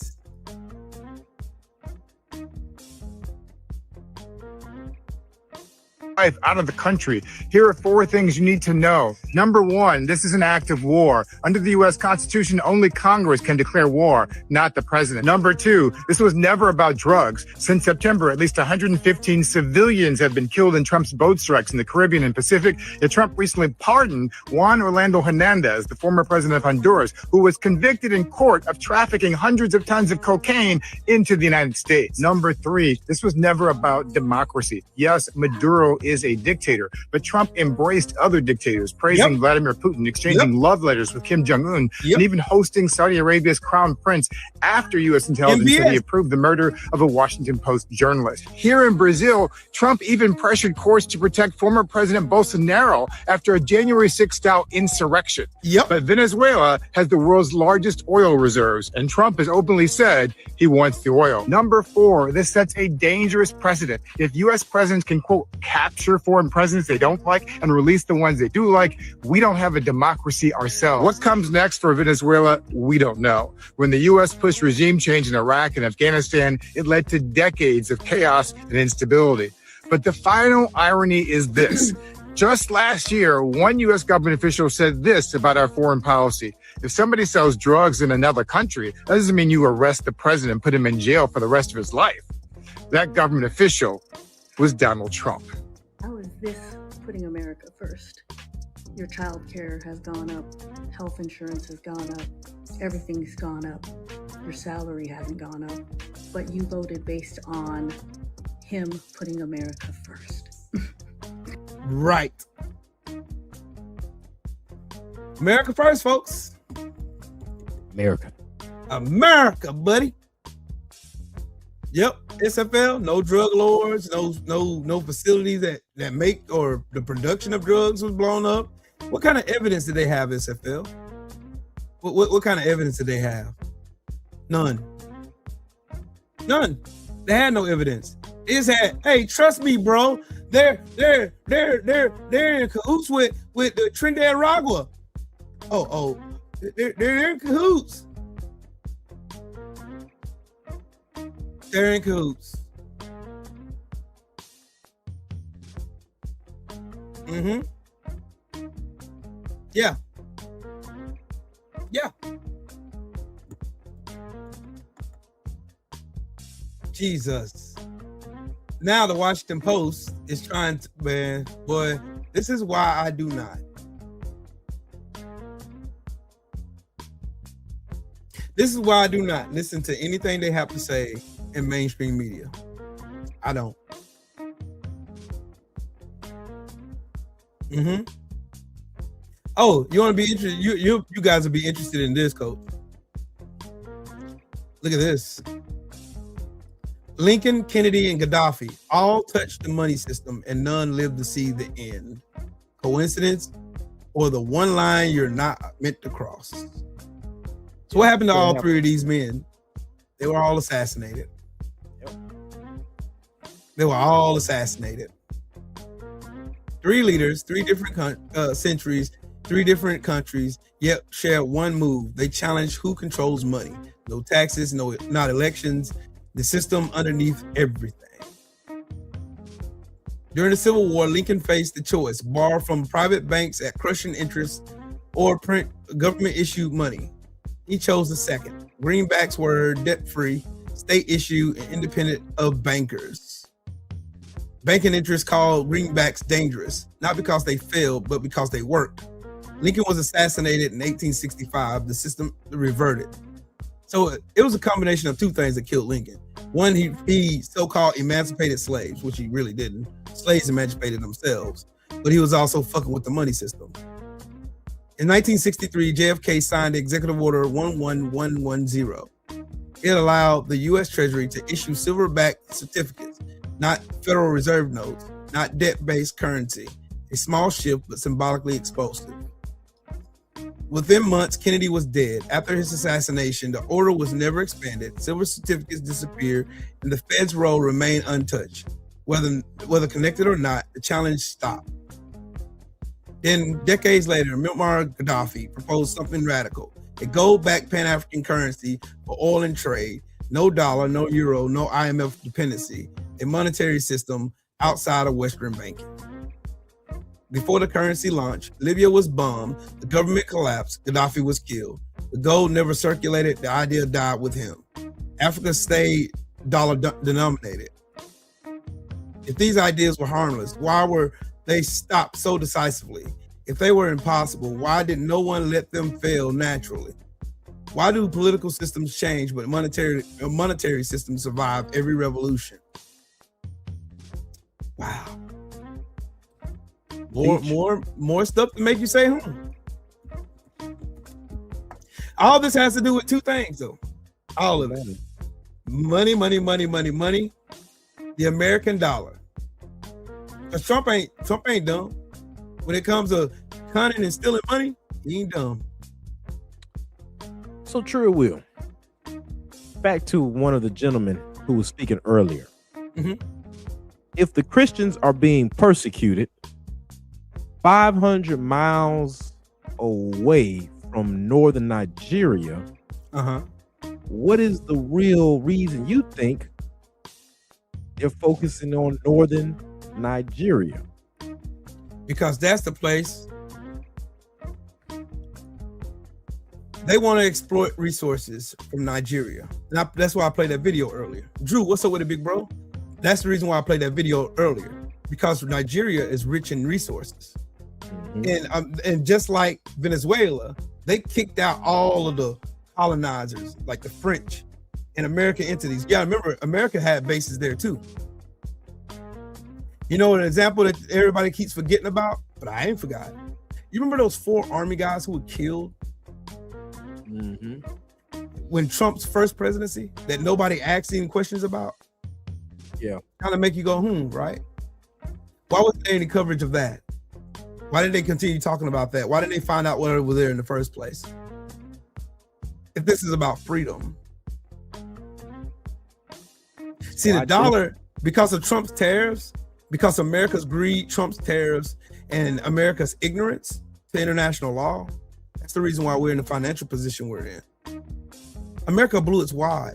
Out of the country. Here are 4 things you need to know. Number 1, this is an act of war. Under the U.S. Constitution, only Congress can declare war, not the president. Number 2, this was never about drugs. Since September, at least 115 civilians have been killed in Trump's boat strikes in the Caribbean and Pacific. Yet Trump recently pardoned Juan Orlando Hernandez, the former president of Honduras, who was convicted in court of trafficking hundreds of tons of cocaine into the United States. Number 3, this was never about democracy. Yes, Maduro is a dictator. But Trump embraced other dictators, praising Vladimir Putin, exchanging love letters with Kim Jong-un, and even hosting Saudi Arabia's crown prince after U.S. intelligence said he approved the murder of a Washington Post journalist. Here in Brazil, Trump even pressured courts to protect former President Bolsonaro after a January 6th-style insurrection. But Venezuela has the world's largest oil reserves, and Trump has openly said he wants the oil. Number 4, this sets a dangerous precedent. If U.S. presidents can, quote, capture foreign presidents they don't like and release the ones they do like, we don't have a democracy ourselves. What comes next for Venezuela, we don't know. When the U.S. pushed regime change in Iraq and Afghanistan, it led to decades of chaos and instability. But the final irony is this. Just last year, one U.S. government official said this about our foreign policy. If somebody sells drugs in another country, that doesn't mean you arrest the president and put him in jail for the rest of his life. That government official was Donald Trump. How is this putting America first? Your child care has gone up, health insurance has gone up, everything's gone up. Your salary hasn't gone up, but you voted based on him putting America first. Right. America first, folks. America, buddy. Yep. SFL, no drug lords, no facilities that make or the production of drugs was blown up. What kind of evidence did they have, SFL? What kind of evidence did they have? None. They had no evidence. It's had, hey, trust me, bro. They're in cahoots with the Trinidad Ragua. They're in cahoots. They're in cahoots. Yeah. Jesus. Now the Washington Post is trying to, man, boy, this is why I do not. This is why I do not listen to anything they have to say in mainstream media. I don't. Oh, you want to be interested? You guys will be interested in this, Coach. Look at this. Lincoln, Kennedy, and Gaddafi all touched the money system, and none lived to see the end. Coincidence, or the one line you're not meant to cross? So what happened to all three of these men? They were all assassinated. They were all assassinated. Three leaders, three different centuries, three different countries, yet share one move. They challenge who controls money. No taxes, not elections, the system underneath everything. During the Civil War, Lincoln faced the choice: borrow from private banks at crushing interest or print government-issued money. He chose the second. Greenbacks were debt-free, state-issued, and independent of bankers. Banking interests called greenbacks dangerous, not because they failed, but because they worked. Lincoln was assassinated in 1865. The system reverted. So it was a combination of two things that killed Lincoln. One, he so-called emancipated slaves, which he really didn't. Slaves emancipated themselves, but he was also fucking with the money system. In 1963, JFK signed Executive Order 11110. It allowed the U.S. Treasury to issue silver-backed certificates, not Federal Reserve notes, not debt-based currency. A small shift, but symbolically explosive. Within months, Kennedy was dead. After his assassination, the order was never expanded. Silver certificates disappeared, and the Fed's role remained untouched. Whether connected or not, the challenge stopped. Then, decades later, Muammar Gaddafi proposed something radical: a gold-backed Pan-African currency for oil and trade. No dollar, no euro, no IMF dependency. A monetary system outside of Western banking. Before the currency launched, Libya was bombed, the government collapsed, Gaddafi was killed. The gold never circulated, the idea died with him. Africa stayed dollar denominated. If these ideas were harmless, why were they stopped so decisively? If they were impossible, why did no one let them fail naturally? Why do political systems change, but monetary systems survive every revolution? Wow. More stuff to make you say, All this has to do with two things, though. All of it. Money. The American dollar. Because Trump ain't dumb. When it comes to conning and stealing money, he ain't dumb. So true, Will. Back to one of the gentlemen who was speaking earlier. If the Christians are being persecuted 500 miles away from northern Nigeria, what is the real reason you think they're focusing on northern Nigeria? Because that's the place they want to exploit resources from Nigeria. And that's why I played that video earlier. Drew, what's up with it, big bro? That's the reason why I played that video earlier. Because Nigeria is rich in resources. And just like Venezuela, they kicked out all of the colonizers, like the French and American entities. Yeah, remember, America had bases there too. You know, an example that everybody keeps forgetting about, but I ain't forgotten. You remember those 4 Army guys who were killed when Trump's first presidency that nobody asked any questions about? Yeah. Kind of make you go, right? Why wasn't there any coverage of that? Why did they continue talking about that? Why didn't they find out what was there in the first place? If this is about freedom. See, the dollar, because of Trump's tariffs, because America's greed, Trump's tariffs, and America's ignorance to international law, that's the reason why we're in the financial position we're in. America blew its wad.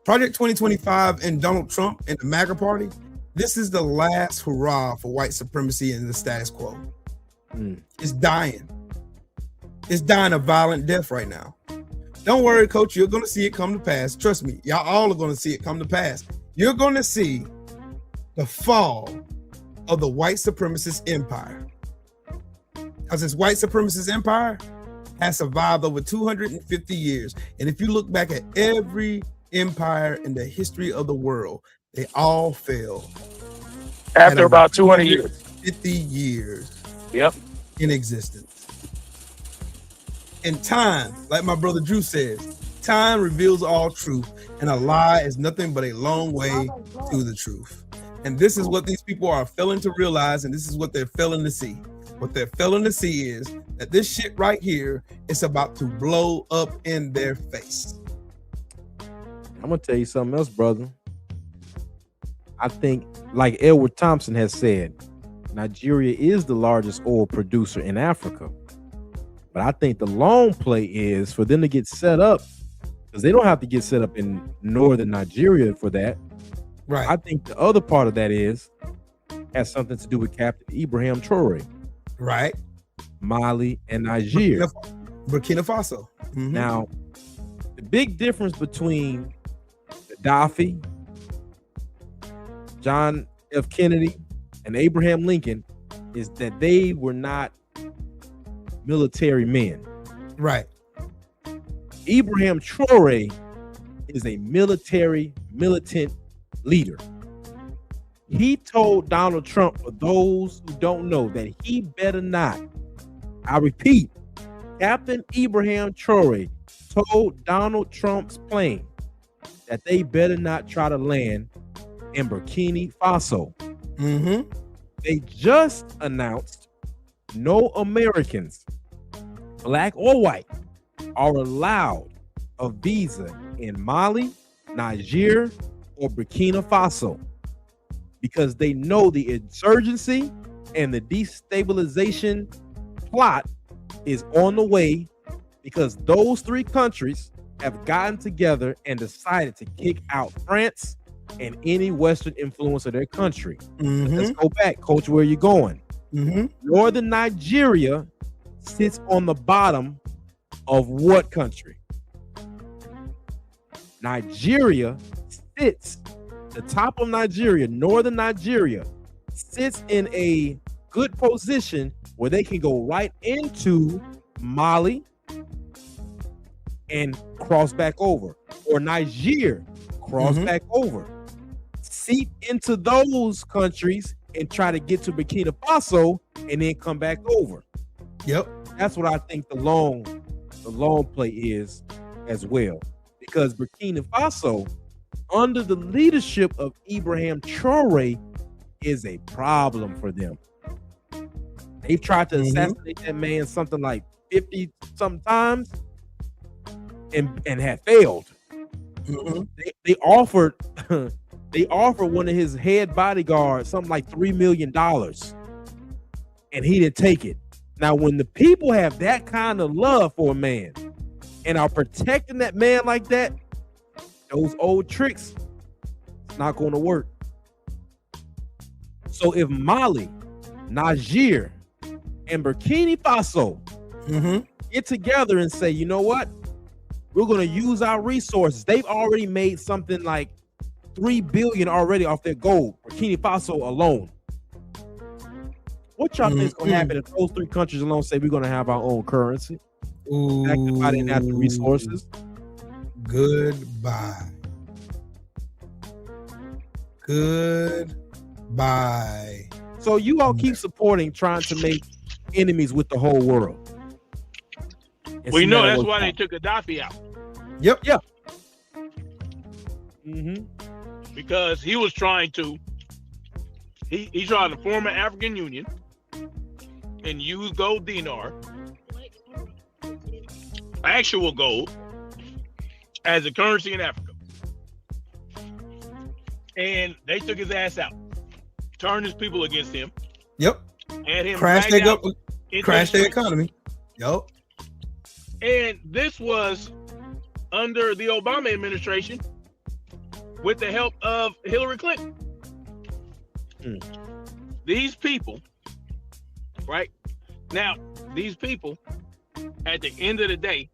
Project 2025 and Donald Trump and the MAGA party, this is the last hurrah for white supremacy and the status quo. It's dying. It's dying a violent death right now. Don't worry, coach, you're going to see it come to pass. Trust me, y'all all are going to see it come to pass. You're going to see the fall of the white supremacist empire. Because this white supremacist empire has survived over 250 years. And if you look back at every empire in the history of the world, they all fell. After about 200 years. 50 years in existence. And time, like my brother Drew says, time reveals all truth, and a lie is nothing but a long way to the truth. And this is what these people are failing to realize, and this is what they're failing to see. What they're failing to see is that this shit right here is about to blow up in their face. I'm gonna tell you something else, brother. I think, like Edward Thompson has said, Nigeria is the largest oil producer in Africa. But I think the long play is for them to get set up, because they don't have to get set up in northern Nigeria for that. Right. I think the other part of that has something to do with Captain Ibrahim Traore. Right. Mali and Niger. Burkina Faso. Now, the big difference between Gaddafi, John F. Kennedy, and Abraham Lincoln is that they were not military men. Right. Ibrahim Traore is a militant leader. He told Donald Trump, for those who don't know, that he better not, I repeat, Captain Ibrahim Traore told Donald Trump's plane that they better not try to land in Burkina Faso. They just announced no Americans, black or white, are allowed a visa in Mali, Niger, or Burkina Faso, because they know the insurgency and the destabilization plot is on the way, because those 3 countries have gotten together and decided to kick out France and any Western influence of their country. Let's go back, Coach, where you going? Northern Nigeria sits on the bottom of what country? Nigeria sits, the top of Nigeria, northern Nigeria, sits in a good position where they can go right into Mali and cross back over, or Niger, cross back over, seep into those countries and try to get to Burkina Faso and then come back over. Yep. That's what I think the long play is as well. Because Burkina Faso, under the leadership of Ibrahim Traore, is a problem for them. They've tried to assassinate that man something like 50 sometimes and have failed. They offered one of his head bodyguards something like $3 million, and he didn't take it. Now, when the people have that kind of love for a man and are protecting that man like that, those old tricks, it's not going to work. So if Mali, Niger, and Burkina Faso get together and say, you know what? We're going to use our resources. They've already made something like $3 billion already off their gold, Burkina Faso alone. What y'all think is going to happen if those three countries alone say we're going to have our own currency? Backed by their natural resources. Goodbye. So you all keep supporting trying to make enemies with the whole world. Well, you know that's why they took Gaddafi out. Yep. Because he was trying to he tried to form an African Union and use gold dinar, actual gold, as a currency in Africa. And they took his ass out, turned his people against him. Yep. And him crashed their economy. Yep. And this was under the Obama administration with the help of Hillary Clinton. These people, right? Now, these people, at the end of the day,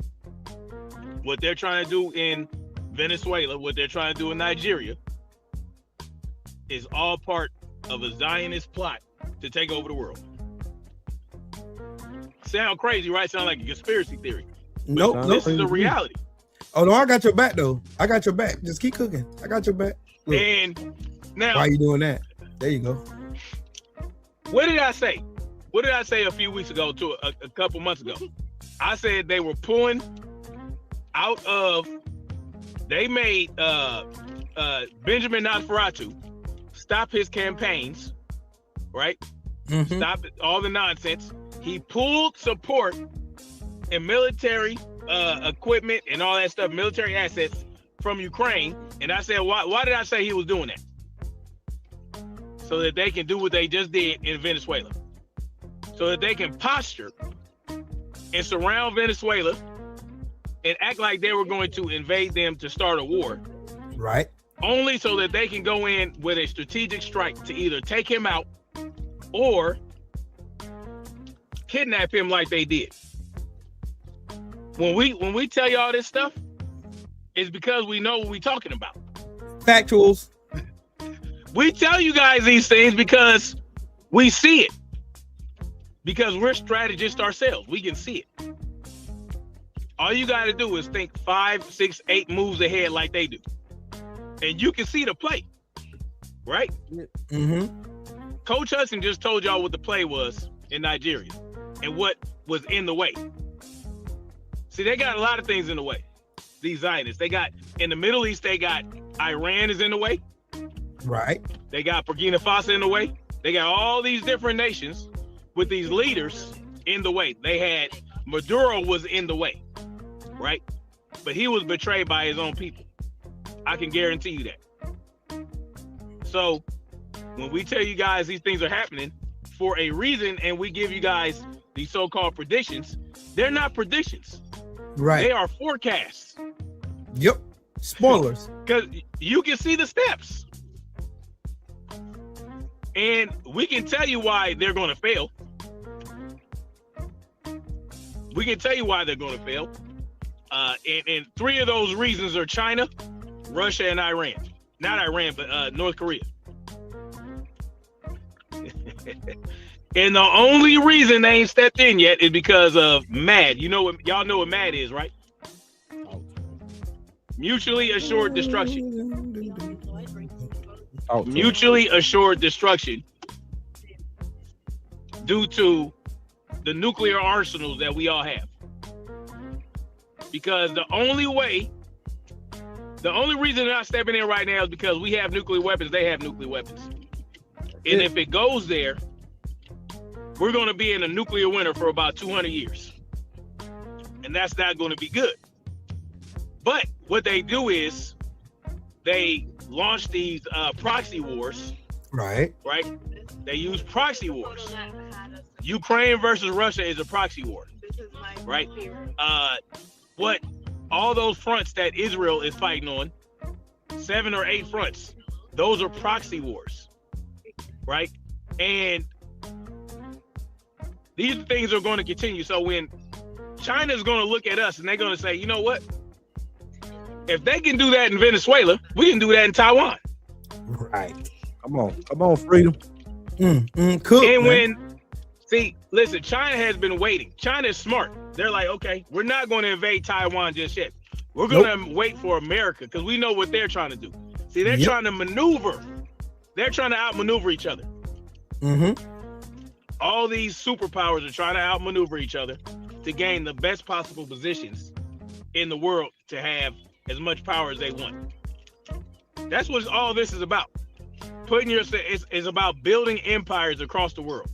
what they're trying to do in Venezuela, what they're trying to do in Nigeria, is all part of a Zionist plot to take over the world. Sound crazy, right? Sound like a conspiracy theory. Nope. This is a reality. Oh no, I got your back though. I got your back. Just keep cooking. I got your back. Look. And now, why are you doing that? There you go. What did I say? What did I say a few weeks ago to a couple months ago? I said they were pulling out of. They made Benjamin Nosferatu stop his campaigns, right? Stop all the nonsense. He pulled support and military equipment and all that stuff, military assets from Ukraine. And I said, why did I say he was doing that? So that they can do what they just did in Venezuela. So that they can posture and surround Venezuela and act like they were going to invade them to start a war. Right. Only so that they can go in with a strategic strike to either take him out or kidnap him like they did. When we tell y'all this stuff, it's because we know what we're talking about. Factuals. We tell you guys these things because we see it. Because we're strategists ourselves. We can see it. All you got to do is think 5, 6, 8 moves ahead like they do. And you can see the play. Right? Coach Hudson just told y'all what the play was in Nigeria and what was in the way. See, they got a lot of things in the way. These Zionists. They got, in the Middle East, they got Iran is in the way. Right. They got Burkina Faso in the way. They got all these different nations with these leaders in the way. They had Maduro was in the way, right? But he was betrayed by his own people. I can guarantee you that. So when we tell you guys these things are happening for a reason and we give you guys these so-called predictions, they're not predictions. Right. They are forecasts. Yep. Spoilers. Because you can see the steps. And we can tell you why they're going to fail. We can tell you why they're going to fail. And 3 of those reasons are China, Russia, and Iran. Not Iran, but North Korea. And the only reason they ain't stepped in yet is because of MAD. You know what? Y'all know what MAD is, right? Mutually assured destruction. Mutually assured destruction due to the nuclear arsenals that we all have. Because the only reason they're not stepping in right now is because we have nuclear weapons, they have nuclear weapons. And if it goes there, we're going to be in a nuclear winter for about 200 years. And that's not going to be good. But what they do is they launch these proxy wars. Right. They use proxy wars. Ukraine versus Russia is a proxy war. Right? What all those fronts that Israel is fighting on, 7 or 8 fronts, those are proxy wars. Right? And these things are going to continue. So when China's going to look at us and they're going to say, you know what? If they can do that in Venezuela, we can do that in Taiwan. Right. Come on, freedom. Cool. And listen, China has been waiting. China's smart. They're like, okay, we're not going to invade Taiwan just yet. We're going to wait for America because we know what they're trying to do. See, they're trying to maneuver. They're trying to outmaneuver each other. All these superpowers are trying to outmaneuver each other to gain the best possible positions in the world to have as much power as they want. That's what all this is about. It's about building empires across the world.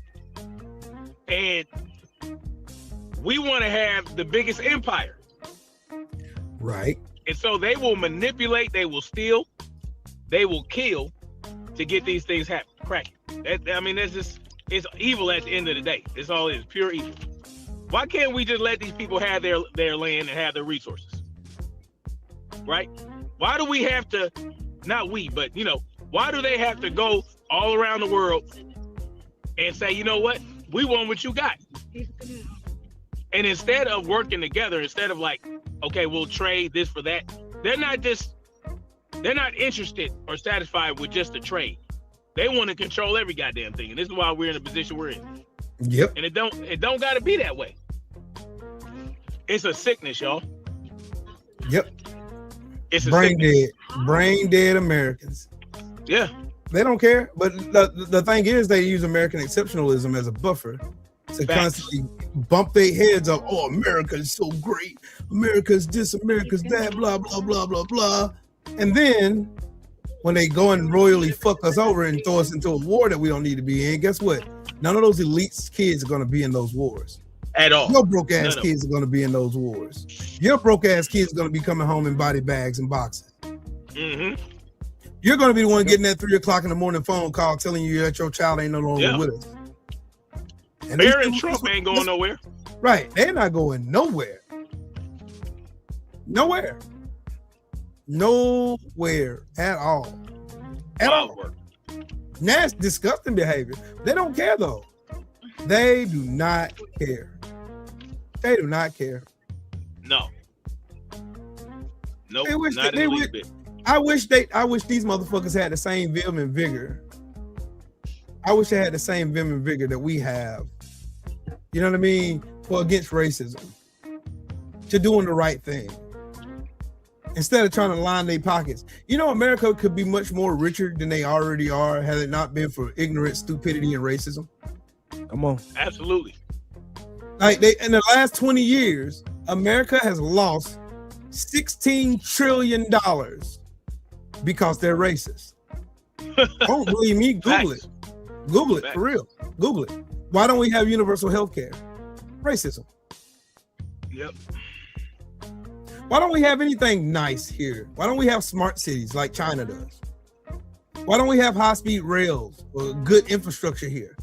And we want to have the biggest empire. Right. And so they will manipulate, they will steal, they will kill to get these things cracking. That's just, it's evil at the end of the day. It's all it is, pure evil. Why can't we just let these people have their land and have their resources? Right? Why do we have to, not we, but why do they have to go all around the world and say, you know what? We want what you got. And instead of working together, instead of like, okay, we'll trade this for that, they're not interested or satisfied with just the trade. They want to control every goddamn thing. And this is why we're in the position we're in. Yep. And it don't gotta be that way. It's a sickness, y'all. Yep. It's a brain dead Americans. Yeah. They don't care. But the thing is, they use American exceptionalism as a buffer to constantly bump their heads up. Oh, America is so great. America's this, America's that, blah, blah, blah, blah, blah. And then when they go and royally fuck us over and throw us into a war that we don't need to be in, guess what? None of those elite kids are going to be in those wars. At all. Your broke ass kids are going to be in those wars. Your broke ass kids are going to be coming home in body bags and boxes. You're going to be the one getting that 3 o'clock in the morning phone call telling you that your child ain't no longer with us. And Barron Trump ain't going nowhere. Right. They're not going nowhere. Nowhere at all. At all. That's disgusting behavior. They don't care though. They do not care. They do not care. No. Nope. They wish not they in the would. least bit. I wish these motherfuckers had the same vim and vigor. I wish they had the same vim and vigor that we have. You know what I mean? For against racism. To doing the right thing. Instead of trying to line their pockets. You know, America could be much more richer than they already are had it not been for ignorance, stupidity, and racism. Come on. Absolutely. Like in the last 20 years, America has lost $16 trillion because they're racist. Don't believe me? Google it. Google it for real. Google it. Why don't we have universal health care? Racism. Yep. Why don't we have anything nice here? Why don't we have smart cities like China does? Why don't we have high-speed rails or good infrastructure here?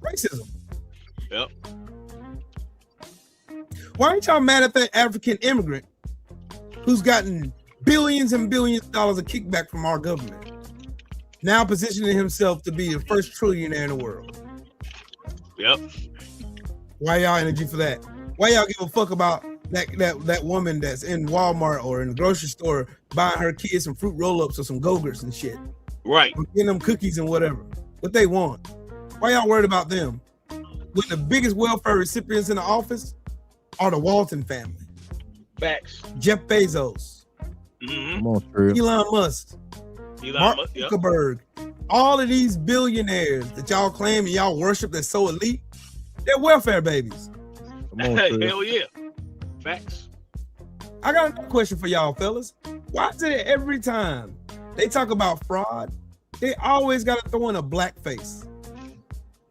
Racism. Yep. Why ain't y'all mad at that African immigrant who's gotten billions and billions of dollars of kickback from our government, now positioning himself to be the first trillionaire in the world? Yep. Why y'all energy for that? Why y'all give a fuck about that woman that's in Walmart or in the grocery store buying her kids some fruit roll-ups or some Go-Gurts and shit? Right. Or getting them cookies and whatever. What they want. Why y'all worried about them? When the biggest welfare recipients in the office are the Walton family. Facts. Jeff Bezos. Come on, true. Elon Musk. Mark Zuckerberg. All of these billionaires that y'all claim and y'all worship that's so elite, They're welfare babies. Hell yeah. Facts. I got another question for y'all, fellas. Why is it every time they talk about fraud, they always got to throw in a black face?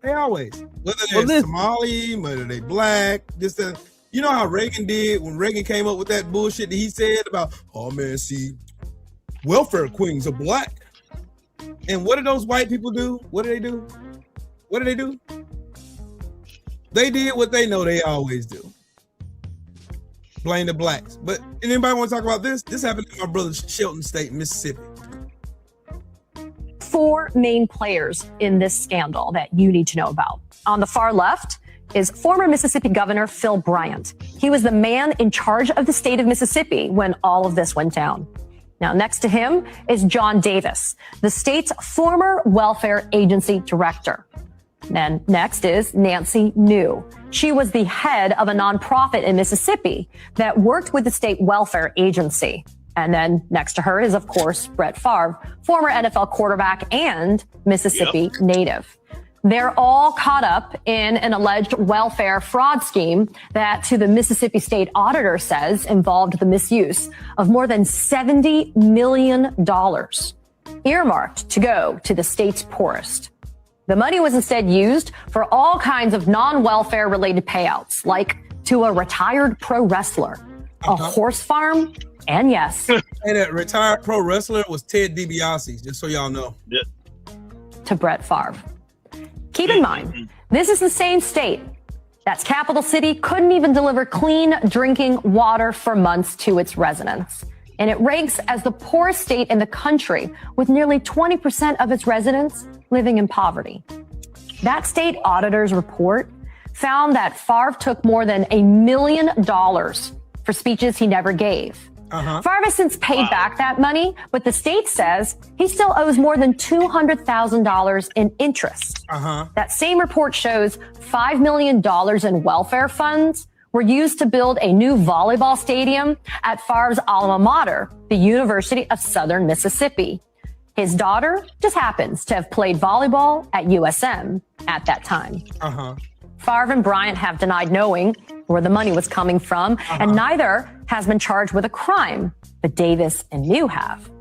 They always, whether they're Somali, whether they black, you know how Reagan did when Reagan came up with that bullshit that he said about, oh man, see, welfare queens are black. And what do those white people do? What do they do? What do they do? They did what they know they always do. Blame the blacks. But anybody want to talk about this? This happened in my brother's Shelton State, Mississippi. 4 main players in this scandal that you need to know about. On the far left is former Mississippi Governor Phil Bryant. He was the man in charge of the state of Mississippi when all of this went down. Now, next to him is John Davis, the state's former welfare agency director. Then next is Nancy New. She was the head of a nonprofit in Mississippi that worked with the state welfare agency. And then next to her is, of course, Brett Favre, former NFL quarterback and Mississippi native. They're all caught up in an alleged welfare fraud scheme that, to the Mississippi State Auditor, says involved the misuse of more than $70 million earmarked to go to the state's poorest. The money was instead used for all kinds of non-welfare related payouts, like to a retired pro wrestler, a horse farm, and yes. And that retired pro wrestler was Ted DiBiase, just so y'all know. Yeah. To Brett Favre. Keep in mind, this is the same state that's capital city couldn't even deliver clean drinking water for months to its residents. And it ranks as the poorest state in the country, with nearly 20% of its residents living in poverty. That state auditor's report found that Favre took more than $1 million for speeches he never gave. Favre has since paid back that money, but the state says he still owes more than $200,000 in interest. That same report shows $5 million in welfare funds were used to build a new volleyball stadium at Favre's alma mater, the University of Southern Mississippi. His daughter just happens to have played volleyball at USM at that time. Favre and Bryant have denied knowing where the money was coming from, and neither has been charged with a crime, but Davis and New have.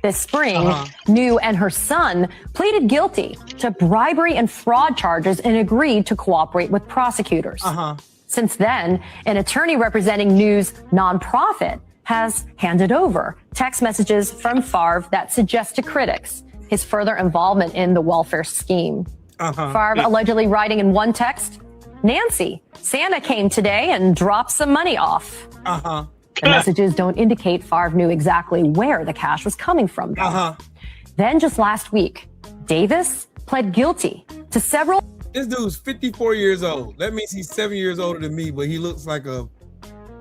This spring, New and her son pleaded guilty to bribery and fraud charges and agreed to cooperate with prosecutors. Since then, an attorney representing New's nonprofit has handed over text messages from Favre that suggest to critics his further involvement in the welfare scheme. Favre allegedly writing in one text, Nancy, Santa came today and dropped some money off. The messages don't indicate Favre knew exactly where the cash was coming from. Then just last week, Davis pled guilty to several. This dude's 54 years old. That means he's 7 years older than me, but he looks like a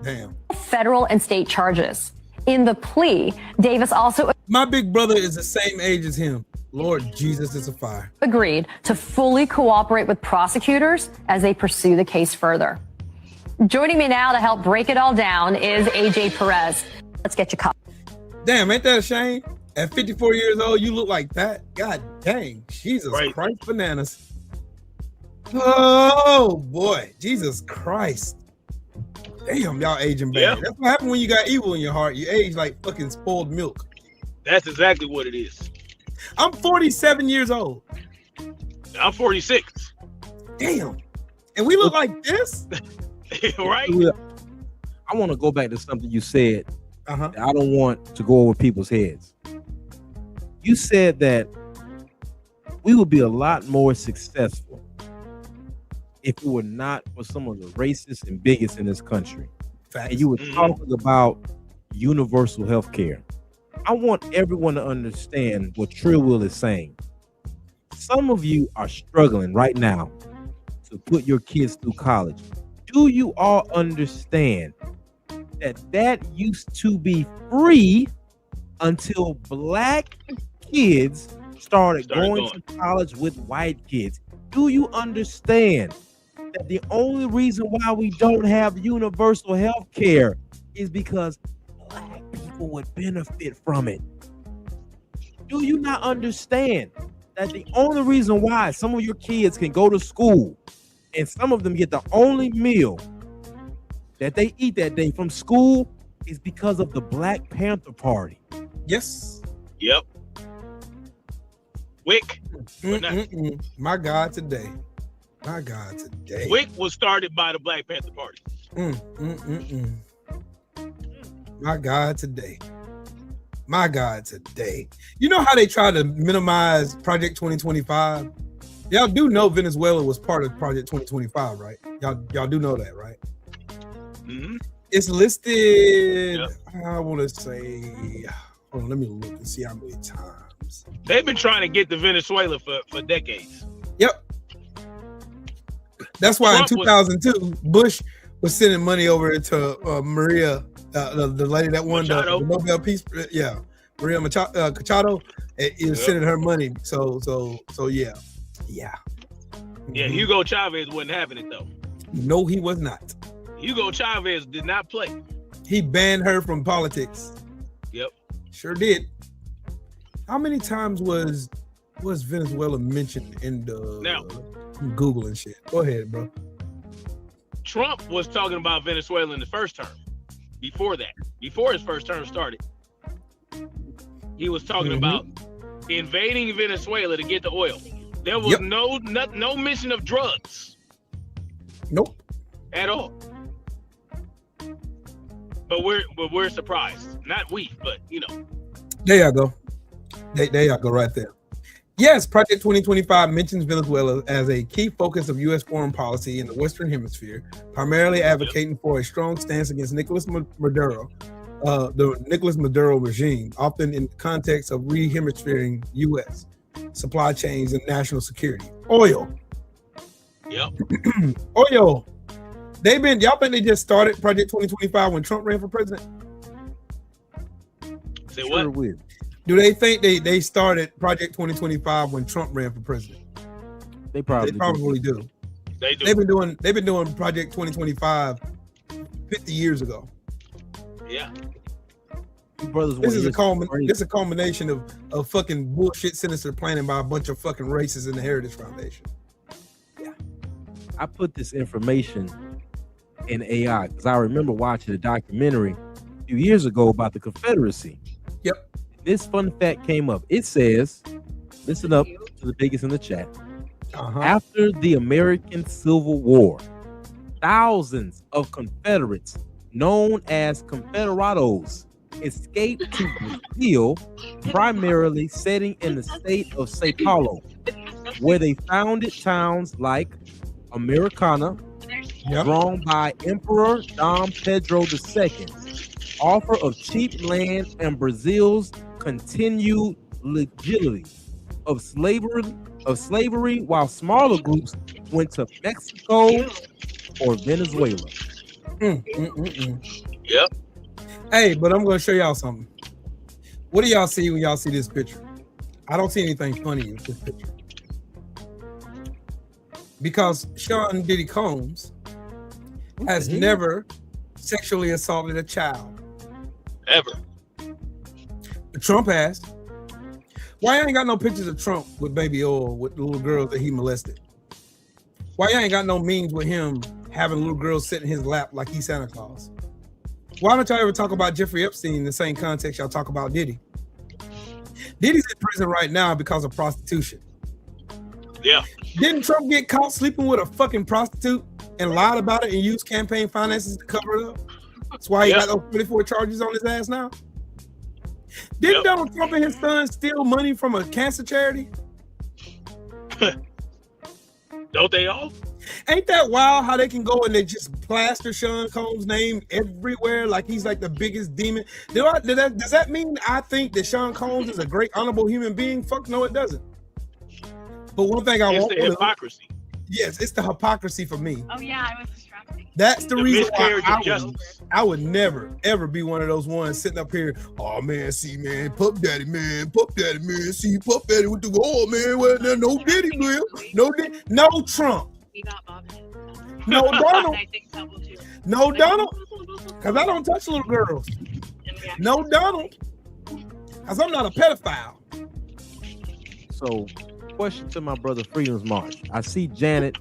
damn. Federal and state charges. In the plea, Davis also. My big brother is the same age as him. Lord Jesus, it's a fire. Agreed to fully cooperate with prosecutors as they pursue the case further. Joining me now to help break it all down is AJ Perez. Let's get you caught. Damn, ain't that a shame? At 54 years old, you look like that. God dang, Jesus Christ, bananas. Oh boy, Jesus Christ. Damn, y'all aging bad. That's what happens when you got evil in your heart. You age like fucking spoiled milk. That's exactly what it is. I'm 47 years old. I'm 46. Damn. And we look like this? Right? I want to go back to something you said. I don't want to go over people's heads. You said that we would be a lot more successful if it were not for some of the racists and bigots in this country. Facts. And you were talking about universal health care. I want everyone to understand what Trill Will is saying. Some of you are struggling right now to put your kids through college. Do you all understand that used to be free until black kids started going to college with white kids? Do you understand that the only reason why we don't have universal health care is because black people would benefit from it? Do you not understand that the only reason why some of your kids can go to school And some of them get the only meal that they eat that day from school is because of the Black Panther Party. Yes. Yep. Wick. My God, today. My God, today. Wick was started by the Black Panther Party. My God, today. My God, today. You know how they try to minimize Project 2025? Y'all do know Venezuela was part of Project 2025, right? Y'all do know that, right? Mm-hmm. It's listed, I want to say, hold on, let me look and see how many times. They've been trying to get to Venezuela for decades. Yep. That's why Trump in 2002, Bush was sending money over to Maria, the lady that won the Nobel Peace. Maria Machado. He was sending her money. So yeah. Yeah, Hugo Chavez wasn't having it though. No, he was not. Hugo Chavez did not play. He banned her from politics. Yep. Sure did. How many times was Venezuela mentioned in the Google and shit? Go ahead, bro. Trump was talking about Venezuela in the first term. Before his first term started, he was talking about invading Venezuela to get the oil. There was no mention of drugs. Nope. At all. But we're surprised. Not we, but you know. There y'all go. There y'all go right there. Yes, Project 2025 mentions Venezuela as a key focus of U.S. foreign policy in the Western Hemisphere, primarily advocating for a strong stance against Nicolas Maduro, the Nicolas Maduro regime, often in the context of re-hemisphering U.S. supply chains and national security. Oil. Yep. Oil. Y'all think they just started Project 2025 when Trump ran for president? Say what? Do they think they started Project 2025 when Trump ran for president? They probably do. They do. They've been doing Project 2025 50 years ago. Yeah. This is a culmination of fucking bullshit sinister planning by a bunch of fucking racists in the Heritage Foundation. Yeah. I put this information in AI because I remember watching a documentary a few years ago about the Confederacy. Yep. This fun fact came up. It says, listen up to the biggest in the chat. After the American Civil War, thousands of Confederates known as Confederados escaped to Brazil, primarily setting in the state of Sao Paulo, where they founded towns like Americana, drawn by Emperor Dom Pedro II, offer of cheap land and Brazil's continued legality of slavery, while smaller groups went to Mexico or Venezuela. Yep. Hey, but I'm going to show y'all something. What do y'all see when y'all see this picture? I don't see anything funny in this picture. Because Sean Diddy Combs has never sexually assaulted a child. Ever. But Trump has. Why y'all ain't got no pictures of Trump with baby oil with the little girls that he molested? Why y'all ain't got no memes with him having little girls sit in his lap like he's Santa Claus? Why don't y'all ever talk about Jeffrey Epstein in the same context y'all talk about Diddy? Diddy's in prison right now because of prostitution. Yeah. Didn't Trump get caught sleeping with a fucking prostitute and lied about it and used campaign finances to cover it up? That's why he got those 24 charges on his ass now. Didn't Donald Trump and his son steal money from a cancer charity? Don't they all? Ain't that wild how they can go and they just plaster Sean Combs' name everywhere like he's like the biggest demon? Does that mean I think that Sean Combs is a great, honorable human being? Fuck no, it doesn't. But one thing I want to hypocrisy. Yes, it's the hypocrisy for me. Oh yeah, I was distracted. That's the reason why I would never ever be one of those ones sitting up here. Oh man, see man, Puff Daddy man, see Puff Daddy with the man. Well, no Diddy, man, no Trump, We got Bob. no Donald, I think so too. no Donald, because I don't touch little girls. No Donald, because I'm not a pedophile. So, question to my brother Freedom's March. I see Janet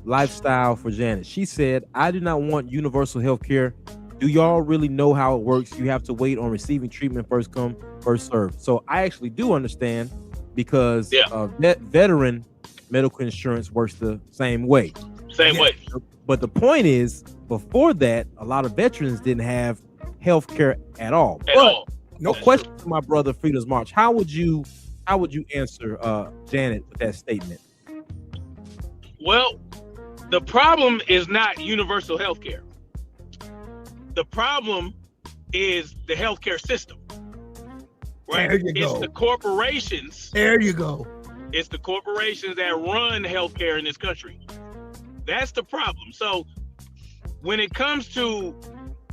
lifestyle for Janet. She said, I do not want universal health care. Do y'all really know how it works? You have to wait on receiving treatment, first come, first serve. So I actually do understand, because veteran medical insurance works the same way. Same way. But the point is, before that, a lot of veterans didn't have health care at all. No question to my brother Frida's March. How would you answer Janet with that statement? Well, the problem is not universal health care. The problem is the healthcare system. Right? There you It's go. the corporations. There you go. It's the corporations that run healthcare in this country. That's the problem. So when it comes to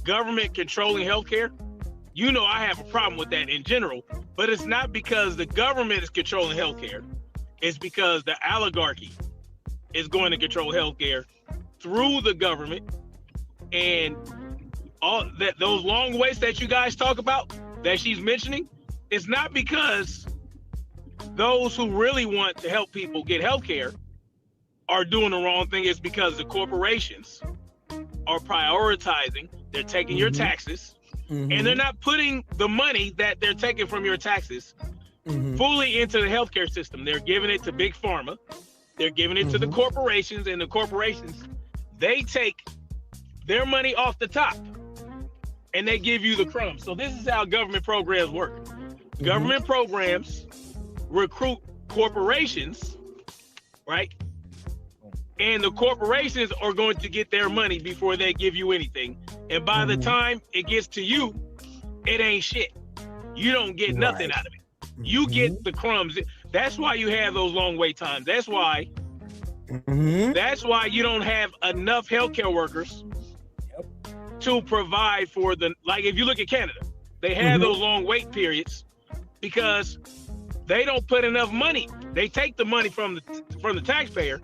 government controlling healthcare, you know I have a problem with that in general, but it's not because the government is controlling healthcare. It's because the oligarchy is going to control healthcare through the government, and all that, those long waits that you guys talk about that she's mentioning, it's not because those who really want to help people get healthcare are doing the wrong thing. It's because the corporations are prioritizing. They're taking your taxes, and they're not putting the money that they're taking from your taxes fully into the healthcare system. They're giving it to big pharma. They're giving it to the corporations, and the corporations, they take their money off the top and they give you the crumbs. So this is how government programs work. Government programs recruit corporations, right? And the corporations are going to get their money before they give you anything. And by the time it gets to you, it ain't shit. You don't get nothing out of it. You get the crumbs. That's why you have those long wait times. That's why you don't have enough healthcare workers to provide for the, like if you look at Canada, they have those long wait periods because they don't put enough money. They take the money from the taxpayer,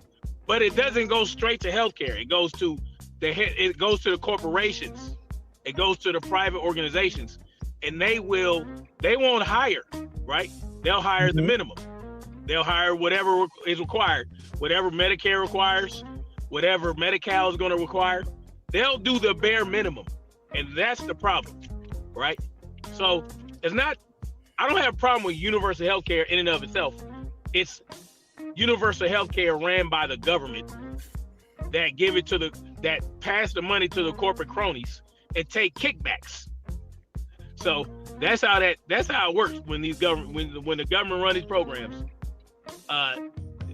but it doesn't go straight to healthcare. It goes to the corporations. It goes to the private organizations, and they won't hire, right? They'll hire the minimum. They'll hire whatever is required, whatever Medicare requires, whatever Medi-Cal is going to require. They'll do the bare minimum, and that's the problem, right? So it's not, I don't have a problem with universal health care in and of itself. It's universal health care ran by the government that give it to that pass the money to the corporate cronies and take kickbacks. So that's how it works when these when the government run these programs.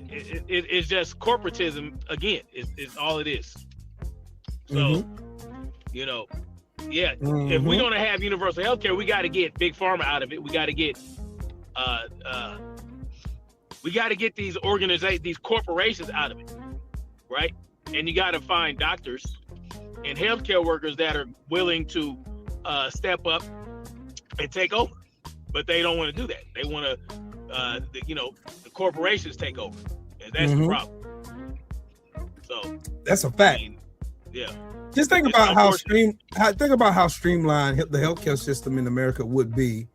It's just corporatism again. It's all it is. So you know, if we're gonna have universal health care, we got to get big pharma out of it. We got to get these corporations out of it, right? And you got to find doctors and healthcare workers that are willing to step up and take over, but they don't want to do that. They want to, the corporations take over, and that's the problem. So that's a fact. Just think about how streamlined the healthcare system in America would be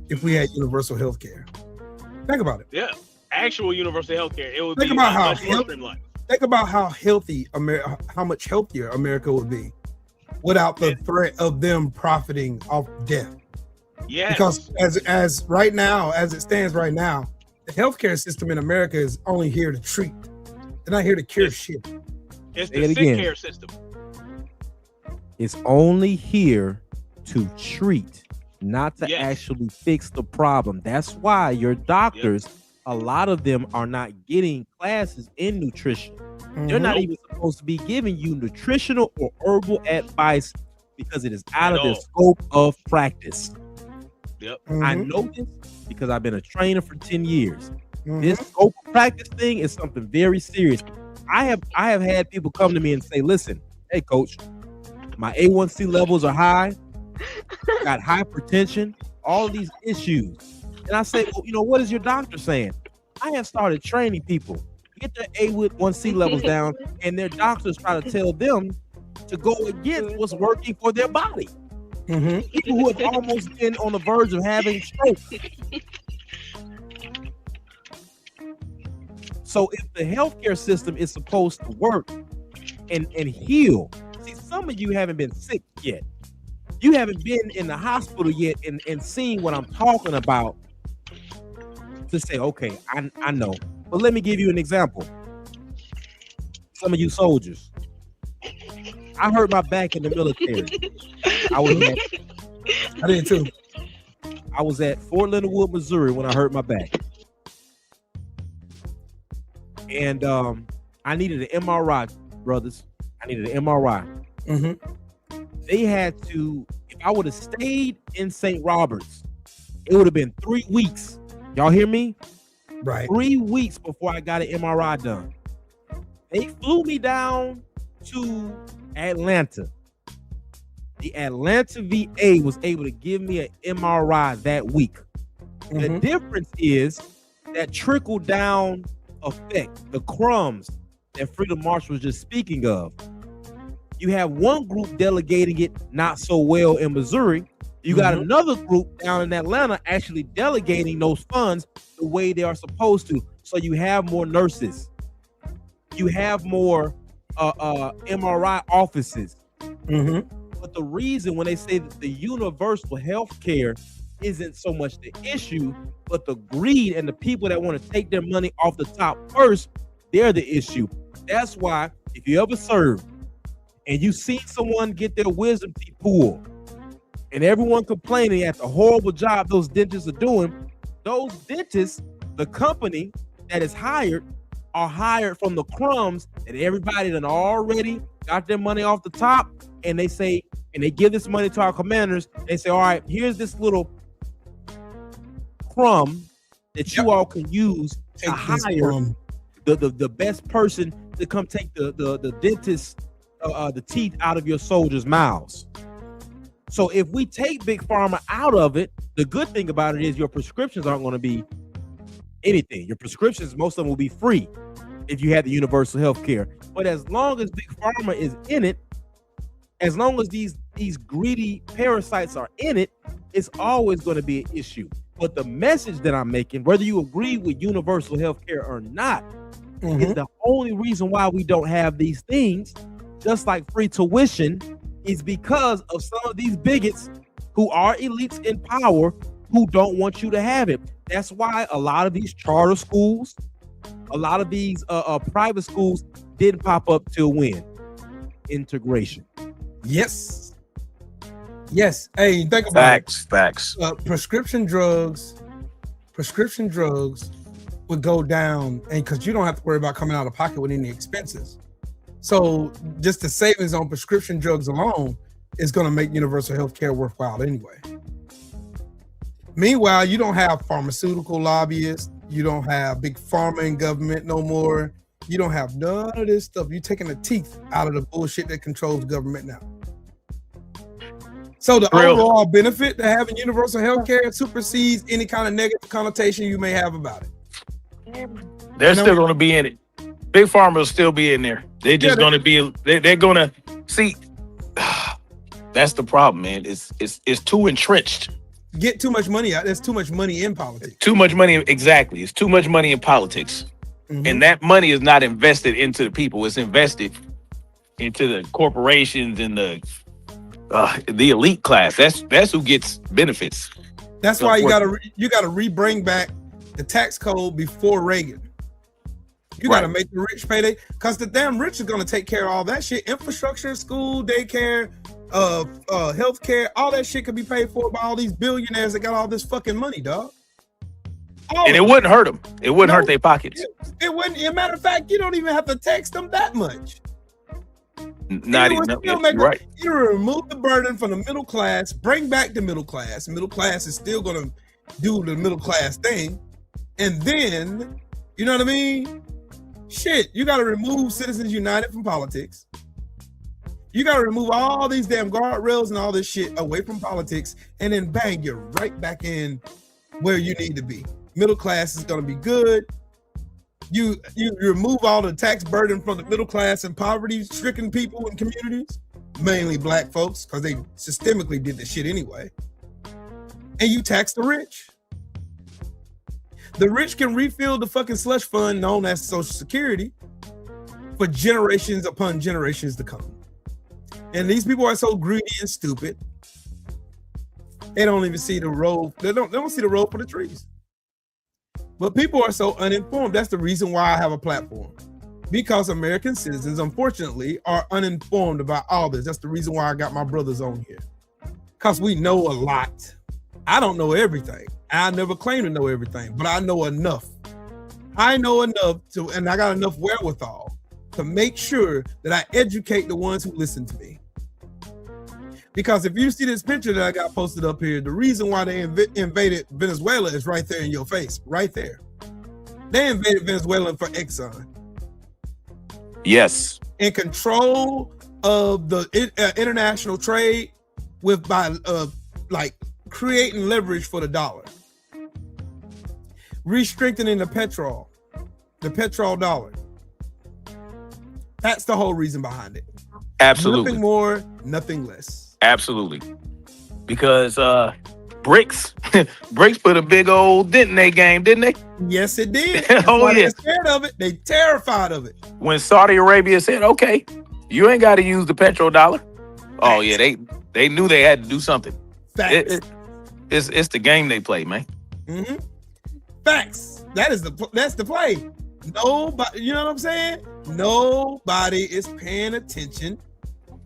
if we had universal healthcare. Think about it. Yeah, actual universal healthcare. It would Think be about how much more streamlined. Think about how how much healthier America would be without the threat of them profiting off death. Yeah. Because as right now, as it stands right now, the healthcare system in America is only here to treat. They're not here to cure shit. It's the sick care system. It's only here to treat, not to actually fix the problem. That's why your doctors, a lot of them are not getting classes in nutrition. They're not even supposed to be giving you nutritional or herbal advice because it is out of their scope of practice. I know this because I've been a trainer for 10 years. This scope of practice thing is something very serious. I have had people come to me and say, listen, hey coach, my A1C levels are high, got hypertension, all these issues. And I say, well, what is your doctor saying? I have started training people get their A1C levels down, and their doctors try to tell them to go against what's working for their body. People who have almost been on the verge of having stroke. So if the healthcare system is supposed to work, and heal. See, some of you haven't been sick yet. You haven't been in the hospital yet and seen what I'm talking about to say, okay, I know. But let me give you an example. Some of you soldiers. I hurt my back in the military. I did too. I was at Fort Leonard Wood, Missouri when I hurt my back. And I needed an MRI, brothers. I needed an MRI. Mm-hmm. They had to, if I would have stayed in St. Roberts, it would have been 3 weeks. Y'all hear me? Right. 3 weeks before I got an MRI done. They flew me down to Atlanta. The Atlanta VA was able to give me an MRI that week. Mm-hmm. The difference is that trickle down effect, the crumbs that Freedom March was just speaking of. You have one group delegating it not so well in Missouri. You got another group down in Atlanta actually delegating those funds the way they are supposed to. So you have more nurses. You have more MRI offices. Mm-hmm. But the reason when they say that the universal health care isn't so much the issue, but the greed and the people that want to take their money off the top first, they're the issue. That's why if you ever serve and you see someone get their wisdom teeth pulled and everyone complaining at the horrible job those dentists are doing, those dentists, the company that is hired, are hired from the crumbs that everybody done already got their money off the top, and they say, and they give this money to our commanders. They say, all right, here's this little crumb that you all can use to hire the best person to come take the dentist, the teeth out of your soldiers' mouths. So if we take Big Pharma out of it, the good thing about it is your prescriptions aren't going to be anything. Your prescriptions, most of them will be free if you have the universal health care. But as long as Big Pharma is in it, as long as these greedy parasites are in it, it's always going to be an issue. But the message that I'm making, whether you agree with universal health care or not, is the only reason why we don't have these things, just like free tuition, is because of some of these bigots who are elites in power who don't want you to have it. That's why a lot of these charter schools, a lot of these private schools didn't pop up till when? Integration. Yes. Hey, think about facts. Prescription drugs would go down, and because you don't have to worry about coming out of pocket with any expenses. So just the savings on prescription drugs alone is going to make universal health care worthwhile anyway. Meanwhile, you don't have pharmaceutical lobbyists. You don't have big pharma in government no more. You don't have none of this stuff. You're taking the teeth out of the bullshit that controls government now. So the overall benefit to having universal health care supersedes any kind of negative connotation you may have about it. They're still going to be in it. Big Pharma will still be in there. They're just going to be, they're going to see. That's the problem, man. It's too entrenched. Get too much money out. There's too much money in politics. Too much money. Exactly. It's too much money in politics. And that money is not invested into the people. It's invested into the corporations and the elite class. That's who gets benefits. That's why you gotta re-bring back the tax code before Reagan. You gotta make the rich pay they, because the damn rich is gonna take care of all that shit. Infrastructure, school, daycare, healthcare, all that shit could be paid for by all these billionaires that got all this fucking money, dog. And it wouldn't hurt them. It wouldn't hurt their pockets. It wouldn't. As a matter of fact, you don't even have to tax them that much. Not even. Right. You remove the burden from the middle class, bring back the middle class. Middle class is still going to do the middle class thing. And then, you know what I mean? Shit, you got to remove Citizens United from politics. You got to remove all these damn guardrails and all this shit away from politics. And then bang, you're right back in where you need to be. Middle class is going to be good. You remove all the tax burden from the middle class and poverty-stricken people in communities, mainly black folks, because they systemically did this shit anyway. And you tax the rich. The rich can refill the fucking slush fund known as Social Security for generations upon generations to come. And these people are so greedy and stupid. They don't even see the road. They don't see the road for the trees. But people are so uninformed. That's the reason why I have a platform. Because American citizens, unfortunately, are uninformed about all this. That's the reason why I got my brothers on here. Because we know a lot. I don't know everything. I never claim to know everything, but I know enough. I know enough to, and I got enough wherewithal to make sure that I educate the ones who listen to me. Because if you see this picture that I got posted up here, the reason why they invaded Venezuela is right there in your face, right there. They invaded Venezuela for Exxon. Yes. In control of the international trade by like creating leverage for the dollar. Re-strengthening the petrol dollar. That's the whole reason behind it. Absolutely. Nothing more, nothing less. Absolutely. Because BRICS put a big old dent in their game, didn't they? Yes, it did. That's why they're scared of it. They terrified of it. When Saudi Arabia said, okay, you ain't got to use the petrodollar. Oh, yeah, they knew they had to do something. Facts. It's the game they play, man. Mm-hmm. Facts. That's the play. Nobody, you know what I'm saying? Nobody is paying attention.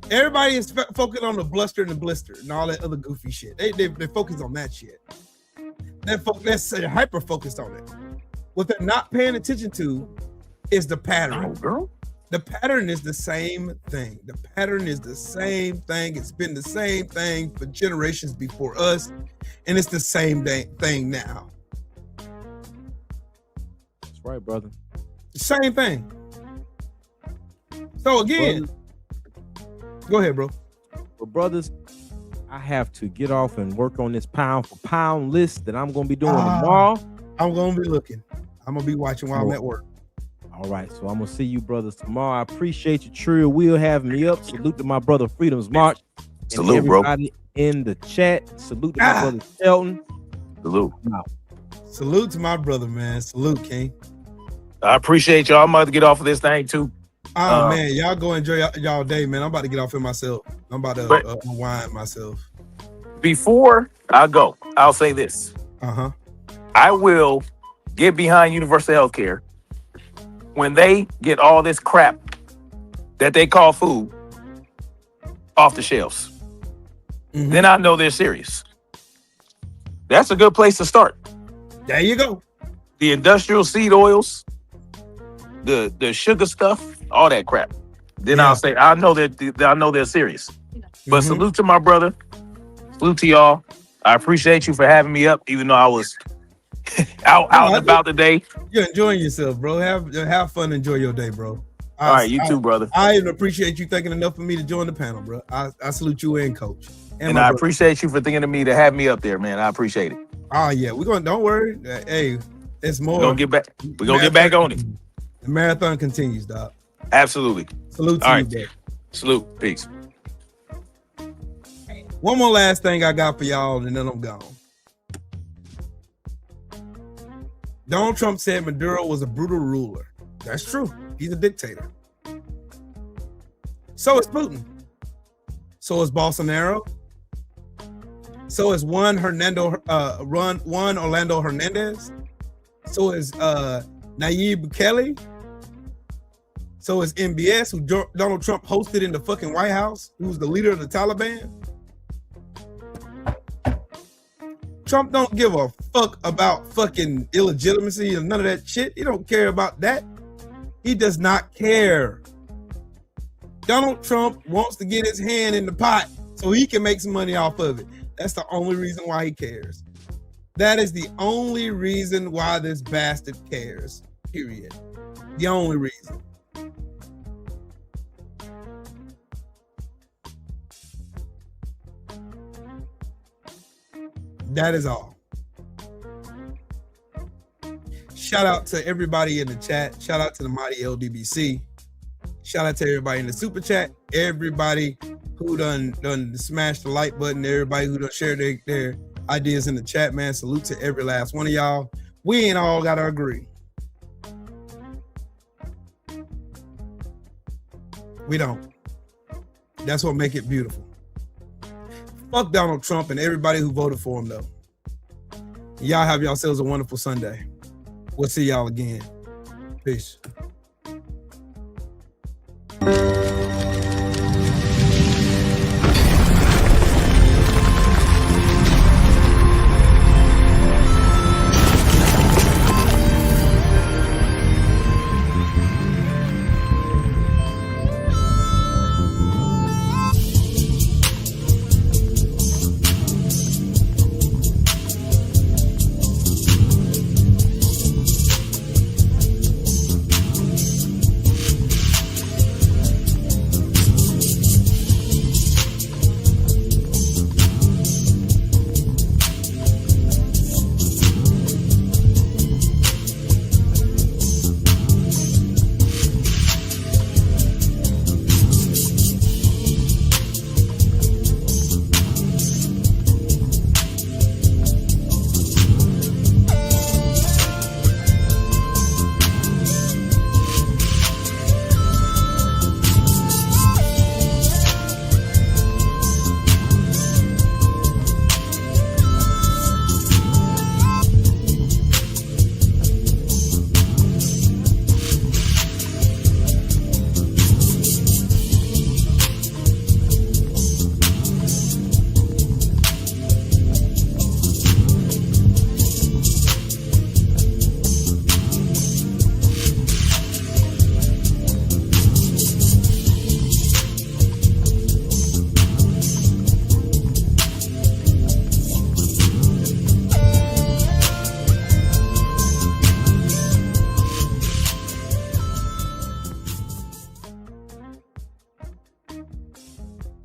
Everybody is focused on the bluster and the blister and all that other goofy shit. They focus on that shit. They're hyper focused on it. What they're not paying attention to is the pattern. Oh, girl. The pattern is the same thing. The pattern is the same thing. It's been the same thing for generations before us, and it's the same thing now. That's right, brother. Same thing. So again, go ahead, bro. But brothers, I have to get off and work on this pound for pound list that I'm going to be doing tomorrow. I'm going to be looking. I'm going to be watching while I'm at work. All right, so I'm going to see you brothers tomorrow. I appreciate you, Trill Will, having me up. Salute to my brother, Freedom's March. Salute, and everybody in the chat. Salute to my brother, Shelton. Salute. Salute to my brother, man. Salute, King. I appreciate y'all. I'm about to get off of this thing, too. Oh, man, y'all go enjoy y'all day, man. I'm about to get off it myself. I'm about to unwind myself. Before I go, I'll say this. I will get behind universal health care when they get all this crap that they call food off the shelves. Then I know they're serious. That's a good place to start. There you go. The industrial seed oils, the sugar stuff, all that crap. Then I'll say I know they're serious. But salute to my brother. Salute to y'all. I appreciate you for having me up, even though I was out and about today. You're enjoying yourself, bro. Have fun. Enjoy your day, bro. All right, you too, brother. I even appreciate you thinking enough of me to join the panel, bro. I salute you and Coach. And I appreciate you for thinking of me to have me up there, man. I appreciate it. Oh yeah, don't worry. Hey, it's more. We're gonna get back. We're gonna get back on it. The marathon continues, dog. Absolutely. Salute to you, bro. Salute. Peace. One more last thing I got for y'all, and then I'm gone. Donald Trump said Maduro was a brutal ruler. That's true. He's a dictator. So is Putin. So is Bolsonaro. So is Juan Orlando Hernandez. So is Nayib Bukele. So is MBS, who Donald Trump hosted in the fucking White House, who's the leader of the Taliban. Trump don't give a fuck about fucking illegitimacy and none of that shit. He don't care about that. He does not care. Donald Trump wants to get his hand in the pot so he can make some money off of it. That's the only reason why he cares. That is the only reason why this bastard cares, period. The only reason. That is all. Shout out to everybody in the chat. Shout out to the mighty LDBC. Shout out to everybody in the super chat. Everybody who done smashed the like button. Everybody who done shared their ideas in the chat, man. Salute to every last one of y'all. We ain't all got to agree. We don't. That's what make it beautiful. Fuck Donald Trump and everybody who voted for him, though. Y'all have yourselves a wonderful Sunday. We'll see y'all again. Peace.